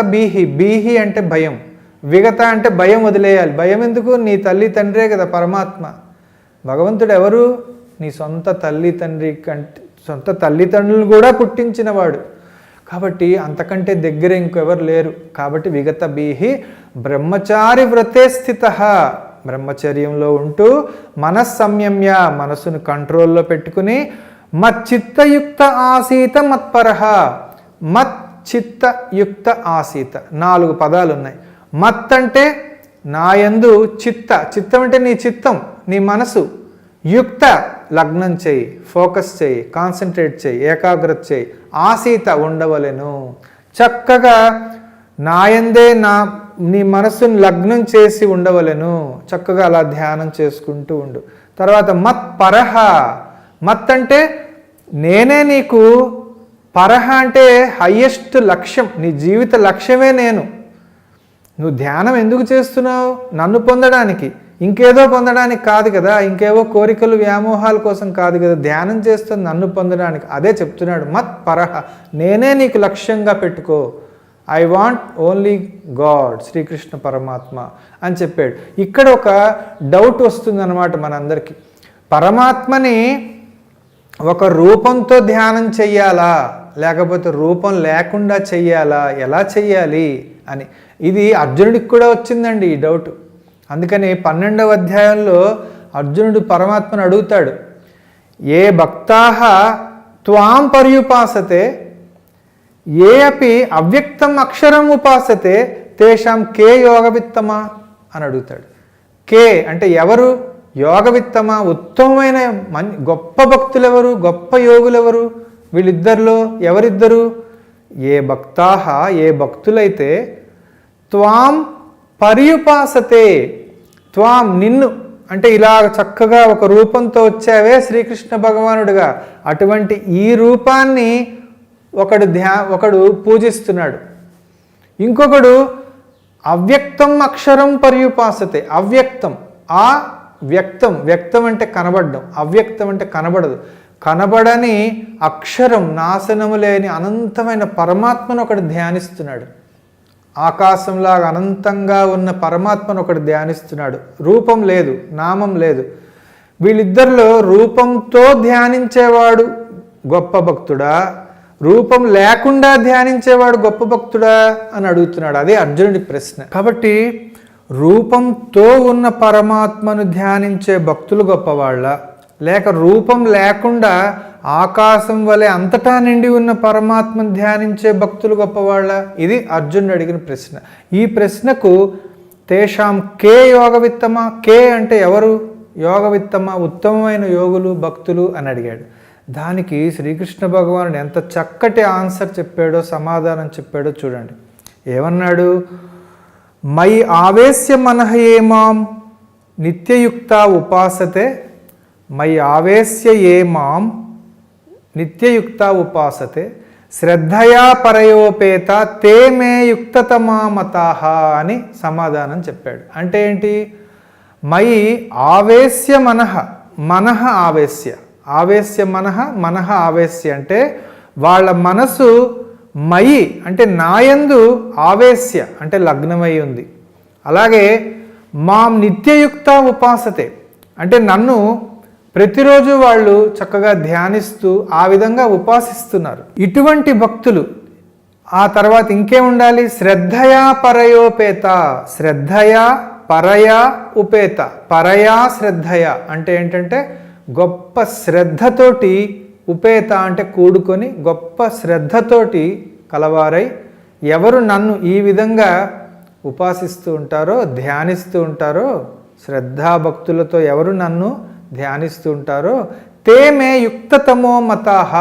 బీహి అంటే భయం, విగత అంటే భయం వదిలేయాలి. భయం ఎందుకు? నీ తల్లి తండ్రే కదా పరమాత్మ. భగవంతుడు ఎవరు? నీ సొంత తల్లి తండ్రి సొంత తల్లిదండ్రులు కూడా పుట్టించినవాడు. కాబట్టి అంతకంటే దగ్గర ఇంకెవరు లేరు. కాబట్టి విగత బీహి బ్రహ్మచారి వ్రతే స్థితః, బ్రహ్మచర్యంలో ఉంటూ మనస్సంయమ్య మనసును కంట్రోల్లో పెట్టుకుని మచ్చిత్తయుక్త ఆసీత మత్పరః, మచ్చిత్తయుక్త ఆసీత 4 పదాలు ఉన్నాయి. మత్ అంటే నాయందు, చిత్తం అంటే నీ చిత్తం, నీ మనసు, యుక్త లగ్నం చేయి, ఫోకస్ చేయి, కాన్సన్ట్రేట్ చేయి, ఏకాగ్రత చేయి, ఆసీత ఉండవలెను. చక్కగా నాయందే నీ మనస్సును లగ్నం చేసి ఉండవలెను. చక్కగా అలా ధ్యానం చేసుకుంటూ ఉండు. తర్వాత మత్ పరహ, మత్ అంటే నేనే నీకు, పరహ అంటే హయ్యెస్ట్ లక్ష్యం, నీ జీవిత లక్ష్యమే నేను. నువ్వు ధ్యానం ఎందుకు చేస్తున్నావు? నన్ను పొందడానికి, ఇంకేదో పొందడానికి కాదు కదా, ఇంకేవో కోరికలు వ్యామోహాల కోసం కాదు కదా. ధ్యానం చేస్తుంది నన్ను పొందడానికి. అదే చెప్తున్నాడు మత్ పరహ, నేనే నీకు లక్ష్యంగా పెట్టుకో. I want only God, Shrikrishna పరమాత్మ అని చెప్పాడు. ఇక్కడ ఒక డౌట్ వస్తుందన్నమాట మనందరికీ. పరమాత్మని ఒక రూపంతో ధ్యానం చెయ్యాలా, లేకపోతే రూపం లేకుండా చెయ్యాలా, ఎలా చెయ్యాలి అని. ఇది అర్జునుడికి కూడా వచ్చిందండి ఈ డౌట్. అందుకని 12వ అధ్యాయంలో అర్జునుడు పరమాత్మను అడుగుతాడు, ఏ భక్తాః త్వాం పర్యుపాసతే ఏ అపి అవ్యక్తం అక్షరం ఉపాసతే తేషాం కే యోగవిత్తమా అని అడుగుతాడు. కే అంటే ఎవరు? యోగవిత్తమా, ఉత్తమమైన గొప్ప భక్తులు ఎవరు, గొప్ప యోగులు ఎవరు? వీళ్ళిద్దరిలో ఎవరిద్దరు? ఏ భక్తాః ఏ భక్తులైతే త్వాం పర్యుపాసతే, త్వాం నిన్ను అంటే ఇలా చక్కగా ఒక రూపంతో వచ్చావే శ్రీకృష్ణ భగవానుడిగా, అటువంటి ఈ రూపాన్ని ఒకడు పూజిస్తున్నాడు. ఇంకొకడు అవ్యక్తం అక్షరం పర్యుపాసతే, అవ్యక్తం ఆ వ్యక్తం, వ్యక్తం అంటే కనబడడం, అవ్యక్తం అంటే కనబడదు, కనబడని అక్షరం నాశనము లేని అనంతమైన పరమాత్మను ఒకడు ధ్యానిస్తున్నాడు. ఆకాశంలాగా అనంతంగా ఉన్న పరమాత్మను ఒకడు ధ్యానిస్తున్నాడు. రూపం లేదు, నామం లేదు. వీళ్ళిద్దరిలో రూపంతో ధ్యానించేవాడు గొప్ప భక్తుడా, రూపం లేకుండా ధ్యానించేవాడు గొప్ప భక్తుడా అని అడుగుతున్నాడు. అదే అర్జునుడి ప్రశ్న. కాబట్టి రూపంతో ఉన్న పరమాత్మను ధ్యానించే భక్తులు గొప్పవాళ్ళ, లేక రూపం లేకుండా ఆకాశం వలె అంతటా నిండి ఉన్న పరమాత్మను ధ్యానించే భక్తులు గొప్పవాళ్ళ? ఇది అర్జునుడు అడిగిన ప్రశ్న. ఈ ప్రశ్నకు తేషాం కే యోగవిత్తమా, కే అంటే ఎవరు? యోగవిత్తమా, ఉత్తమమైన యోగులు భక్తులు అని అడిగాడు. దానికి శ్రీకృష్ణ భగవానుడు ఎంత చక్కటి ఆన్సర్ చెప్పాడో, సమాధానం చెప్పాడో చూడండి. ఏమన్నాడు? మై ఆవేశ్య మనః ఏమాం నిత్యయుక్త ఉపాసతే, మై ఆవేశ్య ఏమాం నిత్యయుక్త ఉపాసతే శ్రద్ధయా పరయోపేత తే మే యుక్తతమా మతాః అని సమాధానం చెప్పాడు. అంటే ఏంటి? మై ఆవేశ్య మనః, మనః ఆవేశ్య, ఆవేశ్య మనః, మనః ఆవేశ్య అంటే వాళ్ళ మనసు మయి అంటే నాయందు ఆవేశ్య అంటే లగ్నమై ఉంది. అలాగే మాం నిత్యయుక్త ఉపాసతే అంటే నన్ను ప్రతిరోజు వాళ్ళు చక్కగా ధ్యానిస్తూ ఆ విధంగా ఉపాసిస్తున్నారు. ఇటువంటి భక్తులు. ఆ తర్వాత ఇంకేముండాలి? శ్రద్ధయా పరయోపేత, శ్రద్ధయా పరయా ఉపేత, పరయా శ్రద్ధయా అంటే ఏంటంటే గొప్ప శ్రద్ధతోటి, ఉపేత అంటే కూడుకొని, గొప్ప శ్రద్ధతోటి కలవారై ఎవరు నన్ను ఈ విధంగా ఉపాసిస్తూ ఉంటారో, ధ్యానిస్తూ ఉంటారో, శ్రద్ధాభక్తులతో ఎవరు నన్ను ధ్యానిస్తూ ఉంటారో తే మే యుక్తతమో మతాః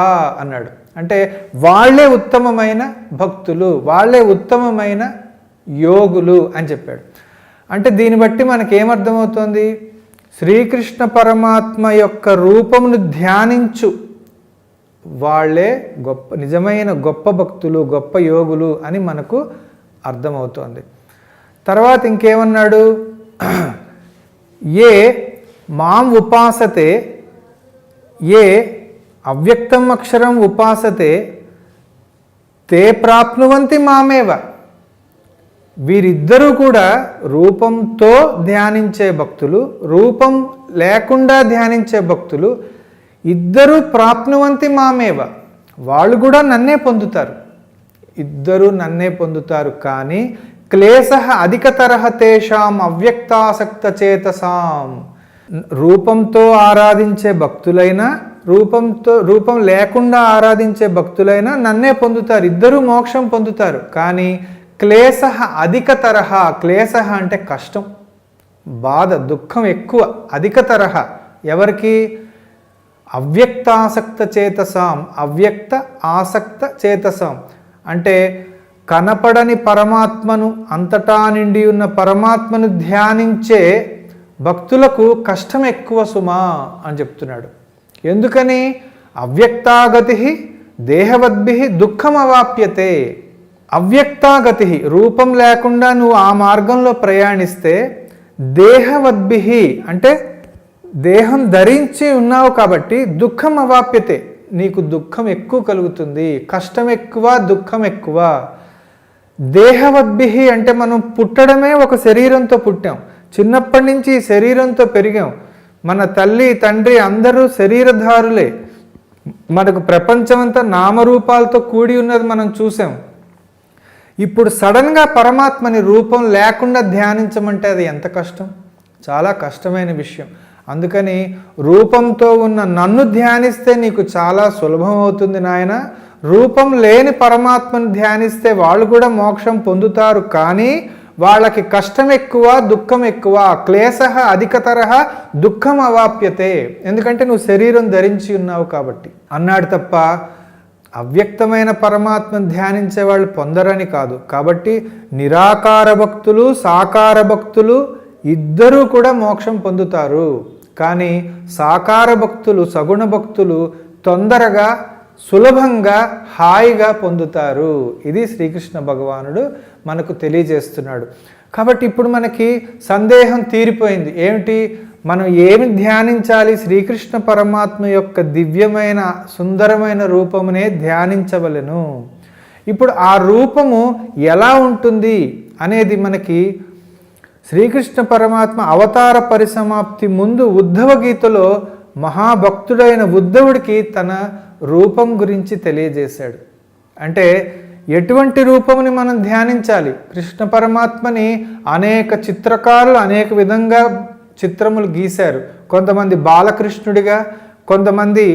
అన్నాడు. అంటే వాళ్ళే ఉత్తమమైన భక్తులు, వాళ్ళే ఉత్తమమైన యోగులు అని చెప్పాడు. అంటే దీన్ని బట్టి మనకేమర్థమవుతోంది? శ్రీకృష్ణ పరమాత్మ యొక్క రూపమును ధ్యానించు వాళ్ళే గొప్ప, నిజమైన గొప్ప భక్తులు, గొప్ప యోగులు అని మనకు అర్థమవుతోంది. తర్వాత ఇంకేమన్నాడు? ఏ మాం ఉపాసతే ఏ అవ్యక్తం అక్షరం ఉపాసతే తే ప్రాప్నువంతి మామేవ. వీరిద్దరూ కూడా రూపంతో ధ్యానించే భక్తులు, రూపం లేకుండా ధ్యానించే భక్తులు ఇద్దరూ ప్రాప్నువంతి మామేవ, వాళ్ళు కూడా నన్నే పొందుతారు, ఇద్దరూ నన్నే పొందుతారు. కానీ క్లేశః అధికతరః తేషాం అవ్యక్తాసక్త చేతసాం. రూపంతో ఆరాధించే భక్తులైనా, రూపం లేకుండా ఆరాధించే భక్తులైనా నన్నే పొందుతారు, ఇద్దరూ మోక్షం పొందుతారు. కానీ క్లేశః అధికతరః, క్లేశః అంటే కష్టం, బాధ, దుఃఖం ఎక్కువ. అధికతరః ఎవరికి? అవ్యక్తాసక్త చేతసాం, అవ్యక్త ఆసక్త చేతసాం అంటే కనపడని పరమాత్మను, అంతటా నిండి ఉన్న పరమాత్మను ధ్యానించే భక్తులకు కష్టం ఎక్కువ సుమా అని చెప్తున్నాడు. ఎందుకని? అవ్యక్తాగతి దేహవద్భి దుఃఖం అవాప్యతే. అవ్యక్తాగతి రూపం లేకుండా నువ్వు ఆ మార్గంలో ప్రయాణిస్తే, దేహవద్భి అంటే దేహం ధరించి ఉన్నావు కాబట్టి దుఃఖం అవాప్యతే, నీకు దుఃఖం ఎక్కువ కలుగుతుంది, కష్టం ఎక్కువ, దుఃఖం ఎక్కువ. దేహవద్భి అంటే మనం పుట్టడమే ఒక శరీరంతో పుట్టాం, చిన్నప్పటి నుంచి శరీరంతో పెరిగాం. మన తల్లి తండ్రి అందరూ శరీరధారులే. మనకు ప్రపంచమంతా నామరూపాలతో కూడి ఉన్నది మనం చూసాం. ఇప్పుడు సడన్గా పరమాత్మని రూపం లేకుండా ధ్యానించమంటే అది ఎంత కష్టం. చాలా కష్టమైన విషయం. అందుకని రూపంతో ఉన్న నన్ను ధ్యానిస్తే నీకు చాలా సులభం అవుతుంది నాయన. రూపం లేని పరమాత్మను ధ్యానిస్తే వాళ్ళు కూడా మోక్షం పొందుతారు, కానీ వాళ్ళకి కష్టం ఎక్కువ, దుఃఖం ఎక్కువ. క్లేశః అధికతరః దుఃఖం అవాప్యతే. ఎందుకంటే నువ్వు శరీరం ధరించి ఉన్నావు కాబట్టి అన్నాడు తప్ప అవ్యక్తమైన పరమాత్మను ధ్యానించే వాళ్ళు పొందరని కాదు. కాబట్టి నిరాకార భక్తులు, సాకార భక్తులు ఇద్దరూ కూడా మోక్షం పొందుతారు. కానీ సాకార భక్తులు, సగుణ భక్తులు తొందరగా, సులభంగా, హాయిగా పొందుతారు. ఇది శ్రీకృష్ణ భగవానుడు మనకు తెలియజేస్తున్నాడు. కాబట్టి ఇప్పుడు మనకి సందేహం తీరిపోయింది. ఏమిటి? మనం ఏమి ధ్యానించాలి? శ్రీకృష్ణ పరమాత్మ యొక్క దివ్యమైన సుందరమైన రూపమునే ధ్యానించవలెను. ఇప్పుడు ఆ రూపము ఎలా ఉంటుంది అనేది మనకి శ్రీకృష్ణ పరమాత్మ అవతార పరిసమాప్తి ముందు ఉద్ధవ గీతలో మహాభక్తుడైన ఉద్ధవుడికి తన రూపం గురించి తెలియజేశాడు. అంటే ఎటువంటి రూపముని మనం ధ్యానించాలి? కృష్ణ పరమాత్మని అనేక చిత్రకారులు అనేక విధంగా చిత్రములు గీశారు. కొంతమంది బాలకృష్ణుడిగా, కొంతమంది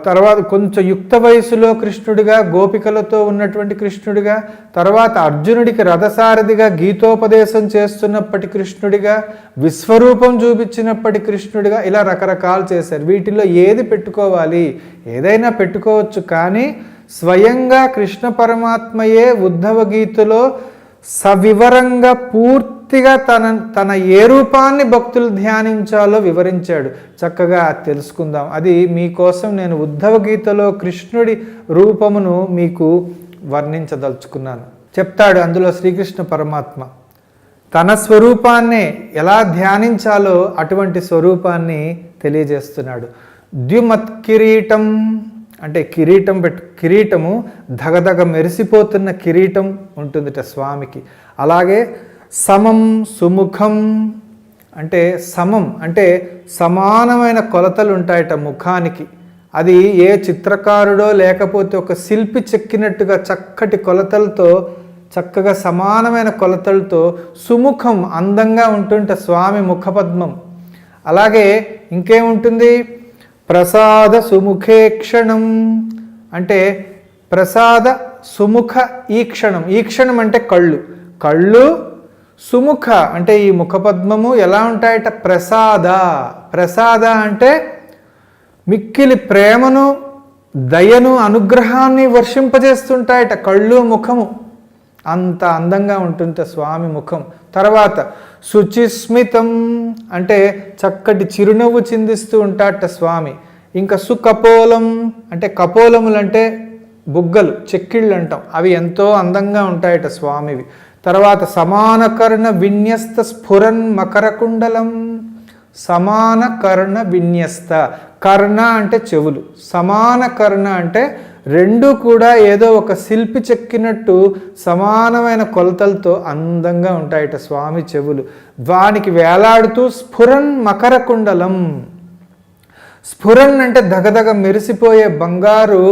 తర్వాత కొంచెం యుక్త వయసులో కృష్ణుడిగా, గోపికలతో ఉన్నటువంటి కృష్ణుడిగా, తర్వాత అర్జునుడికి రథసారథిగా గీతోపదేశం చేస్తున్నప్పటి కృష్ణుడిగా, విశ్వరూపం చూపించినప్పటి కృష్ణుడిగా, ఇలా రకరకాలు చేశారు. వీటిల్లో ఏది పెట్టుకోవాలి? ఏదైనా పెట్టుకోవచ్చు, కానీ స్వయంగా కృష్ణ పరమాత్మయే ఉద్ధవ గీతలో సవివరంగా పూర్తిగా తన ఏ రూపాన్ని భక్తులు ధ్యానించాలో వివరించాడు. చక్కగా తెలుసుకుందాం. అది మీకోసం నేను ఉద్ధవ గీతలో కృష్ణుడి రూపమును మీకు వర్ణించదలుచుకున్నాను. చెప్తాడు అందులో శ్రీకృష్ణ పరమాత్మ తన స్వరూపాన్నే ఎలా ధ్యానించాలో అటువంటి స్వరూపాన్ని తెలియజేస్తున్నాడు. ద్యుమత్ కిరీటం అంటే కిరీటము ధగధగ మెరిసిపోతున్న కిరీటం ఉంటుందిట స్వామికి. అలాగే సమం సుముఖం అంటే సమం అంటే సమానమైన కొలతలు ఉంటాయట ముఖానికి. అది ఏ చిత్రకారుడో లేకపోతే ఒక శిల్పి చెక్కినట్టుగా చక్కటి కొలతలతో, చక్కగా సమానమైన కొలతలతో సుముఖం అందంగా ఉంటుంట స్వామి ముఖపద్మం. అలాగే ఇంకేముంటుంది? ప్రసాద సుముఖే క్షణం అంటే ప్రసాద సుముఖ ఈక్షణం. ఈక్షణం అంటే కళ్ళు, సుముఖ అంటే ఈ ముఖపద్మము ఎలా ఉంటాయట? ప్రసాద అంటే మిక్కిలి ప్రేమను, దయను, అనుగ్రహాన్ని వర్షింపజేస్తుంటాయట కళ్ళు, ముఖము. అంత అందంగా ఉంటుంది స్వామి ముఖం. తర్వాత శుచిస్మితం అంటే చక్కటి చిరునవ్వు చిందిస్తూ ఉంటాడట స్వామి. ఇంకా సుకపోలం అంటే కపోలములు అంటే బుగ్గలు, చెక్కిళ్ళు అంటాం, అవి ఎంతో అందంగా ఉంటాయట స్వామివి. తర్వాత సమానకర్ణ విన్యస్త స్ఫురన్ మకరకుండలం. సమానకర్ణ విన్యస్త, కర్ణ అంటే చెవులు, సమాన కర్ణ అంటే రెండు కూడా ఏదో ఒక శిల్పి చెక్కినట్టు సమానమైన కొలతలతో అందంగా ఉంటాయట స్వామి చెవులు. వానికి వేలాడుతూ స్ఫురన్ మకరకుండలం. స్ఫురన్ అంటే దగదగ మెరిసిపోయే బంగారు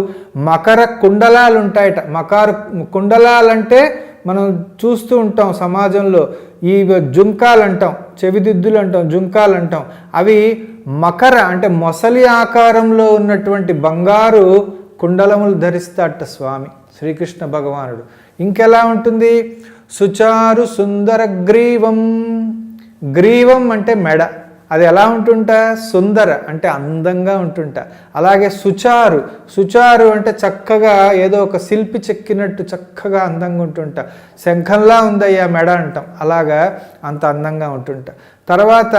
మకర కుండలాలు ఉంటాయట. కుండలాలంటే మనం చూస్తూ ఉంటాం సమాజంలో, ఈ జుంకాలు అంటాం, చెవిదిద్దులు అంటాం, జుంకాలు అంటాం. అవి మకర అంటే మొసలి ఆకారంలో ఉన్నటువంటి బంగారు కుండలములు ధరిస్తాడట స్వామి శ్రీకృష్ణ భగవానుడు. ఇంకెలా ఉంటుంది? సుచారు సుందర గ్రీవం. గ్రీవం అంటే మెడ, అది ఎలా ఉంటుంటా? సుందర అంటే అందంగా ఉంటుంటా. అలాగే సుచారు అంటే చక్కగా ఏదో ఒక శిల్పి చెక్కినట్టు చక్కగా అందంగా ఉంటుంటా. శంఖంలా ఉందయ్యా మెడ అంటాం, అలాగా అంత అందంగా ఉంటుంటా. తర్వాత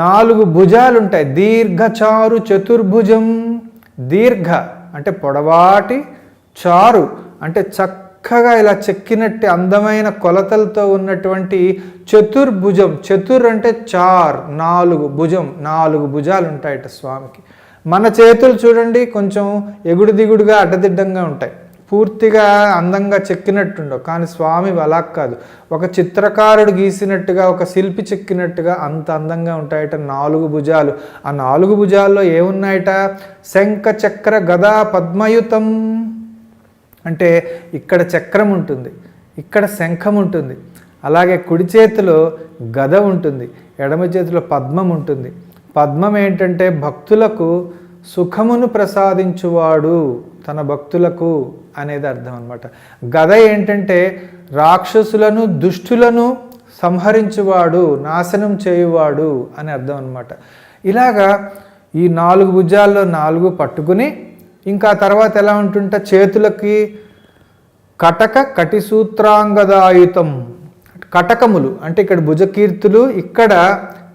4 భుజాలు ఉంటాయి. దీర్ఘచారు చతుర్భుజం. దీర్ఘ అంటే పొడవాటి, చారు అంటే చక్కగా ఇలా చెక్కినట్టు అందమైన కొలతలతో ఉన్నటువంటి చతుర్భుజం. చతుర్ అంటే 4 భుజం, 4 భుజాలు ఉంటాయట స్వామికి. మన చేతులు చూడండి కొంచెం ఎగుడు దిగుడుగా అడ్డదిడ్డంగా ఉంటాయి, పూర్తిగా అందంగా చెక్కినట్టుండవు. కానీ స్వామి అలా కాదు, ఒక చిత్రకారుడు గీసినట్టుగా, ఒక శిల్పి చెక్కినట్టుగా అంత అందంగా ఉంటాయట 4 భుజాలు. ఆ 4 భుజాల్లో ఏమున్నాయట? శంఖ చక్ర గదా పద్మయుతం అంటే ఇక్కడ చక్రం ఉంటుంది, ఇక్కడ శంఖం ఉంటుంది, అలాగే కుడి చేతిలో గద ఉంటుంది, ఎడమ చేతిలో పద్మం ఉంటుంది. పద్మం ఏంటంటే భక్తులకు సుఖమును ప్రసాదించువాడు, తన భక్తులకు అనేది అర్థం అన్నమాట. గద ఏంటంటే రాక్షసులను దుష్టులను సంహరించువాడు, నాశనం చేయువాడు అని అర్థం అన్నమాట. ఇలాగా ఈ 4 భుజాల్లో 4 పట్టుకుని ఇంకా తర్వాత ఎలా ఉంటుంటే చేతులకి కటక కటిసూత్రాంగదాయుతం, కటకములు అంటే ఇక్కడ భుజకీర్తులు, ఇక్కడ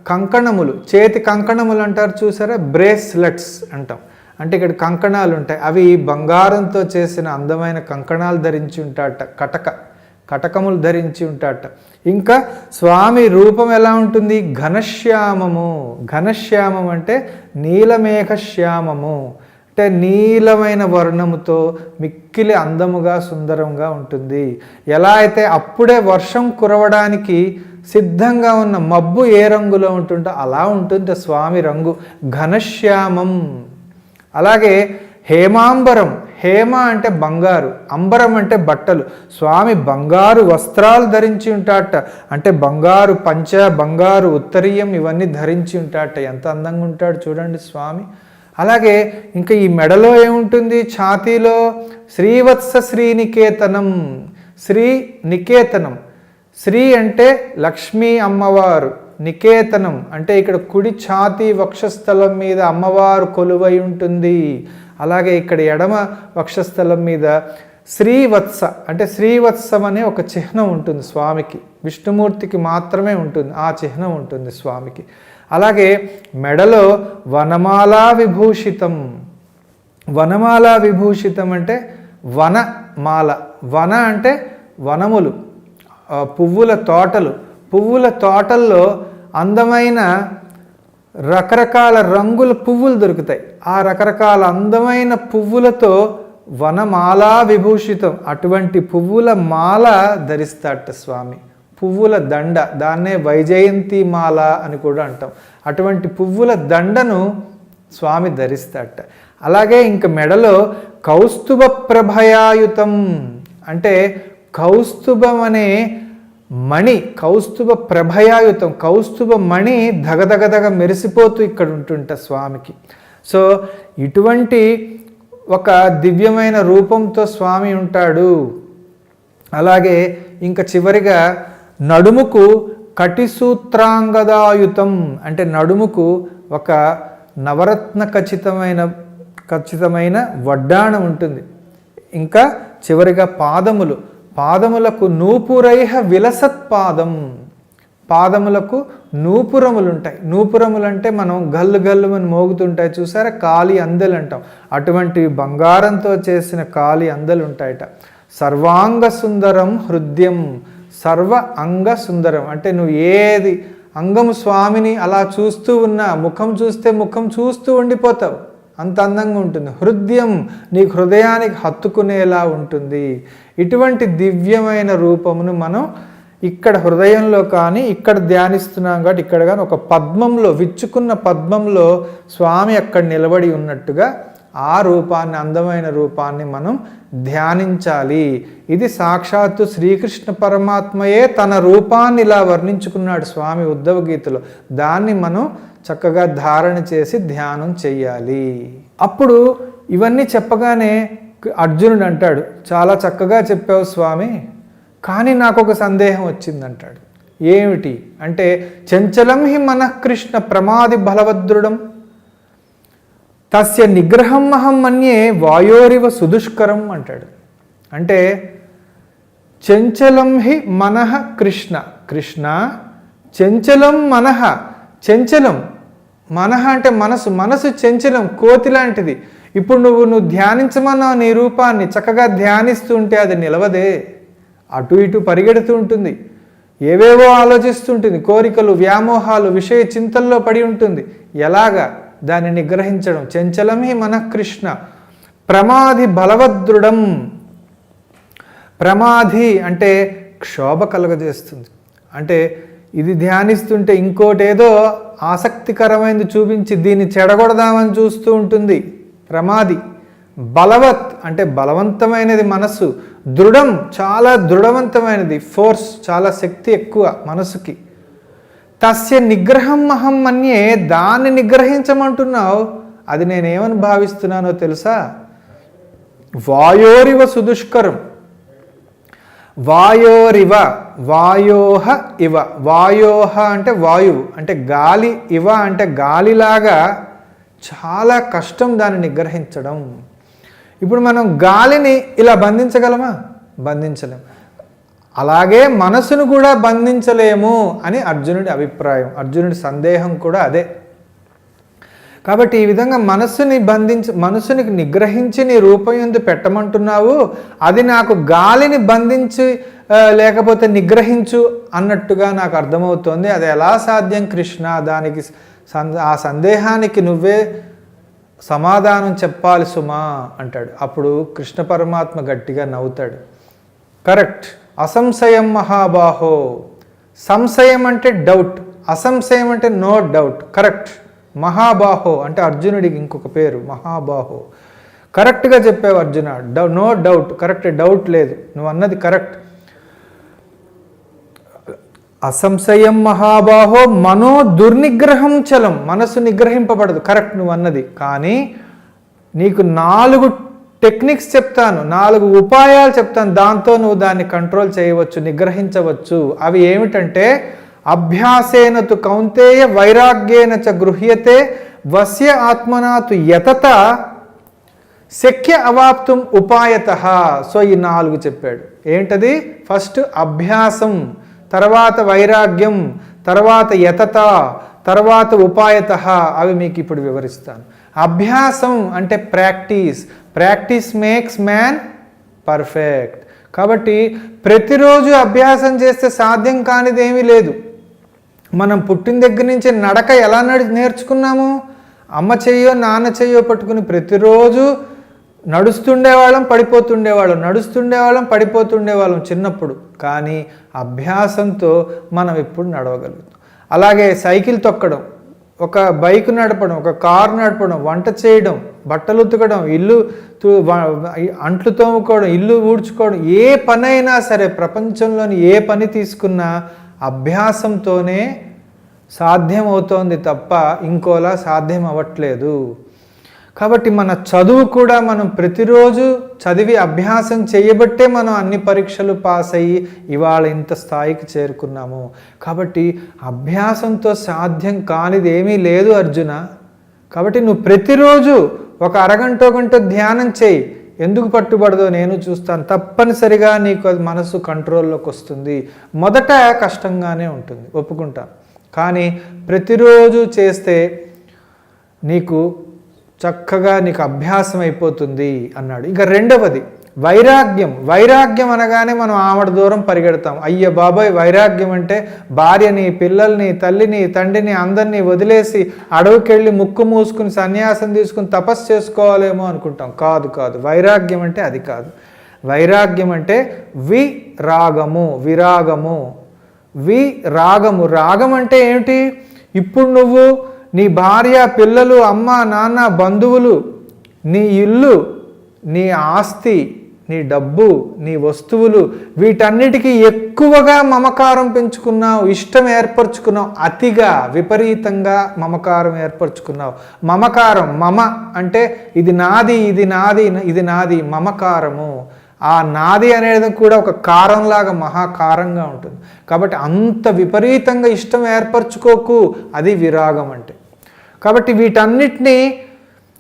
కంకణములు, చేతి కంకణములు అంటారు చూసారా, బ్రేస్లెట్స్ అంటాం. అంటే ఇక్కడ కంకణాలు ఉంటాయి, అవి బంగారంతో చేసిన అందమైన కంకణాలు ధరించి ఉంటాట, కటకములు ధరించి ఉంటాట. ఇంకా స్వామి రూపం ఎలా ఉంటుంది, ఘనశ్యామము. ఘనశ్యామం అంటే నీలమేఘశ్యామము, అంటే నీలమైన వర్ణముతో మిక్కిలి అందముగా సుందరంగా ఉంటుంది. ఎలా అయితే అప్పుడే వర్షం కురవడానికి సిద్ధంగా ఉన్న మబ్బు ఏ రంగులో ఉంటుందో అలా ఉంటుంది స్వామి రంగు, ఘనశ్యామం. అలాగే హేమాంబరం, హేమ అంటే బంగారు, అంబరం అంటే బట్టలు. స్వామి బంగారు వస్త్రాలు ధరించి ఉంటాట, అంటే బంగారు పంచ, బంగారు ఉత్తరీయం ఇవన్నీ ధరించి ఉంటాట. ఎంత అందంగా ఉంటాడు చూడండి స్వామి. అలాగే ఇంకా ఈ మెడలో ఏముంటుంది, ఛాతీలో శ్రీవత్స శ్రీనికేతనం, శ్రీ నికేతనం. శ్రీ అంటే లక్ష్మీ అమ్మవారు, నికేతనం అంటే ఇక్కడ కుడి ఛాతీ వక్షస్థలం మీద అమ్మవారు కొలువై ఉంటుంది. అలాగే ఇక్కడ ఎడమ వక్షస్థలం మీద శ్రీవత్స అంటే శ్రీవత్సం అనే ఒక చిహ్నం ఉంటుంది స్వామికి, విష్ణుమూర్తికి మాత్రమే ఉంటుంది ఆ చిహ్నం ఉంటుంది స్వామికి. అలాగే మెడలో వనమాలా విభూషితం. వనమాలా విభూషితం అంటే వనమాల, వన అంటే వనములు, పువ్వుల తోటలు. పువ్వుల తోటల్లో అందమైన రకరకాల రంగుల పువ్వులు దొరుకుతాయి. ఆ రకరకాల అందమైన పువ్వులతో వనమాలా విభూషితం, అటువంటి పువ్వుల మాల ధరిస్తాట స్వామి. పువ్వుల దండ, దాన్నే వైజయంతి మాల అని కూడా అంటాం. అటువంటి పువ్వుల దండను స్వామి ధరిస్తాట. అలాగే ఇంక మెడలో కౌస్తుభ ప్రభయాయుతం అంటే కౌస్తుభం అనే మణి, కౌస్తుభ ప్రభయాయుతం, కౌస్తుభ మణి దగదగదగ మెరిసిపోతూ ఇక్కడ ఉంటుంట స్వామికి. సో ఇటువంటి ఒక దివ్యమైన రూపంతో స్వామి ఉంటాడు. అలాగే ఇంకా చివరిగా నడుముకు కటిసూత్రాంగదాయుతం అంటే నడుముకు ఒక నవరత్న ఖచ్చితమైన వడ్డాణం ఉంటుంది. ఇంకా చివరిగా పాదములు, పాదములకు నూపురైహ విలసత్పాదం, పాదములకు నూపురములు ఉంటాయి. నూపురములు అంటే మనం గల్లు గల్లు అని మోగుతుంటాయి చూసారా, కాలి అందెలు అంటాం. అటువంటి బంగారంతో చేసిన కాలి అందెలు ఉంటాయట. సర్వాంగ సుందరం హృదయం, సర్వ అంగ సుందరం అంటే నువ్వు ఏది అంగము స్వామిని అలా చూస్తూ ఉన్నా, ముఖం చూస్తే ముఖం చూస్తూ ఉండిపోతావు, అంత అందంగా ఉంటుంది. హృదయం నీ హృదయానికి హత్తుకునేలా ఉంటుంది. ఇటువంటి దివ్యమైన రూపమును మనం ఇక్కడ హృదయంలో కానీ ఇక్కడ ధ్యానిస్తున్నాం కాబట్టి ఇక్కడ కానీ ఒక పద్మంలో, విచ్చుకున్న పద్మంలో స్వామి అక్కడ నిలబడి ఉన్నట్టుగా ఆ రూపాన్ని, అందమైన రూపాన్ని మనం ధ్యానించాలి. ఇది సాక్షాత్తు శ్రీకృష్ణ పరమాత్మయే తన రూపాన్ని ఇలా వర్ణించుకున్నాడు స్వామి ఉద్ధవ గీతలో. దాన్ని మనం చక్కగా ధారణ చేసి ధ్యానం చెయ్యాలి. అప్పుడు ఇవన్నీ చెప్పగానే అర్జునుడు అంటాడు, చాలా చక్కగా చెప్పావు స్వామి, కానీ నాకు ఒక సందేహం వచ్చిందంటాడు. ఏమిటి అంటే, చంచలం హి మనః కృష్ణ ప్రమాది బలవద్రుడం తస్య నిగ్రహం అహం మన్యే వాయోరివ సుదుష్కరం అంటాడు. అంటే చంచలం హి మనః కృష్ణ, కృష్ణ చంచలం మనః, చంచలం మనః అంటే మనసు, మనసు చంచలం, కోతి లాంటిది. ఇప్పుడు నువ్వు ధ్యానించమన్నావు నీ రూపాన్ని, చక్కగా ధ్యానిస్తూ ఉంటే అది నిలవదే, అటు ఇటు పరిగెడుతూ ఉంటుంది, ఏవేవో ఆలోచిస్తుంటుంది, కోరికలు వ్యామోహాలు విషయ చింతల్లో పడి ఉంటుంది. ఎలాగా దాన్ని నిగ్రహించడం? చంచలమే మన కృష్ణ ప్రమాది బలవద్రుడం. ప్రమాది అంటే క్షోభ కలగజేస్తుంది, అంటే ఇది ధ్యానిస్తుంటే ఇంకోటేదో ఆసక్తికరమైనది చూపించి దీన్ని చెడగొడదామని చూస్తూ ఉంటుంది. ప్రమాది బలవత్ అంటే బలవంతమైనది మనసు, దృఢం చాలా దృఢవంతమైనది, ఫోర్స్ చాలా శక్తి ఎక్కువ మనసుకి. తస్య నిగ్రహం అహం మన్యే, దాన్ని నిగ్రహించమంటున్నావు, అది నేనేమని భావిస్తున్నానో తెలుసా? వాయోరివ సుదుష్కరం, వాయోరివ, వాయోహ ఇవ, వాయోహ అంటే వాయువు అంటే గాలి, ఇవ అంటే గాలిలాగా చాలా కష్టం దాన్ని నిగ్రహించడం. ఇప్పుడు మనం గాలిని ఇలా బంధించగలమా? బంధించలేము. అలాగే మనసును కూడా బంధించలేము అని అర్జునుడి అభిప్రాయం, అర్జునుడి సందేహం కూడా అదే. కాబట్టి ఈ విధంగా మనసుని నిగ్రహించి నీ రూపం యందు పెట్టమంటున్నావు, అది నాకు గాలిని బంధించి లేకపోతే నిగ్రహించు అన్నట్టుగా నాకు అర్థమవుతోంది. అది ఎలా సాధ్యం కృష్ణ? దానికి ఆ సందేహానికి నువ్వే సమాధానం చెప్పాలి సుమా అంటాడు. అప్పుడు కృష్ణ పరమాత్మ గట్టిగా నవ్వుతాడు. కరెక్ట్, అసంశయం మహాబాహో. సంశయం అంటే డౌట్, అసంశయం అంటే నో డౌట్. కరెక్ట్. మహాబాహో అంటే అర్జునుడికి ఇంకొక పేరు మహాబాహో. కరెక్ట్గా చెప్పావు Arjuna, no doubt, correct, doubt లేదు, నువ్వు అన్నది కరెక్ట్. అసంశయం మహాబాహో మనో దుర్నిగ్రహం చలం, మనసు నిగ్రహింపబడదు, కరెక్ట్ నువ్వు అన్నది. కానీ నీకు 4 టెక్నిక్స్ చెప్తాను, 4 ఉపాయాలు చెప్తాను, దాంతో నువ్వు దాన్ని కంట్రోల్ చేయవచ్చు, నిగ్రహించవచ్చు. అవి ఏమిటంటే, అభ్యాసేన తు కౌంతేయ వైరాగ్యేన చ గృహ్యతే వస్య ఆత్మనాతు యతత శక్య అవాప్తుం ఉపాయతః. సో ఈ 4 చెప్పాడు. ఏంటది? ఫస్ట్ అభ్యాసం, తర్వాత వైరాగ్యం, తర్వాత యతత, తర్వాత ఉపాయతః. అవి మీకు ఇప్పుడు వివరిస్తాను. అభ్యాసం అంటే practice, practice makes man perfect. కాబట్టి ప్రతిరోజు అభ్యాసం చేస్తే సాధ్యం కానిది ఏమీ లేదు. మనం పుట్టిన దగ్గర నుంచి నడక ఎలా నేర్చుకున్నాము? అమ్మ చెయ్యో నాన్న చెయ్యో పట్టుకుని ప్రతిరోజు నడుస్తుండేవాళ్ళం, పడిపోతుండేవాళ్ళం, నడుస్తుండేవాళ్ళం, పడిపోతుండేవాళ్ళం చిన్నప్పుడు. కానీ అభ్యాసంతో మనం ఇప్పుడు నడవగలుగుతాం. అలాగే సైకిల్ తొక్కడం, ఒక బైక్ నడపడం, ఒక కారు నడపడం, వంట చేయడం, బట్టలు ఉతకడం, ఇల్లు అంట్లు తోముకోవడం, ఇల్లు ఊడ్చుకోవడం, ఏ పనైనా సరే ప్రపంచంలోని ఏ పని తీసుకున్నా అభ్యాసంతోనే సాధ్యం అవుతోంది తప్ప ఇంకోలా సాధ్యం అవ్వట్లేదు. కాబట్టి మన చదువు కూడా మనం ప్రతిరోజు చదివి అభ్యాసం చేయబట్టే మనం అన్ని పరీక్షలు పాస్ అయ్యి ఇవాళ ఇంత స్థాయికి చేరుకున్నాము. కాబట్టి అభ్యాసంతో సాధ్యం కానిది ఏమీ లేదు అర్జున. కాబట్టి నువ్వు ప్రతిరోజు ఒక అరగంట గంట ధ్యానం చేయి. ఎందుకు పట్టుబడదో నేను చూస్తాను. తప్పనిసరిగా నీకు అది మనసు కంట్రోల్లోకి వస్తుంది. మొదట కష్టంగానే ఉంటుంది, ఒప్పుకుంటాను. కానీ ప్రతిరోజు చేస్తే నీకు చక్కగా నీకు అభ్యాసం అయిపోతుంది అన్నాడు. ఇంకా రెండవది వైరాగ్యం. వైరాగ్యం అనగానే మనం ఆవిడ దూరం పరిగెడతాం. అయ్య బాబాయ్, వైరాగ్యం అంటే భార్యని, పిల్లల్ని, తల్లిని, తండ్రిని అందరినీ వదిలేసి అడవికెళ్ళి ముక్కు మూసుకుని సన్యాసం తీసుకుని తపస్సు చేసుకోవాలేమో అనుకుంటాం. కాదు కాదు, వైరాగ్యం అంటే అది కాదు. వైరాగ్యం అంటే విరాగము, విరాగము, విరాగము. రాగం అంటే ఏమిటి? ఇప్పుడు నువ్వు నీ భార్య, పిల్లలు, అమ్మ, నాన్న, బంధువులు, నీ ఇల్లు, నీ ఆస్తి, నీ డబ్బు, నీ వస్తువులు, వీటన్నిటికీ ఎక్కువగా మమకారం పెంచుకున్నావు, ఇష్టం ఏర్పరచుకున్నావు, అతిగా విపరీతంగా మమకారం ఏర్పరచుకున్నావు. మమకారం, మమ అంటే ఇది నాది, ఇది నాది, ఇది నాది, మమకారము. ఆ నాది అనేది కూడా ఒక కారంలాగా మహాకారంగా ఉంటుంది. కాబట్టి అంత విపరీతంగా ఇష్టం ఏర్పరచుకోకు, అది విరాగం అంటే. కాబట్టి వీటన్నిటినీ,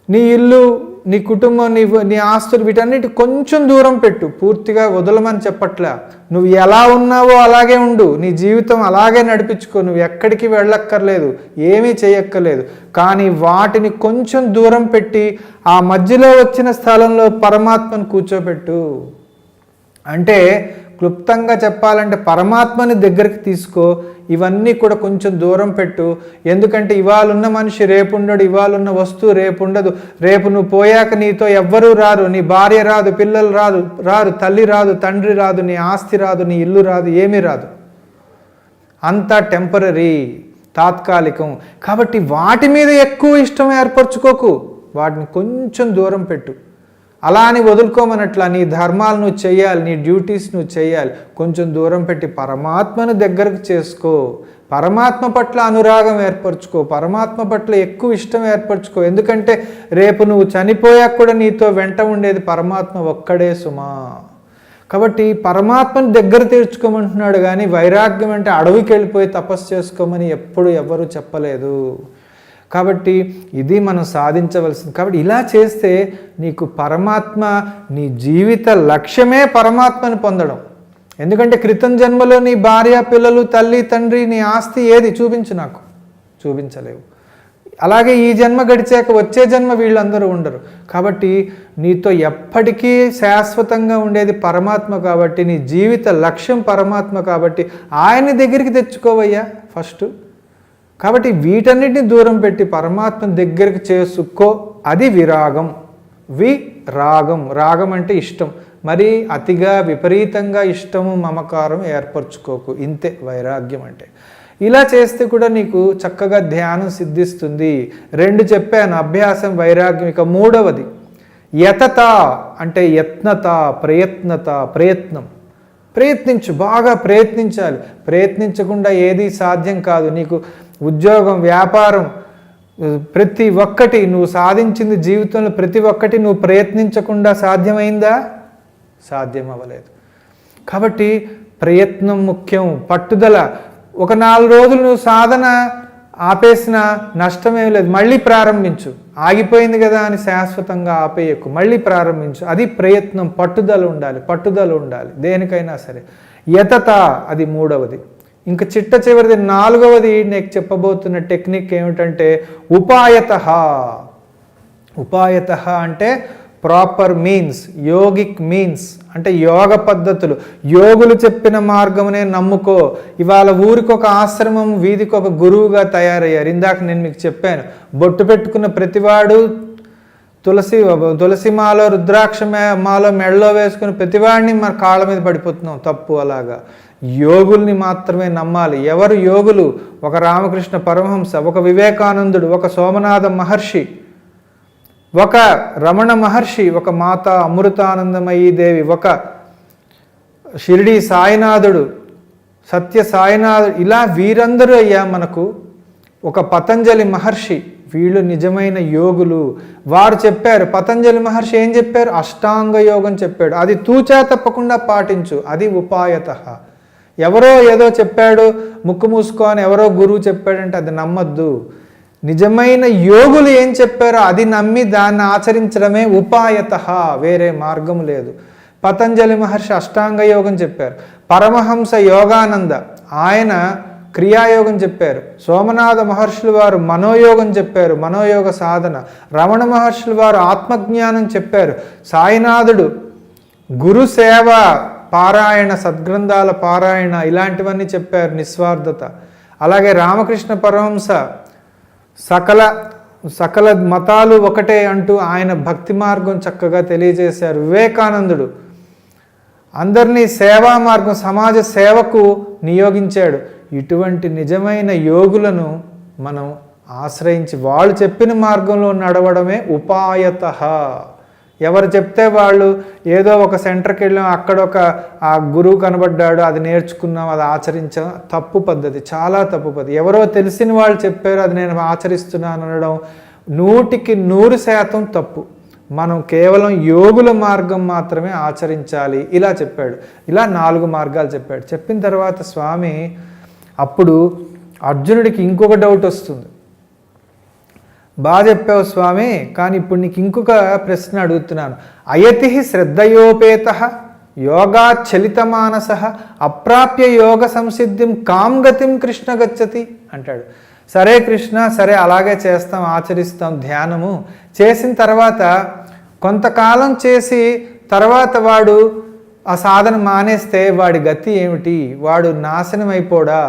నీ ఇల్లు, నీ కుటుంబం, నీ ఆస్తులు, వీటన్నిటి కొంచెం దూరం పెట్టు. పూర్తిగా వదలమని చెప్పట్లే. నువ్వు ఎలా ఉన్నావో అలాగే ఉండు, నీ జీవితం అలాగే నడిపించుకో. నువ్వు ఎక్కడికి వెళ్ళక్కర్లేదు, ఏమీ చేయక్కర్లేదు. కానీ వాటిని కొంచెం దూరం పెట్టి ఆ మధ్యలో వచ్చిన స్థలంలో పరమాత్మను కూర్చోబెట్టు. అంటే క్లుప్తంగా చెప్పాలంటే పరమాత్మని దగ్గరికి తీసుకో, ఇవన్నీ కూడా కొంచెం దూరం పెట్టు. ఎందుకంటే ఇవాళ ఉన్న మనిషి రేపు ఉండడు, ఇవాళ ఉన్న వస్తువు రేపు ఉండదు. రేపు నువ్వు పోయాక నీతో ఎవ్వరూ రారు. నీ భార్య రాదు, పిల్లలు రారు, తల్లి రాదు, తండ్రి రాదు, నీ ఆస్తి రాదు, నీ ఇల్లు రాదు, ఏమీ రాదు. అంతా టెంపరరీ, తాత్కాలికం. కాబట్టి వాటి మీద ఎక్కువ ఇష్టం ఏర్పరచుకోకు, వాటిని కొంచెం దూరం పెట్టు. అలా అని వదులుకోమనట్లా. నీ ధర్మాలు నువ్వు చేయాలి, నీ డ్యూటీస్ నువ్వు చేయాలి. కొంచెం దూరం పెట్టి పరమాత్మను దగ్గరకు చేసుకో, పరమాత్మ పట్ల అనురాగం ఏర్పరచుకో, పరమాత్మ పట్ల ఎక్కువ ఇష్టం ఏర్పరచుకో. ఎందుకంటే రేపు నువ్వు చనిపోయాక కూడా నీతో వెంట ఉండేది పరమాత్మ ఒక్కడే సుమా. కాబట్టి పరమాత్మని దగ్గర తీర్చుకోమంటున్నాడు కానీ వైరాగ్యం అంటే అడవికి వెళ్ళిపోయి తపస్సు చేసుకోమని ఎప్పుడు ఎవరు చెప్పలేదు. కాబట్టి ఇది మనం సాధించవలసింది. కాబట్టి ఇలా చేస్తే నీకు పరమాత్మ, నీ జీవిత లక్ష్యమే పరమాత్మని పొందడం. ఎందుకంటే క్రితం జన్మలో నీ భార్య, పిల్లలు, తల్లి, తండ్రి, నీ ఆస్తి ఏది చూపించు, నాకు చూపించలేవు. అలాగే ఈ జన్మ గడిచాక వచ్చే జన్మ వీళ్ళందరూ ఉండరు. కాబట్టి నీతో ఎప్పటికీ శాశ్వతంగా ఉండేది పరమాత్మ. కాబట్టి నీ జీవిత లక్ష్యం పరమాత్మ. కాబట్టి ఆయన్ని దగ్గరికి తెచ్చుకోవయ్యా ఫస్ట్. కాబట్టి వీటన్నిటిని దూరం పెట్టి పరమాత్మ దగ్గరికి చేసుకో. అది విరాగం. విరాగం, రాగం అంటే ఇష్టం. మరి అతిగా విపరీతంగా ఇష్టము మమకారం ఏర్పరచుకోకు. ఇంతే వైరాగ్యం అంటే. ఇలా చేస్తే కూడా నీకు చక్కగా ధ్యానం సిద్ధిస్తుంది. 2 చెప్పాను, అభ్యాసం, వైరాగ్యం. ఇక 3వది యతత అంటే యత్నత, ప్రయత్నత, ప్రయత్నం. ప్రయత్నించు, బాగా ప్రయత్నించాలి. ప్రయత్నించకుండా ఏది సాధ్యం కాదు. నీకు ఉద్యోగం, వ్యాపారం, ప్రతి ఒక్కటి నువ్వు సాధించింది జీవితంలో ప్రతి ఒక్కటి నువ్వు ప్రయత్నించకుండా సాధ్యమైందా? సాధ్యం అవ్వలేదు. కాబట్టి ప్రయత్నం ముఖ్యం, పట్టుదల. ఒక 4 రోజులు నువ్వు సాధన ఆపేసిన నష్టమేం లేదు. మళ్ళీ ప్రారంభించు. ఆగిపోయింది కదా అని శాశ్వతంగా ఆపేయకు, మళ్ళీ ప్రారంభించు. అది ప్రయత్నం. పట్టుదల ఉండాలి, పట్టుదల ఉండాలి దేనికైనా సరే. యతత అది 3వది. ఇంకా చిట్ట చివరిది 4వది నీకు చెప్పబోతున్న టెక్నిక్ ఏమిటంటే ఉపాయత. ఉపాయత అంటే ప్రాపర్ మీన్స్, యోగిక్ మీన్స్ అంటే యోగ పద్ధతులు. యోగులు చెప్పిన మార్గమునే నమ్ముకో. ఇవాళ ఊరికి ఒక ఆశ్రమం, వీధికి ఒక గురువుగా తయారయ్యారు. ఇందాక నేను మీకు చెప్పాను, బొట్టు పెట్టుకున్న ప్రతివాడు తులసి మాలో, రుద్రాక్ష మాలో మెడలో వేసుకుని ప్రతివాడిని మన కాళ్ళ మీద పడిపోతున్నాం. తప్పు. అలాగా యోగుల్ని మాత్రమే నమ్మాలి. ఎవరు యోగులు? ఒక రామకృష్ణ పరమహంస, ఒక వివేకానందుడు, ఒక సోమనాథ మహర్షి, ఒక రమణ మహర్షి, ఒక మాత అమృతానందమయీ దేవి, ఒక షిరిడి సాయినాథుడు, సత్య సాయినాథుడు. ఇలా వీరందరూ అయ్యా మనకు. ఒక పతంజలి మహర్షి, వీళ్ళు నిజమైన యోగులు. వారు చెప్పారు, పతంజలి మహర్షి ఏం చెప్పారు? అష్టాంగ యోగం చెప్పాడు. అది తూచా తప్పకుండా పాటించు. అది ఉపాయత. ఎవరో ఏదో చెప్పాడు, ముక్కు మూసుకొని ఎవరో గురువు చెప్పాడంటే అది నమ్మద్దు. నిజమైన యోగులు ఏం చెప్పారో అది నమ్మి దాన్ని ఆచరించడమే ఉపాయత. వేరే మార్గం లేదు. పతంజలి మహర్షి అష్టాంగ యోగం చెప్పారు. పరమహంస యోగానంద ఆయన క్రియాయోగం చెప్పారు. సోమనాథ మహర్షులు వారు మనోయోగం చెప్పారు, మనోయోగ సాధన. రమణ మహర్షులు వారు ఆత్మజ్ఞానం చెప్పారు. సాయినాథుడు గురు సేవ, పారాయణ, సద్గ్రంథాల పారాయణ, ఇలాంటివన్నీ చెప్పారు, నిస్వార్థత. అలాగే రామకృష్ణ పరమహంస సకల మతాలు ఒకటే అంటూ ఆయన భక్తి మార్గం చక్కగా తెలియజేశారు. వివేకానందుడు అందరినీ సేవా మార్గం, సమాజ సేవకు నియోగించాడు. ఇటువంటి నిజమైన యోగులను మనం ఆశ్రయించి వాళ్ళు చెప్పిన మార్గంలో నడవడమే ఉపాయత. ఎవరు చెప్తే వాళ్ళు ఏదో ఒక సెంటర్కి వెళ్ళాం, అక్కడ ఒక ఆ గురువు కనబడ్డాడు, అది నేర్చుకున్నాం, అది ఆచరించాం. తప్పు పద్ధతి, చాలా తప్పు పద్ధతి. ఎవరో తెలిసిన వాళ్ళు చెప్పారు, అది నేను ఆచరిస్తున్నాను అనడం 100% తప్పు. మనం కేవలం యోగుల మార్గం మాత్రమే ఆచరించాలి. ఇలా చెప్పాడు. ఇలా 4 మార్గాలు చెప్పాడు. చెప్పిన తర్వాత స్వామి అప్పుడు అర్జునుడికి ఇంకొక డౌట్ వస్తుంది. బాగా చెప్పావు స్వామి, కానీ ఇప్పుడు నీకు ఇంకొక ప్రశ్న అడుగుతున్నాను. అయతి శ్రద్ధయోపేత యోగాచలిత మానస అప్రాప్య యోగ సంసిద్ధిం కాం గతిం కృష్ణ గచ్చతి అంటాడు. సరే కృష్ణ, సరే అలాగే చేస్తాం, ఆచరిస్తాం ధ్యానము. చేసిన తర్వాత కొంతకాలం చేసి తర్వాత వాడు ఆ సాధన మానేస్తే వాడి గతి ఏమిటి? వాడు నాశనం అయిపోడా?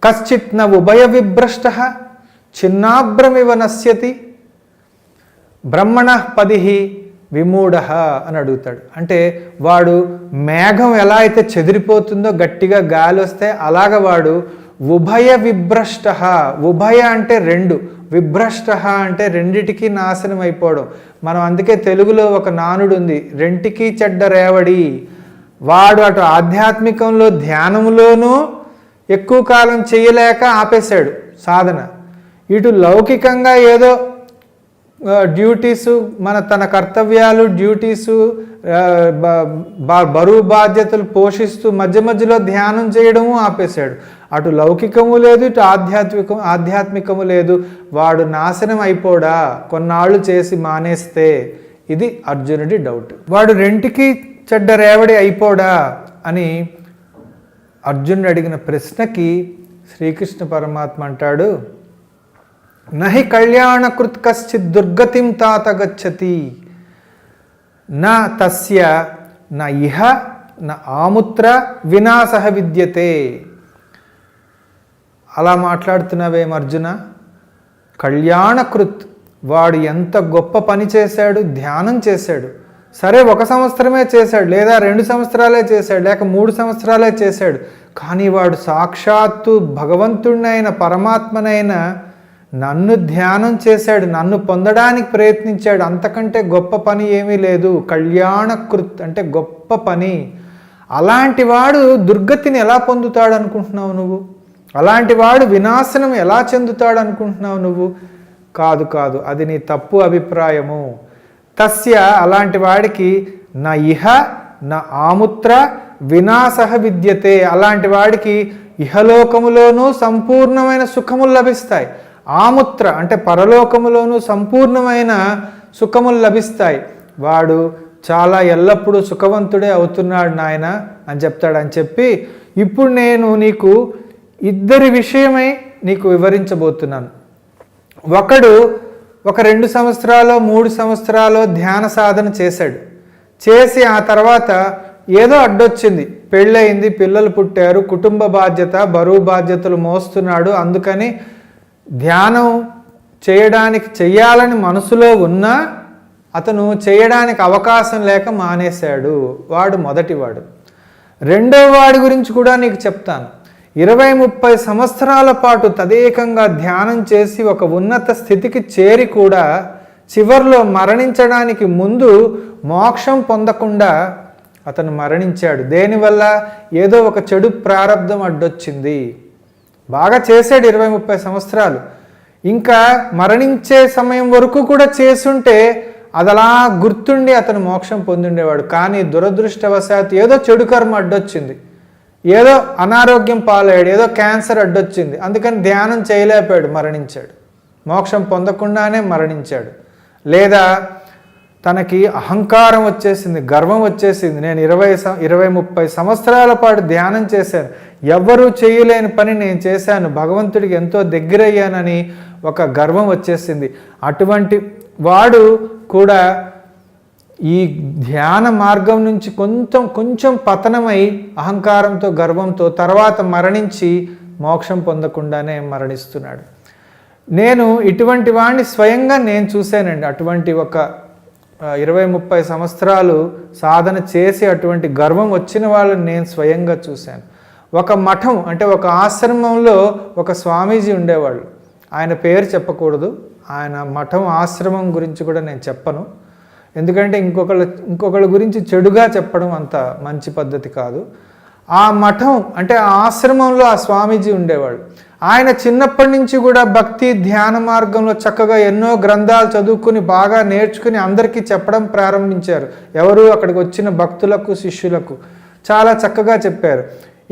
కశ్చిత్ న ఉభయ విభ్రష్ట చిన్నాభ్రమివ నశ్యతి బ్రహ్మణ పదిహి విమూఢ అని అడుగుతాడు. అంటే వాడు మేఘం ఎలా అయితే చెదిరిపోతుందో, గట్టిగా గాలి వస్తే అలాగ వాడు ఉభయ విభ్రష్ట. ఉభయ అంటే రెండు, విభ్రష్ట అంటే రెండిటికి నాశనం అయిపోవడం. మనం అందుకే తెలుగులో ఒక నానుడు ఉంది, రెంటికి చెడ్డ రేవడి. వాడు అటు ఆధ్యాత్మికంలో ధ్యానంలోనూ ఎక్కువ కాలం చేయలేక ఆపేశాడు సాధన, ఇటు లౌకికంగా ఏదో డ్యూటీసు, తన కర్తవ్యాలు డ్యూటీసు బరువు బాధ్యతలు పోషిస్తూ మధ్య మధ్యలో ధ్యానం చేయడము ఆపేశాడు. అటు లౌకికము లేదు, ఇటు ఆధ్యాత్మికము లేదు. వాడు నాశనం అయిపోడా కొన్నాళ్ళు చేసి మానేస్తే? ఇది అర్జునుడి డౌట్. వాడు రెంటికి చెడ్డ రేవడి అయిపోడా అని అర్జునుడు అడిగిన ప్రశ్నకి శ్రీకృష్ణ పరమాత్మ అంటాడు, నహి కళ్యాణకృత్ కశ్చిత్ దుర్గతిం తాత గచ్చతి నా తస్య నా ఇహ నా ఆముత్ర వినాశః విద్యతే. అలా మాట్లాడుతున్నావేం అర్జున? కళ్యాణకృత్, వాడు ఎంత గొప్ప పని చేశాడు, ధ్యానం చేశాడు. సరే 1 సంవత్సరమే చేశాడు, లేదా 2 సంవత్సరాలే చేశాడు, లేక 3 సంవత్సరాలే చేశాడు. కానీ వాడు సాక్షాత్తు భగవంతుడినైన పరమాత్మనైన నన్ను ధ్యానం చేశాడు, నన్ను పొందడానికి ప్రయత్నించాడు. అంతకంటే గొప్ప పని ఏమీ లేదు. కళ్యాణకృత్ అంటే గొప్ప పని. అలాంటి వాడు దుర్గతిని ఎలా పొందుతాడు అనుకుంటున్నావు నువ్వు? అలాంటి వాడు వినాశనం ఎలా చెందుతాడు అనుకుంటున్నావు నువ్వు? కాదు కాదు, అది నీ తప్పు అభిప్రాయము. తస్య అలాంటి వాడికి నా ఇహ నా ఆముత్ర వినాశః విద్యతే. అలాంటి వాడికి ఇహలోకములోనూ సంపూర్ణమైన సుఖములు లభిస్తాయి. ఆముత్ర అంటే పరలోకములోనూ సంపూర్ణమైన సుఖములు లభిస్తాయి. వాడు చాలా ఎల్లప్పుడూ సుఖవంతుడే అవుతున్నాడు నాయన అని చెప్తాడు. అని చెప్పి ఇప్పుడు నేను నీకు ఇద్దరి విషయమై నీకు వివరించబోతున్నాను. ఒకడు ఒక 2 సంవత్సరాలు 3 సంవత్సరాలు ధ్యాన సాధన చేశాడు. చేసి ఆ తర్వాత ఏదో అడ్డొచ్చింది, పెళ్ళయింది, పిల్లలు పుట్టారు, కుటుంబ బాధ్యత బరువు బాధ్యతలు మోస్తున్నాడు. అందుకని ధ్యానం చెయ్యాలని మనసులో ఉన్నా అతను చేయడానికి అవకాశం లేక మానేశాడు. వాడు మొదటివాడు. రెండో వాడి గురించి కూడా నీకు చెప్తాను. 20-30 సంవత్సరాల పాటు తదేకంగా ధ్యానం చేసి ఒక ఉన్నత స్థితికి చేరి కూడా చివర్లో మరణించడానికి ముందు మోక్షం పొందకుండా అతను మరణించాడు. దేనివల్ల? ఏదో ఒక చెడు ప్రారంధం అడ్డొచ్చింది. బాగా చేశాడు 20-30 సంవత్సరాలు, ఇంకా మరణించే సమయం వరకు కూడా చేసుంటే అదలా గుర్తుండి అతను మోక్షం పొందుండేవాడు. కానీ దురదృష్టవశాత్తు ఏదో చెడు కర్మ అడ్డొచ్చింది, ఏదో అనారోగ్యం పాలయ్యాడు, ఏదో క్యాన్సర్ అడ్డొచ్చింది, అందుకని ధ్యానం చేయలేకపోయాడు, మరణించాడు. మోక్షం పొందకుండానే మరణించాడు. లేదా తనకి అహంకారం వచ్చేసింది, గర్వం వచ్చేసింది. నేను 20-30 సంవత్సరాల పాటు ధ్యానం చేశాను, ఎవ్వరూ చేయలేని పని నేను చేశాను, భగవంతుడికి ఎంతో దగ్గరయ్యానని ఒక గర్వం వచ్చేసింది. అటువంటి వాడు కూడా ఈ ధ్యాన మార్గం నుంచి కొంచెం పతనమై అహంకారంతో గర్వంతో తర్వాత మరణించి మోక్షం పొందకుండానే మరణిస్తున్నాడు. నేను ఇటువంటి వాడిని స్వయంగా నేను చూశానండి. అటువంటి ఒక 20-30 సంవత్సరాలు సాధన చేసి అటువంటి గర్వం వచ్చిన వాళ్ళని నేను స్వయంగా చూశాను. ఒక మఠం అంటే ఒక ఆశ్రమంలో ఒక స్వామీజీ ఉండేవాళ్ళు. ఆయన పేరు చెప్పకూడదు, ఆయన మఠం ఆశ్రమం గురించి కూడా నేను చెప్పను. ఎందుకంటే ఇంకొకళ్ళ గురించి చెడుగా చెప్పడం అంత మంచి పద్ధతి కాదు. ఆ మఠం అంటే ఆ ఆశ్రమంలో ఆ స్వామీజీ ఉండేవాడు. ఆయన చిన్నప్పటి నుంచి కూడా భక్తి ధ్యాన మార్గంలో చక్కగా ఎన్నో గ్రంథాలు చదువుకుని బాగా నేర్చుకుని అందరికీ చెప్పడం ప్రారంభించారు. ఎవరు అక్కడికి వచ్చిన భక్తులకు శిష్యులకు చాలా చక్కగా చెప్పారు.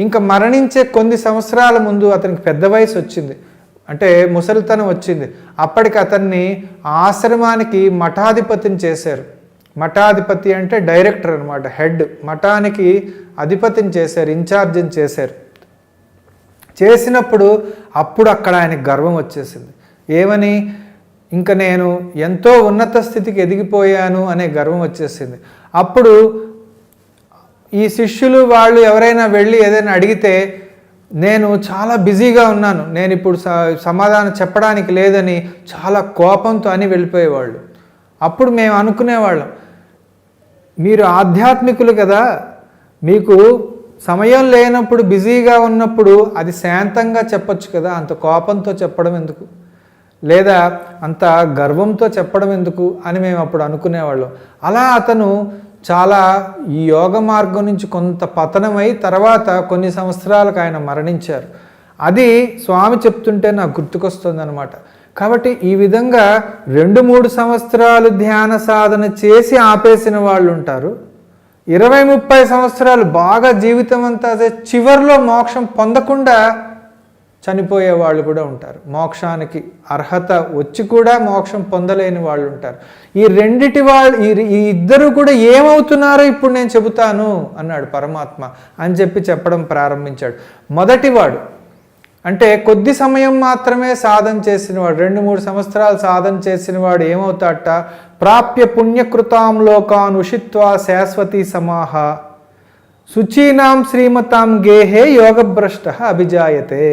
ఇంకా మరణించే కొన్ని సంవత్సరాల ముందు అతనికి పెద్ద వయసు వచ్చింది, అంటే ముసలితనం వచ్చింది. అప్పటికి అతన్ని ఆశ్రమానికి మఠాధిపతిని చేశారు. మఠాధిపతి అంటే డైరెక్టర్ అనమాట, హెడ్. మఠానికి అధిపతిని చేశారు, ఇన్ఛార్జిని చేశారు. చేసినప్పుడు అప్పుడు అక్కడ ఆయనకు గర్వం వచ్చేసింది. ఏమని? ఇంకా నేను ఎంతో ఉన్నత స్థితికి ఎదిగిపోయాను అనే గర్వం వచ్చేసింది. అప్పుడు ఈ శిష్యులు వాళ్ళు ఎవరైనా వెళ్ళి ఏదైనా అడిగితే నేను చాలా బిజీగా ఉన్నాను, నేను ఇప్పుడు సమాధానం చెప్పడానికి లేదని చాలా కోపంతో అని వెళ్ళిపోయేవాళ్ళు. అప్పుడు మేము అనుకునేవాళ్ళం, మీరు ఆధ్యాత్మికులు కదా, మీకు సమయం లేనప్పుడు బిజీగా ఉన్నప్పుడు అది శాంతంగా చెప్పొచ్చు కదా, అంత కోపంతో చెప్పడం ఎందుకు, లేదా అంత గర్వంతో చెప్పడం ఎందుకు అని మేము అప్పుడు అనుకునేవాళ్ళం. అలా అతను చాలా ఈ యోగ మార్గం నుంచి కొంత పతనమై తర్వాత కొన్ని సంవత్సరాలకు ఆయన మరణించారు. అది స్వామి చెప్తుంటే నాకు గుర్తుకొస్తుంది అనమాట. కాబట్టి ఈ విధంగా 2-3 సంవత్సరాలు ధ్యాన సాధన చేసి ఆపేసిన వాళ్ళు ఉంటారు. 20-30 సంవత్సరాలు బాగా జీవితం అంతా అదే, చివరిలో మోక్షం పొందకుండా చనిపోయే వాళ్ళు కూడా ఉంటారు. మోక్షానికి అర్హత వచ్చి కూడా మోక్షం పొందలేని వాళ్ళు ఉంటారు. ఈ ఇద్దరు కూడా ఏమవుతున్నారో ఇప్పుడు నేను చెబుతాను అన్నాడు పరమాత్మ అని చెప్పడం ప్రారంభించాడు. మొదటివాడు అంటే కొద్ది సమయం మాత్రమే సాధన చేసినవాడు, 2-3 సంవత్సరాలు సాధన చేసినవాడు ఏమవుతాడట, ప్రాప్య పుణ్యకృతాం లోకాన్ ఉషిత్వా శాశ్వతీ సమాహ శుచీనాం శ్రీమతాం గేహే యోగభ్రష్ట అభిజాయతే.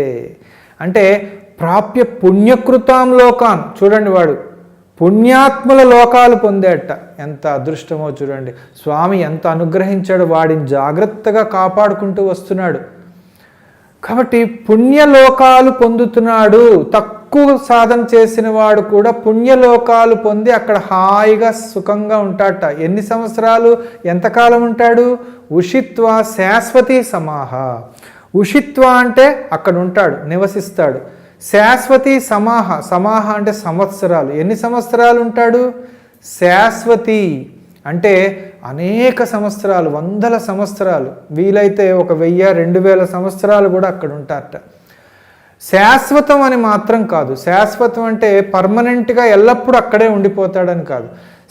అంటే ప్రాప్య పుణ్యకృతాం లోకాన్, చూడండి వాడు పుణ్యాత్ముల లోకాలు పొందేట. ఎంత అదృష్టమో చూడండి, స్వామి ఎంత అనుగ్రహించాడు, వాడిని జాగ్రత్తగా కాపాడుకుంటూ వస్తున్నాడు. కాబట్టి పుణ్యలోకాలు పొందుతున్నాడు. తక్కువ సాధన చేసిన వాడు కూడా పుణ్యలోకాలు పొంది అక్కడ హాయిగా సుఖంగా ఉంటాడట. ఎన్ని సంవత్సరాలు, ఎంతకాలం ఉంటాడు? ఉషిత్వ శాశ్వతీ సమాహ. ఉషిత్వ అంటే అక్కడ ఉంటాడు, నివసిస్తాడు. శాశ్వతీ సమాహ, సమాహ అంటే సంవత్సరాలు. ఎన్ని సంవత్సరాలు ఉంటాడు? శాశ్వతి అంటే అనేక సంవత్సరాలు, 100 సంవత్సరాలు, వీలైతే 1000-2000 సంవత్సరాలు కూడా అక్కడ ఉంటారట. శాశ్వతం అని మాత్రం కాదు. శాశ్వతం అంటే పర్మనెంట్గా ఎల్లప్పుడూ అక్కడే ఉండిపోతాడని కాదు.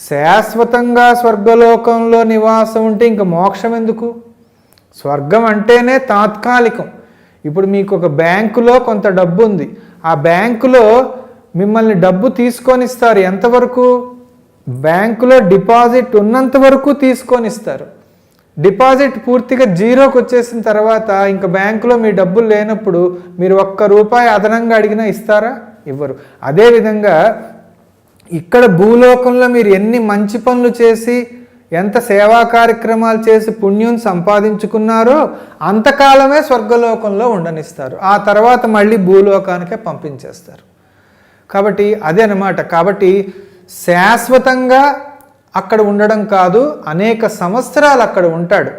శాశ్వతంగా స్వర్గలోకంలో నివాసం ఉంటే ఇంకా మోక్షం ఎందుకు? స్వర్గం అంటేనే తాత్కాలికం. ఇప్పుడు మీకు ఒక బ్యాంకులో కొంత డబ్బు ఉంది, ఆ బ్యాంకులో మిమ్మల్ని డబ్బు తీసుకొని ఇస్తారు. ఎంతవరకు? బ్యాంకులో డిపాజిట్ ఉన్నంత వరకు తీసుకొని ఇస్తారు. డిపాజిట్ పూర్తిగా జీరోకి వచ్చేసిన తర్వాత ఇంకా బ్యాంకులో మీ డబ్బులు లేనప్పుడు మీరు ₹1 అదనంగా అడిగినా ఇస్తారా? ఇవ్వరు. అదేవిధంగా ఇక్కడ భూలోకంలో మీరు ఎన్ని మంచి పనులు చేసి, ఎంత సేవా కార్యక్రమాలు చేసి పుణ్యం సంపాదించుకున్నారో అంతకాలమే స్వర్గలోకంలో ఉండనిస్తారు. ఆ తర్వాత మళ్ళీ భూలోకానికే పంపించేస్తారు. కాబట్టి అదే అన్నమాట. కాబట్టి శాశ్వతంగా అక్కడ ఉండడం కాదు, అనేక సంవత్సరాలు అక్కడ ఉంటాడు.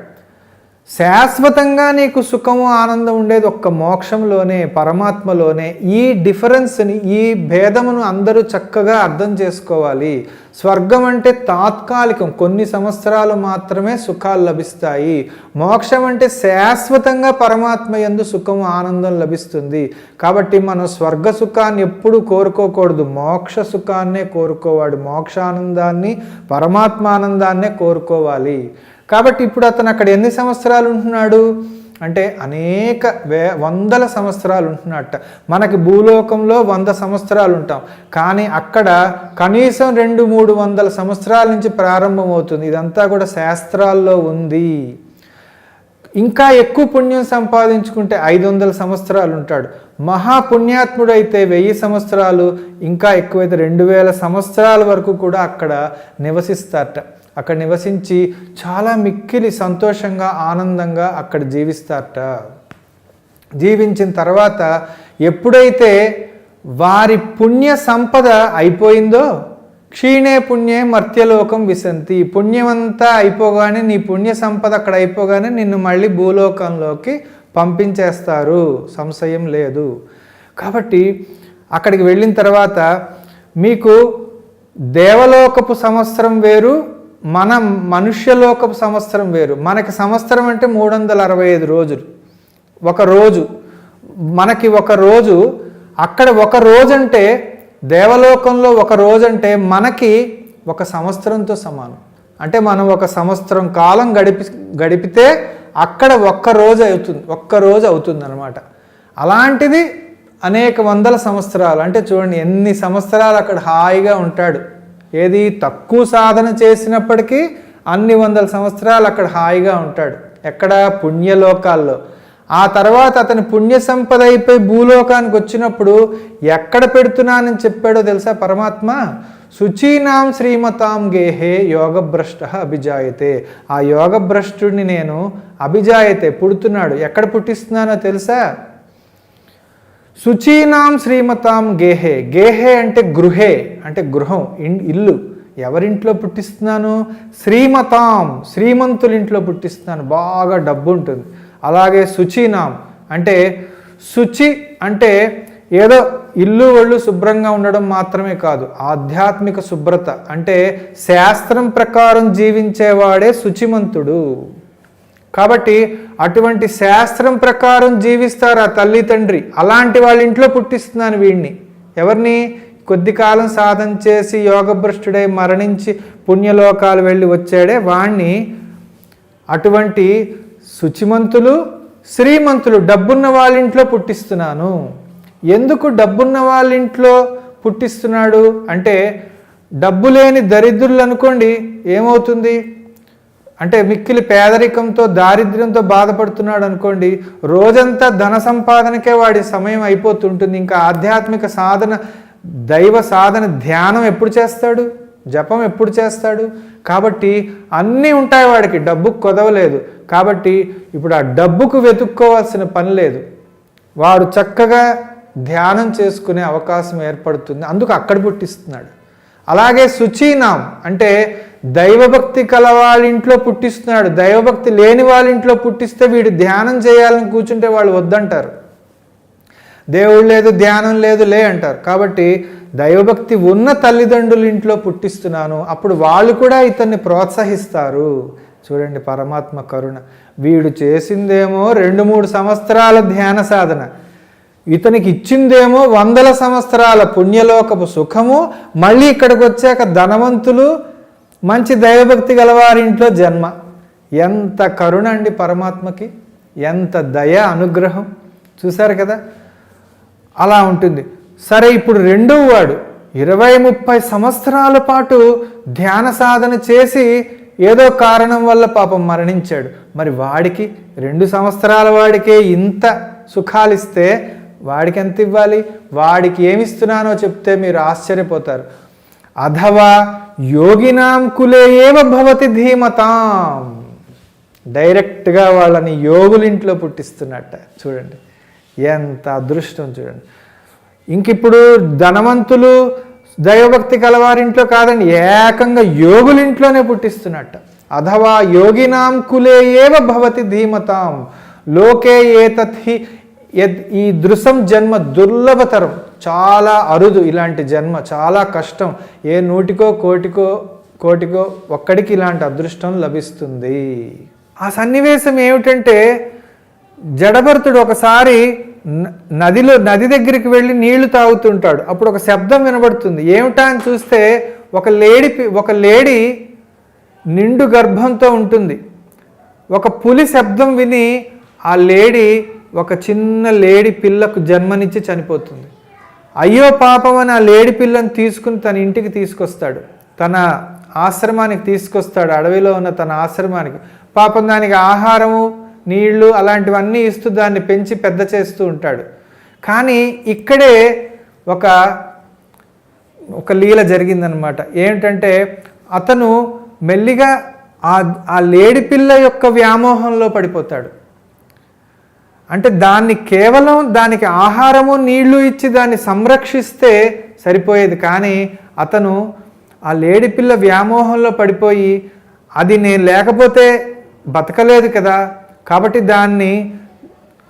శాశ్వతంగా నీకు సుఖము ఆనందం ఉండేది ఒక్క మోక్షంలోనే, పరమాత్మలోనే. ఈ డిఫరెన్స్ని, ఈ భేదమును అందరూ చక్కగా అర్థం చేసుకోవాలి. స్వర్గం అంటే తాత్కాలికం, కొన్ని సంవత్సరాలు మాత్రమే సుఖాలు లభిస్తాయి. మోక్షం అంటే శాశ్వతంగా పరమాత్మ యందు సుఖము ఆనందం లభిస్తుంది. కాబట్టి మనం స్వర్గ సుఖాన్ని ఎప్పుడూ కోరుకోకూడదు, మోక్ష సుఖాన్నే కోరుకోవాలి. మోక్షానందాన్ని, పరమాత్మ ఆనందాన్నే కోరుకోవాలి. కాబట్టి ఇప్పుడు అతను అక్కడ ఎన్ని సంవత్సరాలు ఉంటున్నాడు అంటే అనేక 100 సంవత్సరాలు ఉంటున్నట్ట. మనకి భూలోకంలో 100 సంవత్సరాలు ఉంటాం, కానీ అక్కడ కనీసం 200-300 సంవత్సరాల నుంచి ప్రారంభమవుతుంది. ఇదంతా కూడా శాస్త్రాల్లో ఉంది. ఇంకా ఎక్కువ పుణ్యం సంపాదించుకుంటే 500 సంవత్సరాలు ఉంటాడు. మహాపుణ్యాత్ముడైతే 1000 సంవత్సరాలు, ఇంకా ఎక్కువైతే 2000 సంవత్సరాల వరకు కూడా అక్కడ నివసిస్తారట. అక్కడ నివసించి చాలా మిక్కిలి సంతోషంగా ఆనందంగా అక్కడ జీవిస్తారట. జీవించిన తర్వాత ఎప్పుడైతే వారి పుణ్య సంపద అయిపోయిందో, క్షీణే పుణ్యే మర్త్యలోకం విశంతి, పుణ్యమంతా అయిపోగానే, నీ పుణ్య సంపద అక్కడ అయిపోగానే నిన్ను మళ్ళీ భూలోకంలోకి పంపించేస్తారు, సంశయం లేదు. కాబట్టి అక్కడికి వెళ్ళిన తర్వాత మీకు దేవలోకపు సంవత్సరం వేరు, మన మనుష్యలోకపు సంవత్సరం వేరు. మనకి సంవత్సరం అంటే 365 రోజులు, ఒక రోజు. మనకి ఒక రోజు, అక్కడ ఒక రోజు అంటే, దేవలోకంలో ఒక రోజు అంటే మనకి ఒక సంవత్సరంతో సమానం. అంటే మనం ఒక సంవత్సరం కాలం గడిపితే అక్కడ ఒక్క రోజు అవుతుంది అన్నమాట. అలాంటిది అనేక 100 సంవత్సరాలు. అంటే చూడండి ఎన్ని సంవత్సరాలు అక్కడ హాయిగా ఉంటాడు. ఏది తక్కువ సాధన చేసినప్పటికీ అన్ని 100 సంవత్సరాలు అక్కడ హాయిగా ఉంటాడు. ఎక్కడ? పుణ్యలోకాల్లో. ఆ తర్వాత అతని పుణ్య సంపద అయిపోయి భూలోకానికి వచ్చినప్పుడు ఎక్కడ పెడుతున్నానని చెప్పాడో తెలుసా పరమాత్మ? శుచీనాం శ్రీమతాం గేహే యోగభ్రష్ట అభిజాయతే. ఆ యోగభ్రష్టుడిని నేను అభిజాయతే పుడుతున్నాడు. ఎక్కడ పుట్టిస్తున్నానో తెలుసా? శుచీనాం శ్రీమతాం గేహే. గేహే అంటే గృహే, అంటే గృహం, ఇల్లు. ఎవరింట్లో పుట్టిస్తున్నాను? శ్రీమతాం, శ్రీమంతుల ఇంట్లో పుట్టిస్తున్నాను. బాగా డబ్బు ఉంటుంది. అలాగే శుచీనాం అంటే శుచి అంటే ఏదో ఇల్లు ఒళ్ళు శుభ్రంగా ఉండడం మాత్రమే కాదు, ఆధ్యాత్మిక శుభ్రత అంటే శాస్త్రం ప్రకారం జీవించేవాడే శుచిమంతుడు. కాబట్టి అటువంటి శాస్త్రం ప్రకారం జీవిస్తారు ఆ తల్లి తండ్రి. అలాంటి వాళ్ళ ఇంట్లో పుట్టిస్తున్నాను వీడిని. ఎవరిని? కొద్ది కాలం సాధన చేసి యోగభ్రష్టుడై మరణించి పుణ్యలోకాలు వెళ్ళి వచ్చాడే వాణ్ణి. అటువంటి శుచిమంతులు శ్రీమంతులు డబ్బున్న వాళ్ళ ఇంట్లో పుట్టిస్తున్నాను. ఎందుకు డబ్బున్న వాళ్ళ ఇంట్లో పుట్టిస్తున్నాడు అంటే, డబ్బు లేని దరిద్రులు అనుకోండి ఏమవుతుంది అంటే, మిక్కిలి పేదరికంతో దారిద్ర్యంతో బాధపడుతున్నాడు అనుకోండి, రోజంతా ధన సంపాదనకే వాడి సమయం అయిపోతుంటుంది. ఇంకా ఆధ్యాత్మిక సాధన, దైవ సాధన, ధ్యానం ఎప్పుడు చేస్తాడు? జపం ఎప్పుడు చేస్తాడు? కాబట్టి అన్నీ ఉంటాయి వాడికి, డబ్బుకు కొదవలేదు. కాబట్టి ఇప్పుడు ఆ డబ్బుకు వెతుక్కోవాల్సిన పని లేదు. వాడు చక్కగా ధ్యానం చేసుకునే అవకాశం ఏర్పడుతుంది. అందుకు అక్కడ పుట్టిస్తున్నాడు. అలాగే శుచీనాం అంటే దైవభక్తి కల వాళ్ళ ఇంట్లో పుట్టిస్తున్నాడు. దైవభక్తి లేని వాళ్ళ ఇంట్లో పుట్టిస్తే వీడు ధ్యానం చేయాలని కూర్చుంటే వాళ్ళు వద్దంటారు. దేవుడు లేదు, ధ్యానం లేదు లే అంటారు. కాబట్టి దైవభక్తి ఉన్న తల్లిదండ్రుల ఇంట్లో పుట్టిస్తున్నాను. అప్పుడు వాళ్ళు కూడా ఇతన్ని ప్రోత్సహిస్తారు. చూడండి పరమాత్మ కరుణ. వీడు చేసిందేమో 2-3 సంవత్సరాల ధ్యాన సాధన, ఇతనికి ఇచ్చిందేమో 100 సంవత్సరాల పుణ్యలోకపు సుఖము. మళ్ళీ ఇక్కడికి వచ్చాక ధనవంతులు, మంచి దైవభక్తి గలవారింట్లో జన్మ. ఎంత కరుణ అండి పరమాత్మకి, ఎంత దయ, అనుగ్రహం. చూశారు కదా, అలా ఉంటుంది. సరే, ఇప్పుడు రెండవ వాడు 20-30 సంవత్సరాల పాటు ధ్యాన సాధన చేసి ఏదో కారణం వల్ల పాపం మరణించాడు. మరి వాడికి 2 సంవత్సరాల వాడికే ఇంత సుఖాలిస్తే వాడికి ఎంత ఇవ్వాలి? వాడికి ఏమిస్తున్నానో చెప్తే మీరు ఆశ్చర్యపోతారు. అథవా యోగినాం కులే ఏవ భవతి ధీమతాం. డైరెక్ట్గా వాళ్ళని యోగులింట్లో పుట్టిస్తున్నట్ట. చూడండి ఎంత అదృష్టం. చూడండి, ఇంకిప్పుడు ధనవంతులు దైవభక్తి కలవారింట్లో కాదండి, ఏకంగా యోగులింట్లోనే పుట్టిస్తున్నట్ట. అథవా యోగినాం కులే ఏవ భవతి ధీమతాం లోకే ఏతత్హి. ఈ దృశం జన్మ దుర్లభతరం, చాలా అరుదు. ఇలాంటి జన్మ చాలా కష్టం. ఏ 100కో కోటికో ఒక్కడికి ఇలాంటి అదృష్టం లభిస్తుంది. ఆ సన్నివేశం ఏమిటంటే, జడభరతుడు ఒకసారి నది దగ్గరికి వెళ్ళి నీళ్లు తాగుతుంటాడు. అప్పుడు ఒక శబ్దం వినబడుతుంది. ఏమిటా అని చూస్తే ఒక లేడీ నిండు గర్భంతో ఉంటుంది. ఒక పులి శబ్దం విని ఆ లేడీ ఒక చిన్న లేడి పిల్లకు జన్మనిచ్చి చనిపోతుంది. అయ్యో పాపం అని ఆ లేడి పిల్లని తీసుకుని తన ఇంటికి తీసుకొస్తాడు, తన ఆశ్రమానికి తీసుకొస్తాడు. అడవిలో ఉన్న తన ఆశ్రమానికి. పాపం దానికి ఆహారము, నీళ్లు అలాంటివన్నీ ఇస్తూ దాన్ని పెంచి పెద్ద చేస్తూ ఉంటాడు. కానీ ఇక్కడే ఒక లీల జరిగిందనమాట. ఏమిటంటే, అతను మెల్లిగా ఆ లేడి పిల్ల యొక్క వ్యామోహంలో పడిపోతాడు. అంటే కేవలం దానికి ఆహారము నీళ్లు ఇచ్చి దాన్ని సంరక్షిస్తే సరిపోయేది. కానీ అతను ఆ లేడి పిల్ల వ్యామోహంలో పడిపోయి, అది నేను లేకపోతే బతకలేదు కదా, కాబట్టి దాన్ని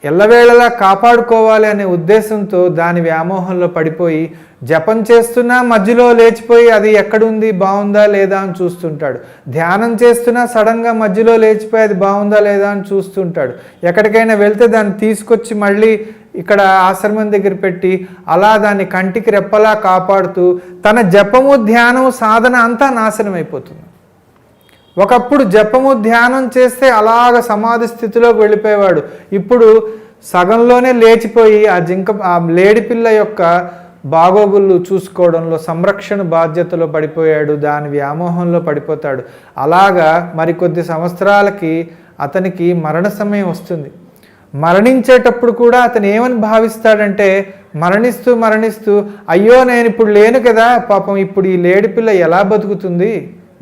ఎల్లవేళలా కాపాడుకోవాలి అనే ఉద్దేశంతో దాని వ్యామోహంలో పడిపోయి జపం చేస్తున్నా మధ్యలో లేచిపోయి అది ఎక్కడుంది, బాగుందా లేదా అని చూస్తుంటాడు. ధ్యానం చేస్తున్నా సడన్గా మధ్యలో లేచిపోయి అది బాగుందా లేదా అని చూస్తుంటాడు. ఎక్కడికైనా వెళ్తే దాన్ని తీసుకొచ్చి మళ్ళీ ఇక్కడ ఆశ్రమం దగ్గర పెట్టి అలా దాన్ని కంటికి రెప్పలా కాపాడుతూ తన జపము, ధ్యానము, సాధన అంతా నాశనం అయిపోతుంది. ఒకప్పుడు జపము, ధ్యానం చేస్తే అలాగ సమాధి స్థితిలోకి వెళ్ళిపోయేవాడు. ఇప్పుడు సగంలోనే లేచిపోయి ఆ లేడి పిల్ల యొక్క బాగోగులు చూసుకోవడంలో, సంరక్షణ బాధ్యతలో పడిపోయాడు. దాని వ్యామోహంలో పడిపోతాడు. అలాగా మరికొద్ది సంవత్సరాలకి అతనికి మరణ సమయం వస్తుంది. మరణించేటప్పుడు కూడా అతను ఏమని భావిస్తాడంటే, మరణిస్తూ మరణిస్తూ అయ్యో నేను ఇప్పుడు లేను కదా, పాపం ఇప్పుడు ఈ లేడి పిల్ల ఎలా బతుకుతుంది,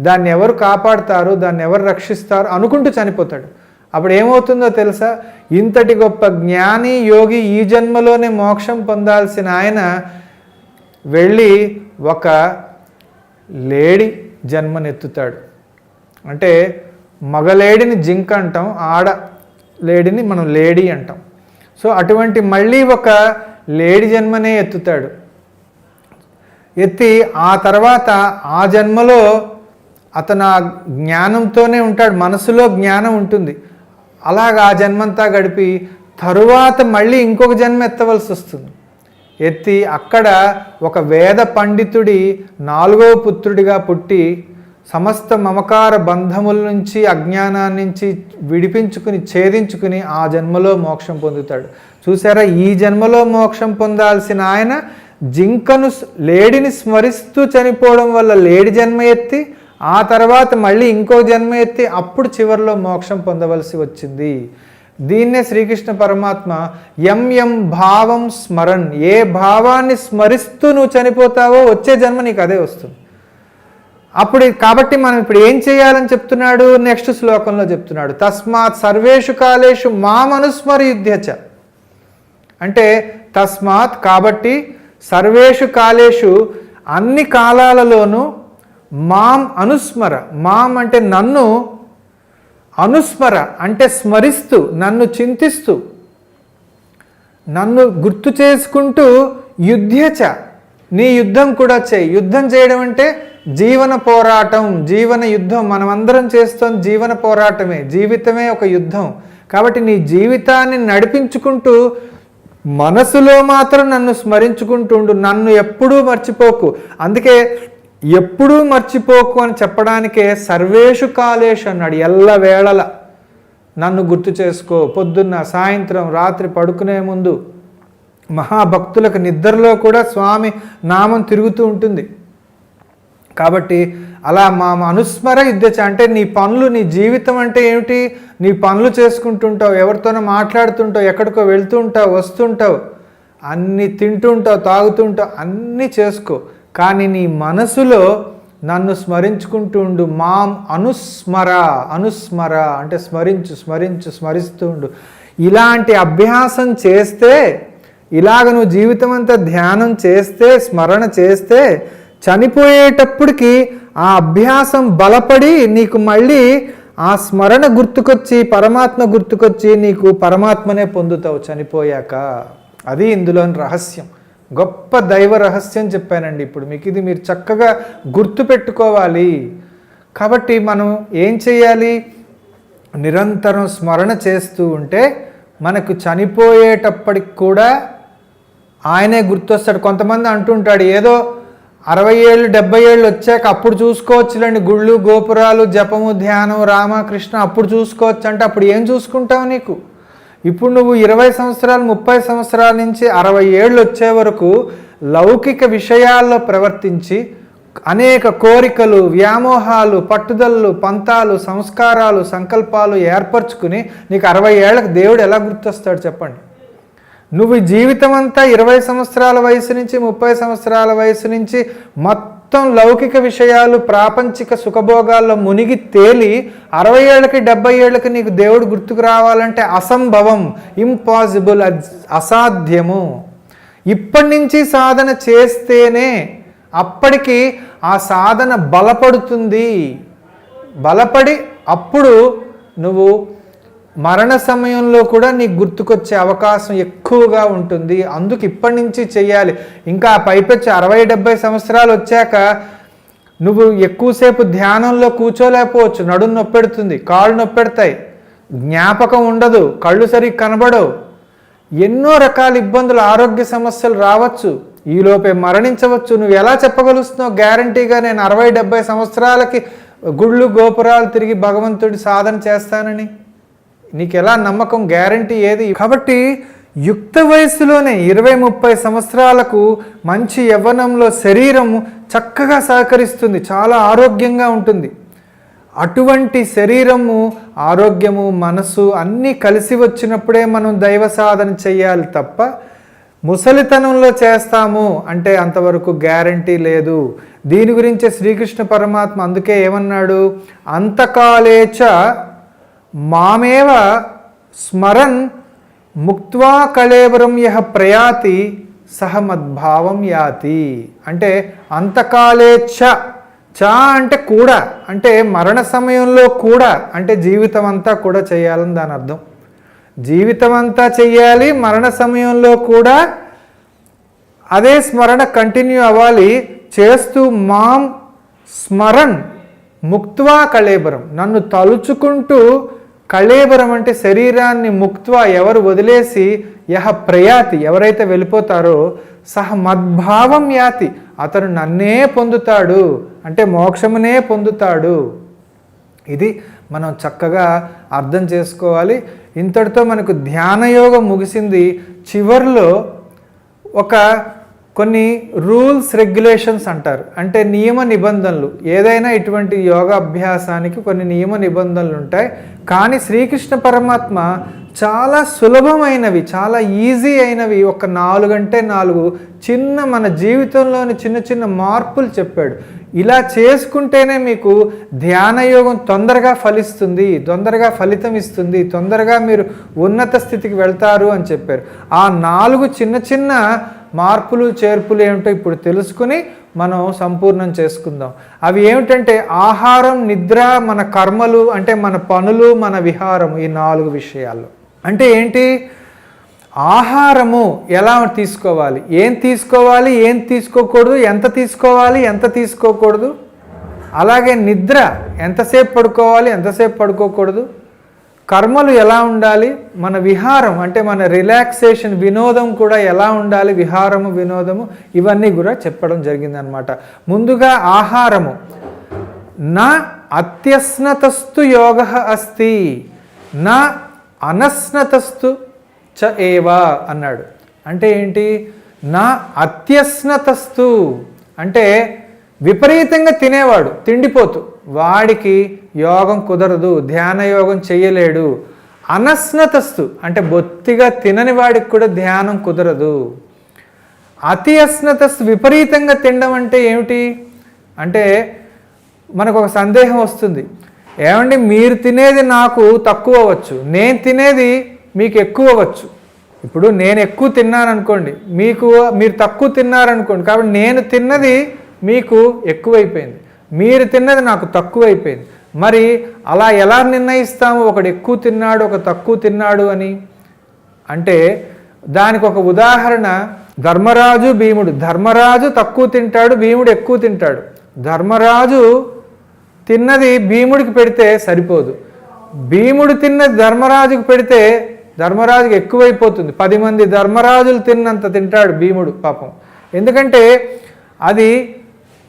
దాన్ని ఎవరు కాపాడుతారు, దాన్ని ఎవరు రక్షిస్తారు అనుకుంటూ చనిపోతాడు. అప్పుడు ఏమవుతుందో తెలుసా, ఇంతటి గొప్ప జ్ఞాని యోగి ఈ జన్మలోనే మోక్షం పొందాల్సిన ఆయన వెళ్ళి ఒక లేడి జన్మనెత్తుతాడు. అంటే మగలేడిని జింక అంటాం, ఆడ లేడిని మనం లేడీ అంటాం. సో అటువంటి మళ్ళీ ఒక లేడి జన్మనే ఎత్తుతాడు. ఎత్తి ఆ తర్వాత ఆ జన్మలో అతను ఆ జ్ఞానంతోనే ఉంటాడు, మనసులో జ్ఞానం ఉంటుంది. అలాగా ఆ జన్మంతా గడిపి తరువాత మళ్ళీ ఇంకొక జన్మ ఎత్తవలసి వస్తుంది. ఎత్తి అక్కడ ఒక వేద పండితుడి 4వ పుత్రుడిగా పుట్టి సమస్త మమకార బంధముల నుంచి అజ్ఞానాన్ని నుంచి విడిపించుకుని ఛేదించుకుని ఆ జన్మలో మోక్షం పొందుతాడు. చూసారా, ఈ జన్మలో మోక్షం పొందాల్సిన ఆయన జింకను లేడిని స్మరిస్తూ చనిపోవడం వల్ల లేడి జన్మ ఎత్తి ఆ తర్వాత మళ్ళీ ఇంకో జన్మ ఎత్తి అప్పుడు చివరిలో మోక్షం పొందవలసి వచ్చింది. దీన్నే శ్రీకృష్ణ పరమాత్మ ఎం భావం స్మరణ్, ఏ భావాన్ని స్మరిస్తూ నువ్వు చనిపోతావో వచ్చే జన్మ నీకు అదే వస్తుంది. అప్పుడు కాబట్టి మనం ఇప్పుడు ఏం చేయాలని చెప్తున్నాడు, నెక్స్ట్ శ్లోకంలో చెప్తున్నాడు, తస్మాత్ సర్వేషు కాలేషు మామనుస్మరయుధ్యచ. అంటే తస్మాత్ కాబట్టి, సర్వేషు కాలేషు అన్ని కాలాలలోనూ, మాం అనుస్మర, మాం అంటే నన్ను, అనుస్మర అంటే స్మరిస్తూ, నన్ను చింతిస్తూ, నన్ను గుర్తు చేసుకుంటూ, యుధ్యచ నీ యుద్ధం కూడా చేయి. యుద్ధం చేయడం అంటే జీవన పోరాటం, జీవన యుద్ధం. మనమందరం చేస్తాం జీవన పోరాటమే, జీవితమే ఒక యుద్ధం. కాబట్టి నీ జీవితాన్ని నడిపించుకుంటూ మనసులో మాత్రం నన్ను స్మరించుకుంటుండు, నన్ను ఎప్పుడూ మర్చిపోకు. అందుకే ఎప్పుడూ మర్చిపోకు అని చెప్పడానికే సర్వేషు కాలేషు అన్నాడు. ఎల్లవేళల నన్ను గుర్తు చేసుకో. పొద్దున్న, సాయంత్రం, రాత్రి పడుకునే ముందు. మహాభక్తులకు నిద్రలో కూడా స్వామి నామం తిరుగుతూ ఉంటుంది. కాబట్టి అలా మా అనుస్మర యుద్ధచ అంటే నీ పనులు, నీ జీవితం అంటే ఏమిటి, నీ పనులు చేసుకుంటుంటావు, ఎవరితోనో మాట్లాడుతుంటావు, ఎక్కడికో వెళ్తూ ఉంటావు, వస్తుంటావు, అన్నీ తింటుంటావు, తాగుతుంటావు, అన్నీ చేసుకో. కానీ నీ మనసులో నన్ను స్మరించుకుంటూ ఉండు. మాం అనుస్మర, అనుస్మర అంటే స్మరించు, స్మరించు, స్మరిస్తూ ఉండు. ఇలాంటి అభ్యాసం చేస్తే, ఇలాగ నువ్వు జీవితం అంతా ధ్యానం చేస్తే, స్మరణ చేస్తే, చనిపోయేటప్పటికి ఆ అభ్యాసం బలపడి నీకు మళ్ళీ ఆ స్మరణ గుర్తుకొచ్చి, పరమాత్మ గుర్తుకొచ్చి నీకు పరమాత్మనే పొందుతావు చనిపోయాక. అది ఇందులోని రహస్యం, గొప్ప దైవ రహస్యం చెప్పానండి ఇప్పుడు మీకు. ఇది మీరు చక్కగా గుర్తుపెట్టుకోవాలి. కాబట్టి మనం ఏం చేయాలి, నిరంతరం స్మరణ చేస్తూ ఉంటే మనకు చనిపోయేటప్పటికి కూడా ఆయనే గుర్తొస్తాడు. కొంతమంది అంటుంటాడు, ఏదో 60 ఏళ్ళు 70 ఏళ్ళు వచ్చాక అప్పుడు చూసుకోవచ్చులేండి గుళ్ళు గోపురాలు జపము ధ్యానం రామకృష్ణ అప్పుడు చూసుకోవచ్చు అంటే అప్పుడు ఏం చూసుకుంటావు నీకు? ఇప్పుడు నువ్వు 20 సంవత్సరాలు 30 సంవత్సరాల నుంచి 60 ఏళ్ళు వచ్చే వరకు లౌకిక విషయాల్లో ప్రవర్తించి అనేక కోరికలు, వ్యామోహాలు, పట్టుదలలు, పంతాలు, సంస్కారాలు, సంకల్పాలు ఏర్పరచుకుని నీకు 60 ఏళ్ళకి దేవుడు ఎలా గుర్తొస్తాడు చెప్పండి? నువ్వు జీవితం అంతా 20 సంవత్సరాల వయసు నుంచి 30 సంవత్సరాల వయసు నుంచి మొత్తం లౌకిక విషయాలు, ప్రాపంచిక సుఖభోగాల్లో మునిగి తేలి 60 ఏళ్ళకి 70 ఏళ్ళకి నీకు దేవుడు గుర్తుకు రావాలంటే అసంభవం, ఇంపాసిబుల్, అసాధ్యము. ఇప్పటి నుంచి సాధన చేస్తేనే అప్పటికి ఆ సాధన బలపడుతుంది. బలపడి అప్పుడు నువ్వు మరణ సమయంలో కూడా నీకు గుర్తుకొచ్చే అవకాశం ఎక్కువగా ఉంటుంది. అందుకు ఇప్పటి నుంచి చెయ్యాలి. ఇంకా పైపెచ్చి 60-70 సంవత్సరాలు వచ్చాక నువ్వు ఎక్కువసేపు ధ్యానంలో కూర్చోలేకపోవచ్చు, నడుము నొప్పెడుతుంది, కాళ్ళు నొప్పెడతాయి, జ్ఞాపకం ఉండదు, కళ్ళు సరిగ్గా కనబడవు, ఎన్నో రకాల ఇబ్బందులు, ఆరోగ్య సమస్యలు రావచ్చు, ఈలోపే మరణించవచ్చు. నువ్వు ఎలా చెప్పగలుగుతున్నావు గ్యారంటీగా నేను 60-70 సంవత్సరాలకి గుళ్ళు గోపురాలు తిరిగి భగవంతుడి సాధన చేస్తానని? నీకు ఎలా నమ్మకం, గ్యారంటీ ఏది? కాబట్టి యుక్త వయసులోనే 20-30 సంవత్సరాలకు మంచి యవ్వనంలో శరీరం చక్కగా సహకరిస్తుంది, చాలా ఆరోగ్యంగా ఉంటుంది. అటువంటి శరీరము, ఆరోగ్యము, మనసు అన్నీ కలిసి వచ్చినప్పుడే మనం దైవ సాధన చేయాలి తప్ప ముసలితనంలో చేస్తాము అంటే అంతవరకు గ్యారంటీ లేదు. దీని గురించే శ్రీకృష్ణ పరమాత్మ అందుకే ఏమన్నాడు, అంతకాలేచ మామేవ స్మరన్ ముక్త్వా కళేబరం యః ప్రయాతి సహ మద్భావం యాతి. అంటే అంతకాలేచ్ఛ, చ అంటే కూడా, అంటే మరణ సమయంలో కూడా, అంటే జీవితం అంతా కూడా చేయాలని దాని అర్థం. జీవితం అంతా చెయ్యాలి, మరణ సమయంలో కూడా అదే స్మరణ కంటిన్యూ అవ్వాలి. చేస్తూ మాం స్మరన్ ముక్త్వా కళేబరం, నన్ను తలుచుకుంటూ, కళేబరం అంటే శరీరాన్ని, ముక్త్వా ఎవరు వదిలేసి, యహ ప్రయాతి ఎవరైతే వెళ్ళిపోతారో, సహ మద్భావం యాతి అతను నన్నే పొందుతాడు, అంటే మోక్షమునే పొందుతాడు. ఇది మనం చక్కగా అర్థం చేసుకోవాలి. ఇంతటితో మనకు ధ్యానయోగం ముగిసింది. చివర్లో కొన్ని రూల్స్ రెగ్యులేషన్స్ అంటారు, అంటే నియమ నిబంధనలు. ఏదైనా ఇటువంటి యోగా అభ్యాసానికి కొన్ని నియమ నిబంధనలు ఉంటాయి. కానీ శ్రీకృష్ణ పరమాత్మ చాలా సులభమైనవి, చాలా ఈజీ అయినవి, ఒక 4 అంటే 4 చిన్న మన జీవితంలోని చిన్న చిన్న మార్పులు చెప్పాడు. ఇలా చేసుకుంటేనే మీకు ధ్యానయోగం తొందరగా ఫలిస్తుంది, తొందరగా ఫలితం ఇస్తుంది, తొందరగా మీరు ఉన్నత స్థితికి వెళ్తారు అని చెప్పారు. ఆ 4 చిన్న చిన్న మార్పులు చేర్పులు ఏమిటో ఇప్పుడు తెలుసుకుని మనం సంపూర్ణం చేసుకుందాం. అవి ఏమిటంటే ఆహారం, నిద్ర, మన కర్మలు అంటే మన పనులు, మన విహారం, ఈ 4 విషయాల్లో. అంటే ఏంటి? ఆహారము ఎలా తీసుకోవాలి, ఏం తీసుకోవాలి, ఏం తీసుకోకూడదు, ఎంత తీసుకోవాలి, ఎంత తీసుకోకూడదు. అలాగే నిద్ర ఎంతసేపు పడుకోవాలి, ఎంతసేపు పడుకోకూడదు. కర్మలు ఎలా ఉండాలి, మన విహారం అంటే మన రిలాక్సేషన్, వినోదం కూడా ఎలా ఉండాలి, విహారము, వినోదము, ఇవన్నీ కూడా చెప్పడం జరిగిందనమాట. ముందుగా ఆహారము, నా అత్యస్నతస్తు యోగ అస్తి నా అనస్నతస్తు చ ఏవా అన్నాడు. అంటే ఏంటి? నా అత్యస్నతస్తు అంటే విపరీతంగా తినేవాడు, తిండిపోతు, వాడికి యోగం కుదరదు, ధ్యాన యోగం చెయ్యలేడు. అనస్నతస్తు అంటే బొత్తిగా తినని వాడికి కూడా ధ్యానం కుదరదు. అతి అస్నతస్తు విపరీతంగా తినడం అంటే ఏమిటి అంటే మనకు ఒక సందేహం వస్తుంది, ఏమండి మీరు తినేది నాకు తక్కువ అవ్వచ్చు, నేను తినేది మీకు ఎక్కువ అవ్వచ్చు. ఇప్పుడు నేను ఎక్కువ తిన్నాను అనుకోండి, మీరు తక్కువ తిన్నారనుకోండి, కాబట్టి నేను తిన్నది మీకు ఎక్కువైపోయింది, మీరు తిన్నది నాకు తక్కువైపోయింది. మరి అలా ఎలా నిర్ణయిస్తాము ఒకడు ఎక్కువ తిన్నాడు, ఒక తక్కువ తిన్నాడు అని? అంటే దానికి ఒక ఉదాహరణ ధర్మరాజు, భీముడు. ధర్మరాజు తక్కువ తింటాడు, భీముడు ఎక్కువ తింటాడు. ధర్మరాజు తిన్నది భీముడికి పెడితే సరిపోదు, భీముడు తిన్నది ధర్మరాజుకి పెడితే ధర్మరాజుకి ఎక్కువైపోతుంది. 10 మంది ధర్మరాజులు తిన్నంత తింటాడు భీముడు పాపం. ఎందుకంటే అది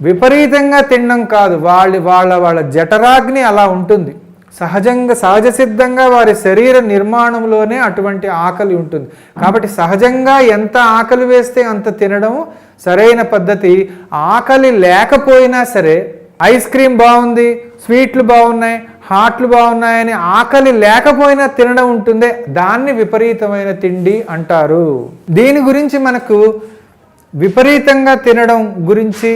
విపరీతంగా తినడం కాదు, వాళ్ళ జఠరాగ్ని అలా ఉంటుంది. సహజ సిద్ధంగా వారి శరీర నిర్మాణంలోనే అటువంటి ఆకలి ఉంటుంది. కాబట్టి సహజంగా ఎంత ఆకలి వేస్తే అంత తినడం సరైన పద్ధతి. ఆకలి లేకపోయినా సరే, ఐస్ క్రీమ్ బాగుంది, స్వీట్లు బాగున్నాయి, హాట్లు బాగున్నాయని ఆకలి లేకపోయినా తినడం ఉంటుంది, దాన్ని విపరీతమైన తిండి అంటారు. దీని గురించి మనకు విపరీతంగా తినడం గురించి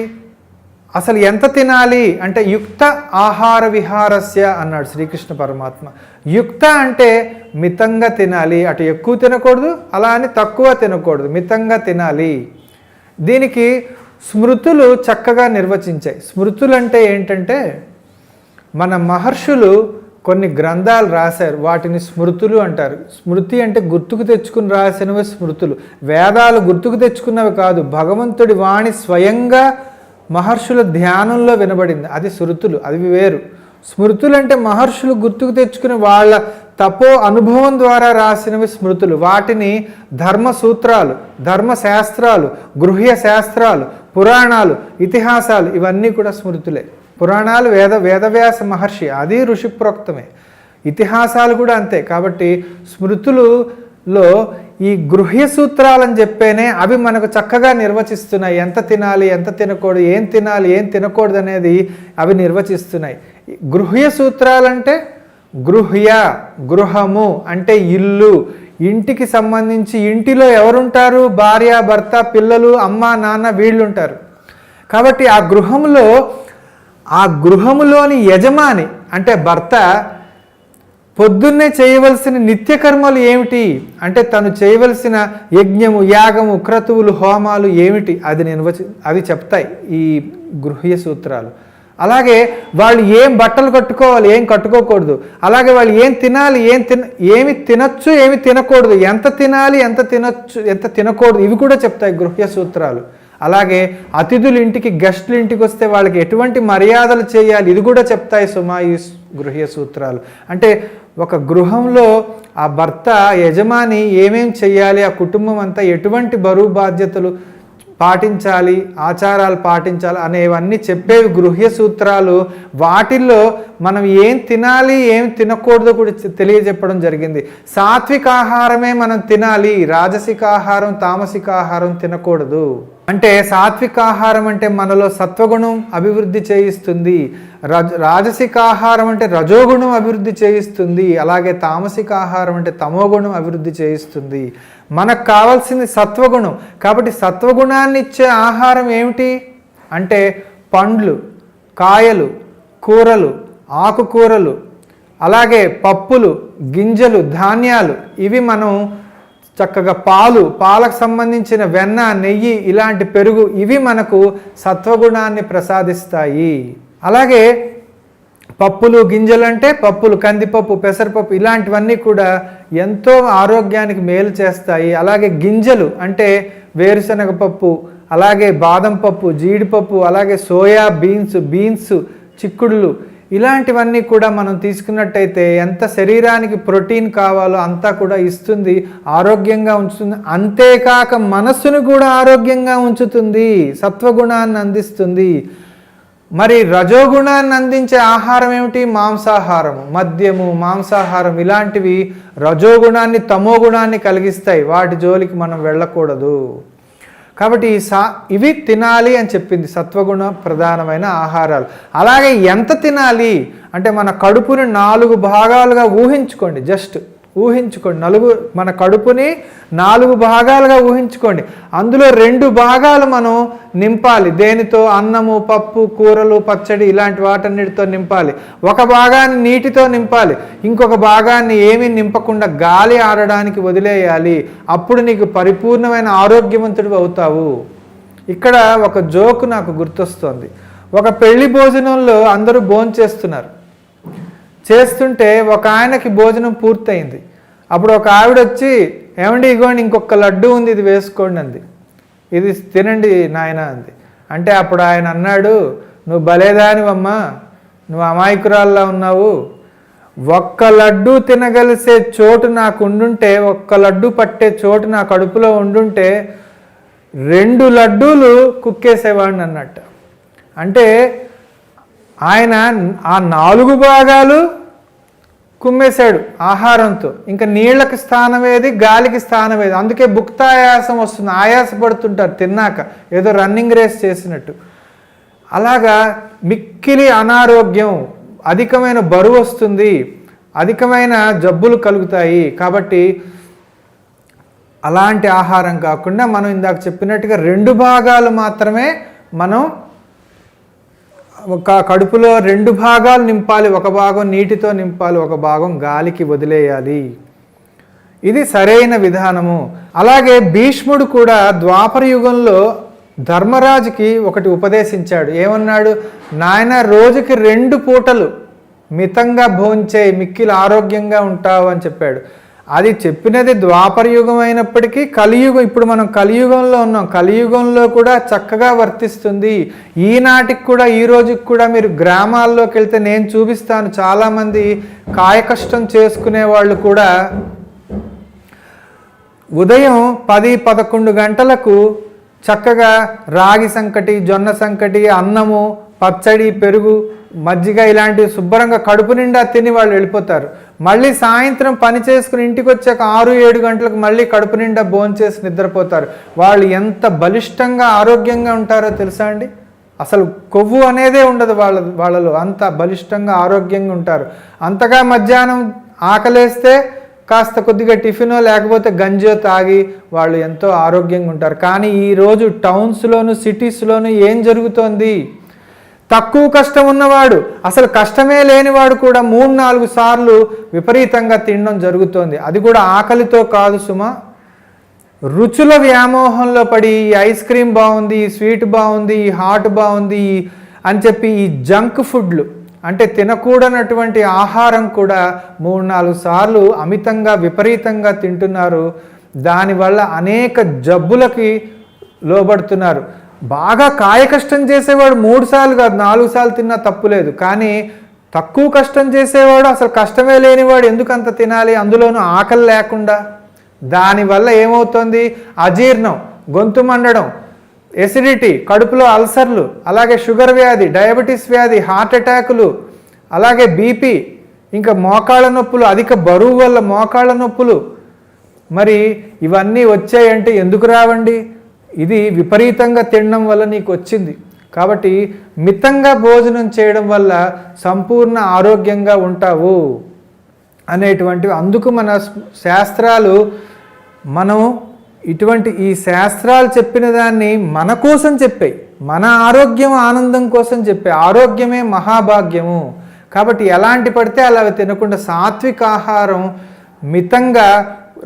అసలు ఎంత తినాలి అంటే యుక్త ఆహార విహారస్య అన్నాడు శ్రీకృష్ణ పరమాత్మ. యుక్త అంటే మితంగా తినాలి, అటు ఎక్కువ తినకూడదు, అలా అని తక్కువ తినకూడదు, మితంగా తినాలి. దీనికి స్మృతులు చక్కగా నిర్వచించాయి. స్మృతులు అంటే ఏంటంటే మన మహర్షులు కొన్ని గ్రంథాలు రాశారు, వాటిని స్మృతులు అంటారు. స్మృతి అంటే గుర్తుకు తెచ్చుకుని రాసినవి స్మృతులు. వేదాలు గుర్తుకు తెచ్చుకున్నవి కాదు, భగవంతుడి వాణి స్వయంగా మహర్షుల ధ్యానంలో వినబడింది, అది శృతులు, అవి వేరు. స్మృతులు అంటే మహర్షులు గుర్తుకు తెచ్చుకుని వాళ్ళ తపో అనుభవం ద్వారా రాసినవి స్మృతులు. వాటిని ధర్మ సూత్రాలు, ధర్మశాస్త్రాలు, గృహ్య శాస్త్రాలు, పురాణాలు, ఇతిహాసాలు, ఇవన్నీ కూడా స్మృతులే. పురాణాలు వేదవ్యాస మహర్షి, అది ఋషిప్రోక్తమే. ఇతిహాసాలు కూడా అంతే. కాబట్టి స్మృతులలో ఈ గృహ్య సూత్రాలని చెప్పేనే అవి మనకు చక్కగా నిర్వచిస్తున్నాయి. ఎంత తినాలి, ఎంత తినకూడదు, ఏం తినాలి, ఏం తినకూడదు అనేది అవి నిర్వచిస్తున్నాయి. గృహ్య సూత్రాలంటే గృహ్య, గృహము అంటే ఇల్లు, ఇంటికి సంబంధించి ఇంటిలో ఎవరుంటారు? భార్య, భర్త, పిల్లలు, అమ్మ, నాన్న వీళ్ళు ఉంటారు. కాబట్టి ఆ గృహములోని యజమాని అంటే భర్త పొద్దున్నే చేయవలసిన నిత్యకర్మలు ఏమిటి అంటే తను చేయవలసిన యజ్ఞము, యాగము, క్రతువులు, హోమాలు ఏమిటి అవి చెప్తాయి ఈ గృహ్య సూత్రాలు. అలాగే వాళ్ళు ఏం బట్టలు కట్టుకోవాలి, ఏం కట్టుకోకూడదు, అలాగే వాళ్ళు ఏం తినాలి, ఏమి తినచ్చు, ఏమి తినకూడదు, ఎంత తినాలి, ఎంత తినచ్చు, ఎంత తినకూడదు, ఇవి కూడా చెప్తాయి గృహ్య సూత్రాలు. అలాగే అతిథులు ఇంటికి, గెస్టులు ఇంటికి వస్తే వాళ్ళకి ఎటువంటి మర్యాదలు చేయాలి, ఇది కూడా చెప్తాయి సుమా ఈ గృహ్య సూత్రాలు. అంటే ఒక గృహంలో ఆ భర్త, యజమాని ఏమేం చెయ్యాలి, ఆ కుటుంబం అంతా ఎటువంటి బరువు బాధ్యతలు పాటించాలి, ఆచారాలు పాటించాలి అనేవన్నీ చెప్పేవి గృహ్య సూత్రాలు. వాటిల్లో మనం ఏం తినాలి, ఏం తినకూడదు కూడా తెలియజెప్పడం జరిగింది. సాత్విక ఆహారమే మనం తినాలి, రాజసిక ఆహారం, తామసిక ఆహారం తినకూడదు. అంటే సాత్విక ఆహారం అంటే మనలో సత్వగుణం అభివృద్ధి చేయిస్తుంది, రాజసిక ఆహారం అంటే రజోగుణం అభివృద్ధి చేయిస్తుంది, అలాగే తామసిక ఆహారం అంటే తమోగుణం అభివృద్ధి చేయిస్తుంది. మనకు కావాల్సింది సత్వగుణం. కాబట్టి సత్వగుణాన్ని ఇచ్చే ఆహారం ఏమిటి అంటే పండ్లు, కాయలు, కూరలు, ఆకుకూరలు, అలాగే పప్పులు, గింజలు, ధాన్యాలు, ఇవి మనం చక్కగా పాలకు సంబంధించిన వెన్న, నెయ్యి, ఇలాంటి పెరుగు, ఇవి మనకు సత్వగుణాన్ని ప్రసాదిస్తాయి. అలాగే పప్పులు, గింజలు అంటే పప్పులు, కందిపప్పు, పెసరపప్పు, ఇలాంటివన్నీ కూడా ఎంతో ఆరోగ్యానికి మేలు చేస్తాయి. అలాగే గింజలు అంటే వేరుశనగ పప్పు, అలాగే బాదం పప్పు, జీడిపప్పు, అలాగే సోయా బీన్స్, చిక్కుడులు, ఇలాంటివన్నీ కూడా మనం తీసుకున్నట్టయితే ఎంత శరీరానికి ప్రోటీన్ కావాలో అంతా కూడా ఇస్తుంది, ఆరోగ్యంగా ఉంచుతుంది. అంతేకాక మనస్సును కూడా ఆరోగ్యంగా ఉంచుతుంది, సత్వగుణాన్ని అందిస్తుంది. మరి రజోగుణాన్ని అందించే ఆహారం ఏమిటి? మాంసాహారము, మద్యము, మాంసాహారం, ఇలాంటివి రజోగుణాన్ని, తమోగుణాన్ని కలిగిస్తాయి. వాటి జోలికి మనం వెళ్ళకూడదు. కాబట్టి ఇవి తినాలి అని చెప్పింది సత్వగుణ ప్రధానమైన ఆహారాలు. అలాగే ఎంత తినాలి అంటే మన కడుపుని 4 భాగాలుగా ఊహించుకోండి. జస్ట్ ఊహించుకోండి, మన కడుపుని 4 భాగాలుగా ఊహించుకోండి. అందులో 2 భాగాలు మనం నింపాలి. దేనితో? అన్నము, పప్పు, కూరలు, పచ్చడి, ఇలాంటి వాటన్నిటితో నింపాలి. ఒక భాగాన్ని నీటితో నింపాలి, ఇంకొక భాగాన్ని ఏమీ నింపకుండా గాలి ఆడడానికి వదిలేయాలి. అప్పుడు నీకు పరిపూర్ణమైన ఆరోగ్యవంతుడు అవుతావు. ఇక్కడ ఒక జోకు నాకు గుర్తొస్తోంది. ఒక పెళ్లి భోజనంలో అందరూ భోంచేస్తున్నారు. చేస్తుంటే ఒక ఆయనకి భోజనం పూర్తయింది. అప్పుడు ఒక ఆవిడ వచ్చి, ఏమండి ఇగోండి ఇంకొక లడ్డు ఉంది, ఇది వేసుకోండి అంది. ఇది తినండి నాయన అంది. అంటే అప్పుడు ఆయన అన్నాడు, నువ్వు భలేదానివమ్మా, నువ్వు అమాయకురాల్లా ఉన్నావు. ఒక్క లడ్డు తినగలిసే చోటు నాకు ఉండుంటే, ఒక్క లడ్డు పట్టే చోటు నా కడుపులో ఉండుంటే 2 లడ్డూలు కుక్కేసేవాడిని అన్నట్టు. అంటే ఆయన ఆ 4 భాగాలు కుమ్మేశాడు ఆహారంతో. ఇంకా నీళ్ళకి స్థానం ఏది, గాలికి స్థానం ఏది. అందుకే భుక్తాయాసం వస్తుంది, ఆయాసపడుతుంటారు తిన్నాక, ఏదో రన్నింగ్ రేస్ చేసినట్టు. అలాగా మిక్కిలి అనారోగ్యం, అధికమైన బరువు వస్తుంది, అధికమైన జబ్బులు కలుగుతాయి. కాబట్టి అలాంటి ఆహారం కాకుండా మనం ఇందాక చెప్పినట్టుగా 2 భాగాలు మాత్రమే మనం ఒక కడుపులో 2 భాగాలు నింపాలి. ఒక భాగం నీటితో నింపాలి, ఒక భాగం గాలికి వదిలేయాలి. ఇది సరైన విధానము. అలాగే భీష్ముడు కూడా ద్వాపర యుగంలో ధర్మరాజుకి ఒకటి ఉపదేశించాడు. ఏమన్నాడు? నాయన, రోజుకి 2 పూటలు మితంగా భోంచేయి, మిక్కిలి ఆరోగ్యంగా ఉంటావు అని చెప్పాడు. అది చెప్పినది ద్వాపర యుగం అయినప్పటికీ కలియుగం, ఇప్పుడు మనం కలియుగంలో ఉన్నాం. కలియుగంలో కూడా చక్కగా వర్తిస్తుంది. ఈనాటికి కూడా, ఈ రోజుకి కూడా మీరు గ్రామాల్లోకి వెళ్తే నేను చూపిస్తాను, చాలామంది కాయకష్టం చేసుకునే వాళ్ళు కూడా ఉదయం 10-11 గంటలకు చక్కగా రాగి సంకటి, జొన్న సంకటి, అన్నము, పచ్చడి, పెరుగు, మజ్జిగ ఇలాంటివి శుభ్రంగా కడుపు నిండా తిని వాళ్ళు వెళ్ళిపోతారు. మళ్ళీ సాయంత్రం పని చేసుకుని ఇంటికి వచ్చాక 6-7 గంటలకు మళ్ళీ కడుపు నిండా భోంచేసి నిద్రపోతారు. వాళ్ళు ఎంత బలిష్టంగా ఆరోగ్యంగా ఉంటారో తెలుసా అండి? అసలు కొవ్వు అనేదే ఉండదు వాళ్ళలో, అంత బలిష్టంగా ఆరోగ్యంగా ఉంటారు. అంతగా మధ్యాహ్నం ఆకలేస్తే కాస్త కొద్దిగా టిఫినో లేకపోతే గంజో తాగి వాళ్ళు ఎంతో ఆరోగ్యంగా ఉంటారు. కానీ ఈరోజు టౌన్స్లోను సిటీస్లోను ఏం జరుగుతోంది? తక్కువ కష్టం ఉన్నవాడు, అసలు కష్టమే లేనివాడు కూడా 3-4 సార్లు విపరీతంగా తినడం జరుగుతోంది. అది కూడా ఆకలితో కాదు సుమా, రుచుల వ్యామోహంలో పడి ఈ ఐస్ క్రీమ్ బాగుంది, ఈ స్వీట్ బాగుంది, ఈ హాట్ బాగుంది అని చెప్పి ఈ జంక్ ఫుడ్లు అంటే తినకూడనటువంటి ఆహారం కూడా 3-4 సార్లు అమితంగా విపరీతంగా తింటున్నారు. దానివల్ల అనేక జబ్బులకి లోబడుతున్నారు. బాగా కాయ కష్టం చేసేవాడు 3 సార్లు కాదు 4 సార్లు తిన్నా తప్పులేదు. కానీ తక్కువ కష్టం చేసేవాడు, అసలు కష్టమే లేనివాడు ఎందుకు అంత తినాలి, అందులోనూ ఆకలి లేకుండా? దానివల్ల ఏమవుతుంది? అజీర్ణం, గొంతు మండడం, ఎసిడిటీ, కడుపులో అల్సర్లు, అలాగే షుగర్ వ్యాధి, డయాబెటీస్ వ్యాధి, హార్ట్ అటాకులు, అలాగే బీపీ, ఇంకా మోకాళ్ళ నొప్పులు, అధిక బరువు వల్ల మోకాళ్ళ నొప్పులు. మరి ఇవన్నీ వచ్చాయంటే ఎందుకు రావండి? ఇది విపరీతంగా తినడం వల్ల నీకు వచ్చింది. కాబట్టి మితంగా భోజనం చేయడం వల్ల సంపూర్ణ ఆరోగ్యంగా ఉంటావు అనేటువంటివి. అందుకు మన శాస్త్రాలు, మనం ఇటువంటి ఈ శాస్త్రాలు చెప్పిన దాన్ని మన కోసం చెప్పాయి, మన ఆరోగ్యం ఆనందం కోసం చెప్పాయి. ఆరోగ్యమే మహాభాగ్యము. కాబట్టి ఎలాంటి పడితే అలా తినకుండా సాత్విక ఆహారం మితంగా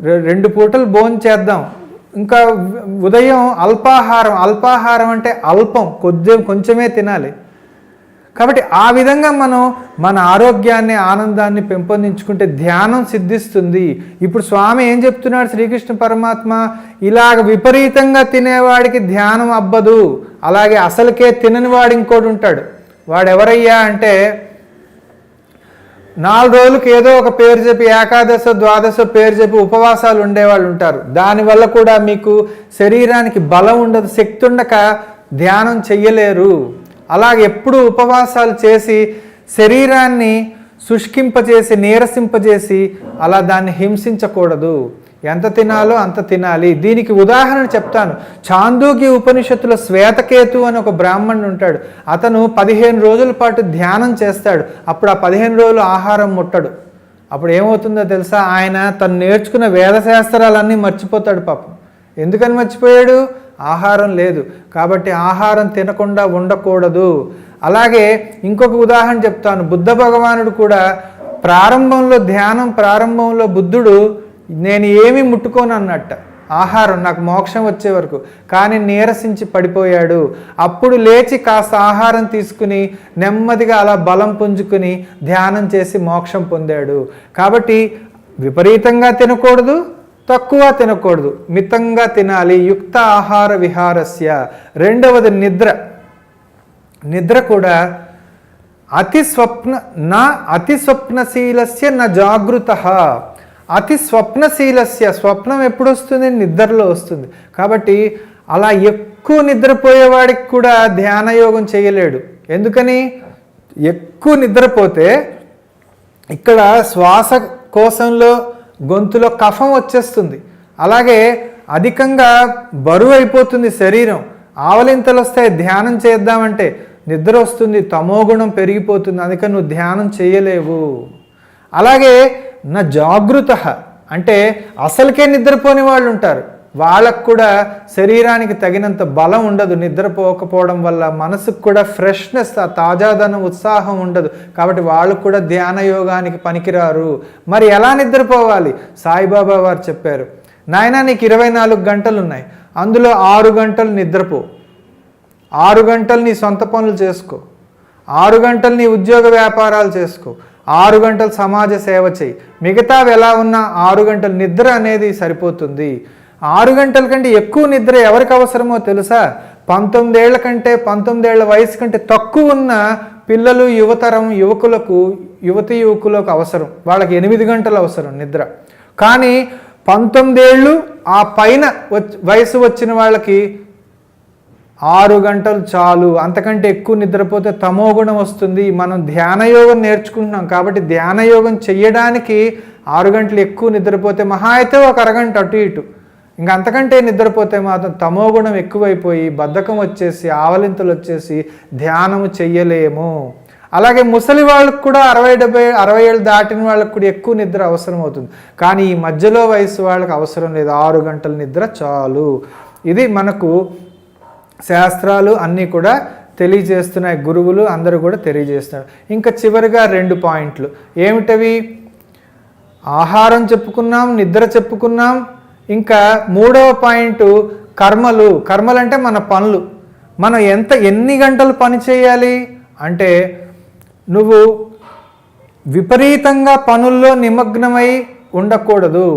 2 పూటలు భోజనం చేద్దాం. ఇంకా ఉదయం అల్పాహారం అంటే అల్పం, కొంచెమే తినాలి. కాబట్టి ఆ విధంగా మనం మన ఆరోగ్యాన్ని ఆనందాన్ని పెంపొందించుకుంటే ధ్యానం సిద్ధిస్తుంది. ఇప్పుడు స్వామి ఏం చెప్తున్నాడు శ్రీకృష్ణ పరమాత్మ? ఇలాగ విపరీతంగా తినేవాడికి ధ్యానం అబ్బదు, అలాగే అసలుకే తినని వాడు ఇంకోటి ఉంటాడు. వాడెవరయ్యా అంటే 4 రోజులకు ఏదో ఒక పేరు చెప్పి ఏకాదశ ద్వాదశ పేరు చెప్పి ఉపవాసాలు ఉండేవాళ్ళు ఉంటారు. దానివల్ల కూడా మీకు శరీరానికి బలం ఉండదు, శక్తి ఉండక ధ్యానం చెయ్యలేరు. అలాగే ఎప్పుడు ఉపవాసాలు చేసి శరీరాన్ని శుష్కింపజేసి నీరసింపజేసి అలా దాన్ని హింసించకూడదు. ఎంత తినాలో అంత తినాలి. దీనికి ఉదాహరణ చెప్తాను. చాందోగ్య ఉపనిషత్తులో శ్వేతకేతు అని ఒక బ్రాహ్మణుడు ఉంటాడు. అతను 15 రోజుల పాటు ధ్యానం చేస్తాడు. అప్పుడు ఆ 15 రోజులు ఆహారం ముట్టడు. అప్పుడు ఏమవుతుందో తెలుసా? ఆయన తను నేర్చుకున్న వేదశాస్త్రాలన్నీ మర్చిపోతాడు పాపం. ఎందుకని మర్చిపోయాడు? ఆహారం లేదు కాబట్టి. ఆహారం తినకుండా ఉండకూడదు. అలాగే ఇంకొక ఉదాహరణ చెప్తాను. బుద్ధ భగవానుడు కూడా ప్రారంభంలో బుద్ధుడు నేను ఏమీ ముట్టుకోను అన్నట్ట, ఆహారం నాకు మోక్షం వచ్చే వరకు. కానీ నీరసించి పడిపోయాడు. అప్పుడు లేచి కాస్త ఆహారం తీసుకుని నెమ్మదిగా అలా బలం పుంజుకుని ధ్యానం చేసి మోక్షం పొందాడు. కాబట్టి విపరీతంగా తినకూడదు, తక్కువ తినకూడదు, మితంగా తినాలి. యుక్త ఆహార విహారస్య. రెండవది నిద్ర కూడా అతి స్వప్నశీలస్య న జాగృత. అతి స్వప్నశీలస్య. స్వప్నం ఎప్పుడు వస్తుంది? నిద్రలో వస్తుంది. కాబట్టి అలా ఎక్కువ నిద్రపోయేవాడికి కూడా ధ్యానయోగం చేయలేడు. ఎందుకని? ఎక్కువ నిద్రపోతే ఇక్కడ శ్వాసకోశంలో గొంతులో కఫం వచ్చేస్తుంది. అలాగే అధికంగా బరువు అయిపోతుంది శరీరం. ఆవలింతలు వస్తాయి. ధ్యానం చేద్దామంటే నిద్ర వస్తుంది, తమోగుణం పెరిగిపోతుంది. అందుకని నువ్వు ధ్యానం చేయలేవు. అలాగే నా జాగృత అంటే అసలుకే నిద్రపోని వాళ్ళు ఉంటారు. వాళ్ళకు కూడా శరీరానికి తగినంత బలం ఉండదు. నిద్రపోకపోవడం వల్ల మనసుకు కూడా ఫ్రెష్నెస్, తాజాదనం, ఉత్సాహం ఉండదు. కాబట్టి వాళ్ళు కూడా ధ్యాన యోగానికి పనికిరారు. మరి ఎలా నిద్రపోవాలి? సాయిబాబా వారు చెప్పారు, నాయనా నీకు 24 గంటలు ఉన్నాయి, అందులో 6 గంటలు నిద్రపో, 6 గంటలు నీ సొంత పనులు చేసుకో, 6 గంటలు నీ ఉద్యోగ వ్యాపారాలు చేసుకో, 6 గంటలు సమాజ సేవ చేయి. మిగతావి ఎలా ఉన్నా 6 గంటలు నిద్ర అనేది సరిపోతుంది. 6 గంటల కంటే ఎక్కువ నిద్ర ఎవరికి అవసరమో తెలుసా? 19 ఏళ్ల కంటే 19 ఏళ్ల వయసు కంటే తక్కువ ఉన్న పిల్లలు, యువతరం యువకులకు అవసరం. వాళ్ళకి 8 గంటలు అవసరం నిద్ర. కానీ 19 ఏళ్ళు ఆ పైన వయసు వచ్చిన వాళ్ళకి 6 గంటలు చాలు. అంతకంటే ఎక్కువ నిద్రపోతే తమోగుణం వస్తుంది. మనం ధ్యానయోగం నేర్చుకుంటున్నాం కాబట్టి ధ్యానయోగం చెయ్యడానికి 6 గంటలు ఎక్కువ నిద్రపోతే మహా అయితే ఒక అరగంట అటు ఇటు. ఇంకా అంతకంటే నిద్రపోతే మాత్రం తమోగుణం ఎక్కువైపోయి బద్ధకం వచ్చేసి ఆవలింతలు వచ్చేసి ధ్యానము చెయ్యలేము. అలాగే ముసలి వాళ్ళకు కూడా 60 ఏళ్ళు దాటిన వాళ్ళకు కూడా ఎక్కువ నిద్ర అవసరం అవుతుంది. కానీ ఈ మధ్యలో వయసు వాళ్ళకి అవసరం లేదు, 6 గంటల నిద్ర చాలు. ఇది మనకు శాస్త్రాలు అన్నీ కూడా తెలియజేస్తున్నాయి, గురువులు అందరూ కూడా తెలియజేస్తున్నారు. ఇంకా చివరిగా 2 పాయింట్లు ఏమిటవి? ఆహారం చెప్పుకున్నాం, నిద్ర చెప్పుకున్నాం. ఇంకా 3వ పాయింట్ కర్మలు. కర్మలు అంటే మన పనులు. మనం ఎన్ని గంటలు పని చేయాలి అంటే, నువ్వు విపరీతంగా పనుల్లో నిమగ్నమై ఉండకూడదు.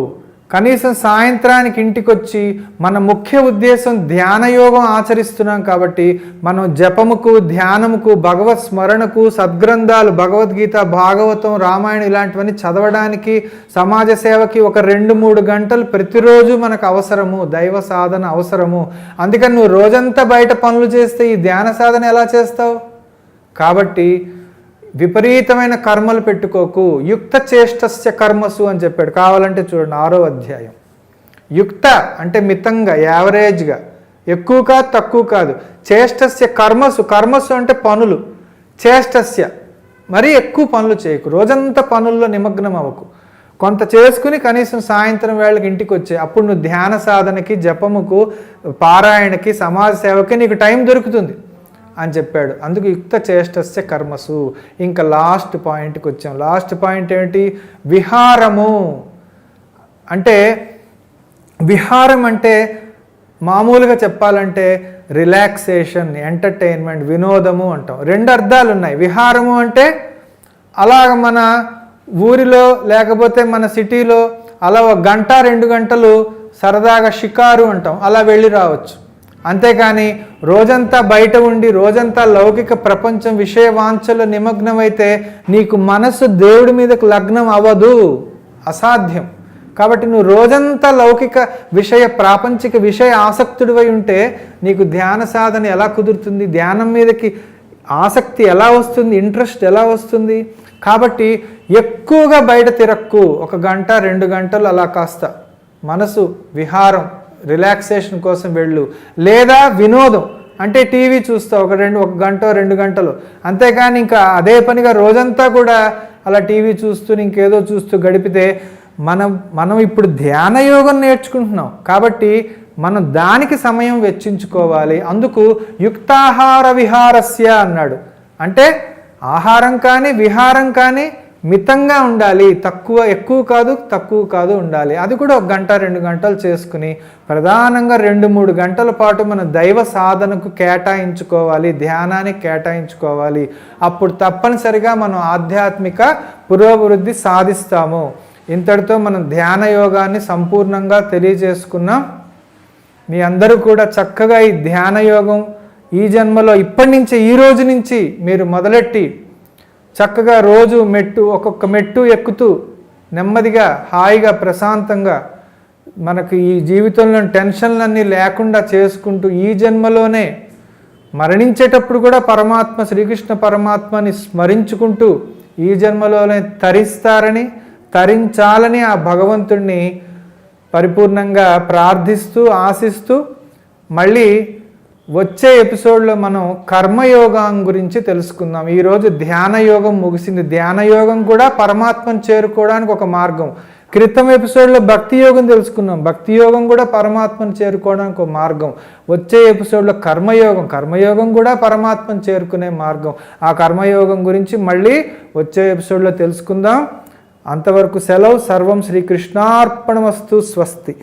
కనీసం సాయంత్రానికి ఇంటికి వచ్చి మన ముఖ్య ఉద్దేశం ధ్యానయోగం ఆచరిస్తున్నాం కాబట్టి మనం జపముకు, ధ్యానముకు, భగవత్ స్మరణకు, సద్గ్రంథాలు భగవద్గీత, భాగవతం, రామాయణం ఇలాంటివన్నీ చదవడానికి, సమాజ సేవకి ఒక 2-3 గంటలు ప్రతిరోజు మనకు అవసరము, దైవ సాధన అవసరము. అందుకని నువ్వు రోజంతా బయట పనులు చేస్తే ఈ ధ్యాన సాధన ఎలా చేస్తావు? కాబట్టి విపరీతమైన కర్మలు పెట్టుకోకు. యుక్త చేష్టస్య కర్మసు అని చెప్పాడు. కావాలంటే చూడండి 6వ అధ్యాయం. యుక్త అంటే మితంగా, యావరేజ్గా, ఎక్కువ కాదు తక్కువ కాదు. చేష్టస్య కర్మసు, కర్మసు అంటే పనులు. చేష్టస్య మరీ ఎక్కువ పనులు చేయకు, రోజంతా పనుల్లో నిమగ్నం అవ్వకు. కొంత చేసుకుని కనీసం సాయంత్రం వేళకి ఇంటికి వచ్చే, అప్పుడు నువ్వు ధ్యాన సాధనకి, జపముకు, పారాయణకి, సమాజ సేవకి నీకు టైం దొరుకుతుంది అని చెప్పాడు. అందుకు యుక్త చేష్టస్య కర్మసు. ఇంకా లాస్ట్ పాయింట్కి వచ్చాం. లాస్ట్ పాయింట్ ఏమిటి? విహారము. అంటే విహారం అంటే మామూలుగా చెప్పాలంటే రిలాక్సేషన్, ఎంటర్టైన్మెంట్, వినోదము అంటాం. 2 అర్థాలు ఉన్నాయి. విహారము అంటే అలాగ మన ఊరిలో లేకపోతే మన సిటీలో అలా 1 గంట 2 గంటలు సరదాగా షికారు అంటాం, అలా వెళ్ళి రావచ్చు. అంతేకాని రోజంతా బయట ఉండి రోజంతా లౌకిక ప్రపంచం విషయ వాంఛలో నిమగ్నమైతే నీకు మనసు దేవుడి మీదకు లగ్నం అవ్వదు, అసాధ్యం. కాబట్టి నువ్వు రోజంతా లౌకిక విషయ ప్రాపంచిక విషయ ఆసక్తుడివై ఉంటే నీకు ధ్యాన సాధన ఎలా కుదురుతుంది? ధ్యానం మీదకి ఆసక్తి ఎలా వస్తుంది? ఇంట్రెస్ట్ ఎలా వస్తుంది? కాబట్టి ఎక్కువగా బయట తిరక్కు. 1 గంట 2 గంటలు అలా కాస్త మనసు విహారం, రిలాక్సేషన్ కోసం వెళ్ళు. లేదా వినోదం అంటే టీవీ చూస్తావు 1 గంట 2 గంటలు. అంతేకాని ఇంకా అదే పనిగా రోజంతా కూడా అలా టీవీ చూస్తూ ఇంకేదో చూస్తూ గడిపితే మనం ఇప్పుడు ధ్యాన యోగం నేర్చుకుంటున్నాం కాబట్టి మనం దానికి సమయం వెచ్చించుకోవాలి. అందుకు యుక్తాహార విహారస్య అన్నాడు. అంటే ఆహారం కానీ విహారం కానీ మితంగా ఉండాలి, ఎక్కువ కాదు తక్కువ కాదు ఉండాలి. అది కూడా 1 గంట 2 గంటలు చేసుకుని ప్రధానంగా 2-3 గంటల పాటు మన దైవ సాధనకు కేటాయించుకోవాలి, ధ్యానానికి కేటాయించుకోవాలి. అప్పుడు తప్పనిసరిగా మనం ఆధ్యాత్మిక పురోభివృద్ధి సాధిస్తాము. ఇంతటితో మనం ధ్యాన యోగాన్ని సంపూర్ణంగా తెలియజేసుకున్నాం. మీ అందరూ కూడా చక్కగా ఈ ధ్యాన యోగం ఈ జన్మలో ఇప్పటి నుంచి, ఈ రోజు నుంచి మీరు మొదలెట్టి చక్కగా రోజు ఒక్కొక్క మెట్టు ఎక్కుతూ నెమ్మదిగా హాయిగా ప్రశాంతంగా మనకు ఈ జీవితంలో టెన్షన్లన్నీ లేకుండా చేసుకుంటూ ఈ జన్మలోనే మరణించేటప్పుడు కూడా పరమాత్మ శ్రీకృష్ణ పరమాత్మని స్మరించుకుంటూ ఈ జన్మలోనే తరించాలని ఆ భగవంతుణ్ణి పరిపూర్ణంగా ప్రార్థిస్తూ ఆశిస్తూ మళ్ళీ వచ్చే ఎపిసోడ్లో మనం కర్మయోగం గురించి తెలుసుకుందాం. ఈరోజు ధ్యాన యోగం ముగిసింది. ధ్యాన యోగం కూడా పరమాత్మను చేరుకోవడానికి ఒక మార్గం. క్రితం ఎపిసోడ్లో భక్తి యోగం తెలుసుకున్నాం. భక్తి యోగం కూడా పరమాత్మను చేరుకోవడానికి ఒక మార్గం. వచ్చే ఎపిసోడ్లో కర్మయోగం కూడా పరమాత్మను చేరుకునే మార్గం. ఆ కర్మయోగం గురించి మళ్ళీ వచ్చే ఎపిసోడ్లో తెలుసుకుందాం. అంతవరకు సెలవు. సర్వం శ్రీకృష్ణార్పణమస్తు. స్వస్తి.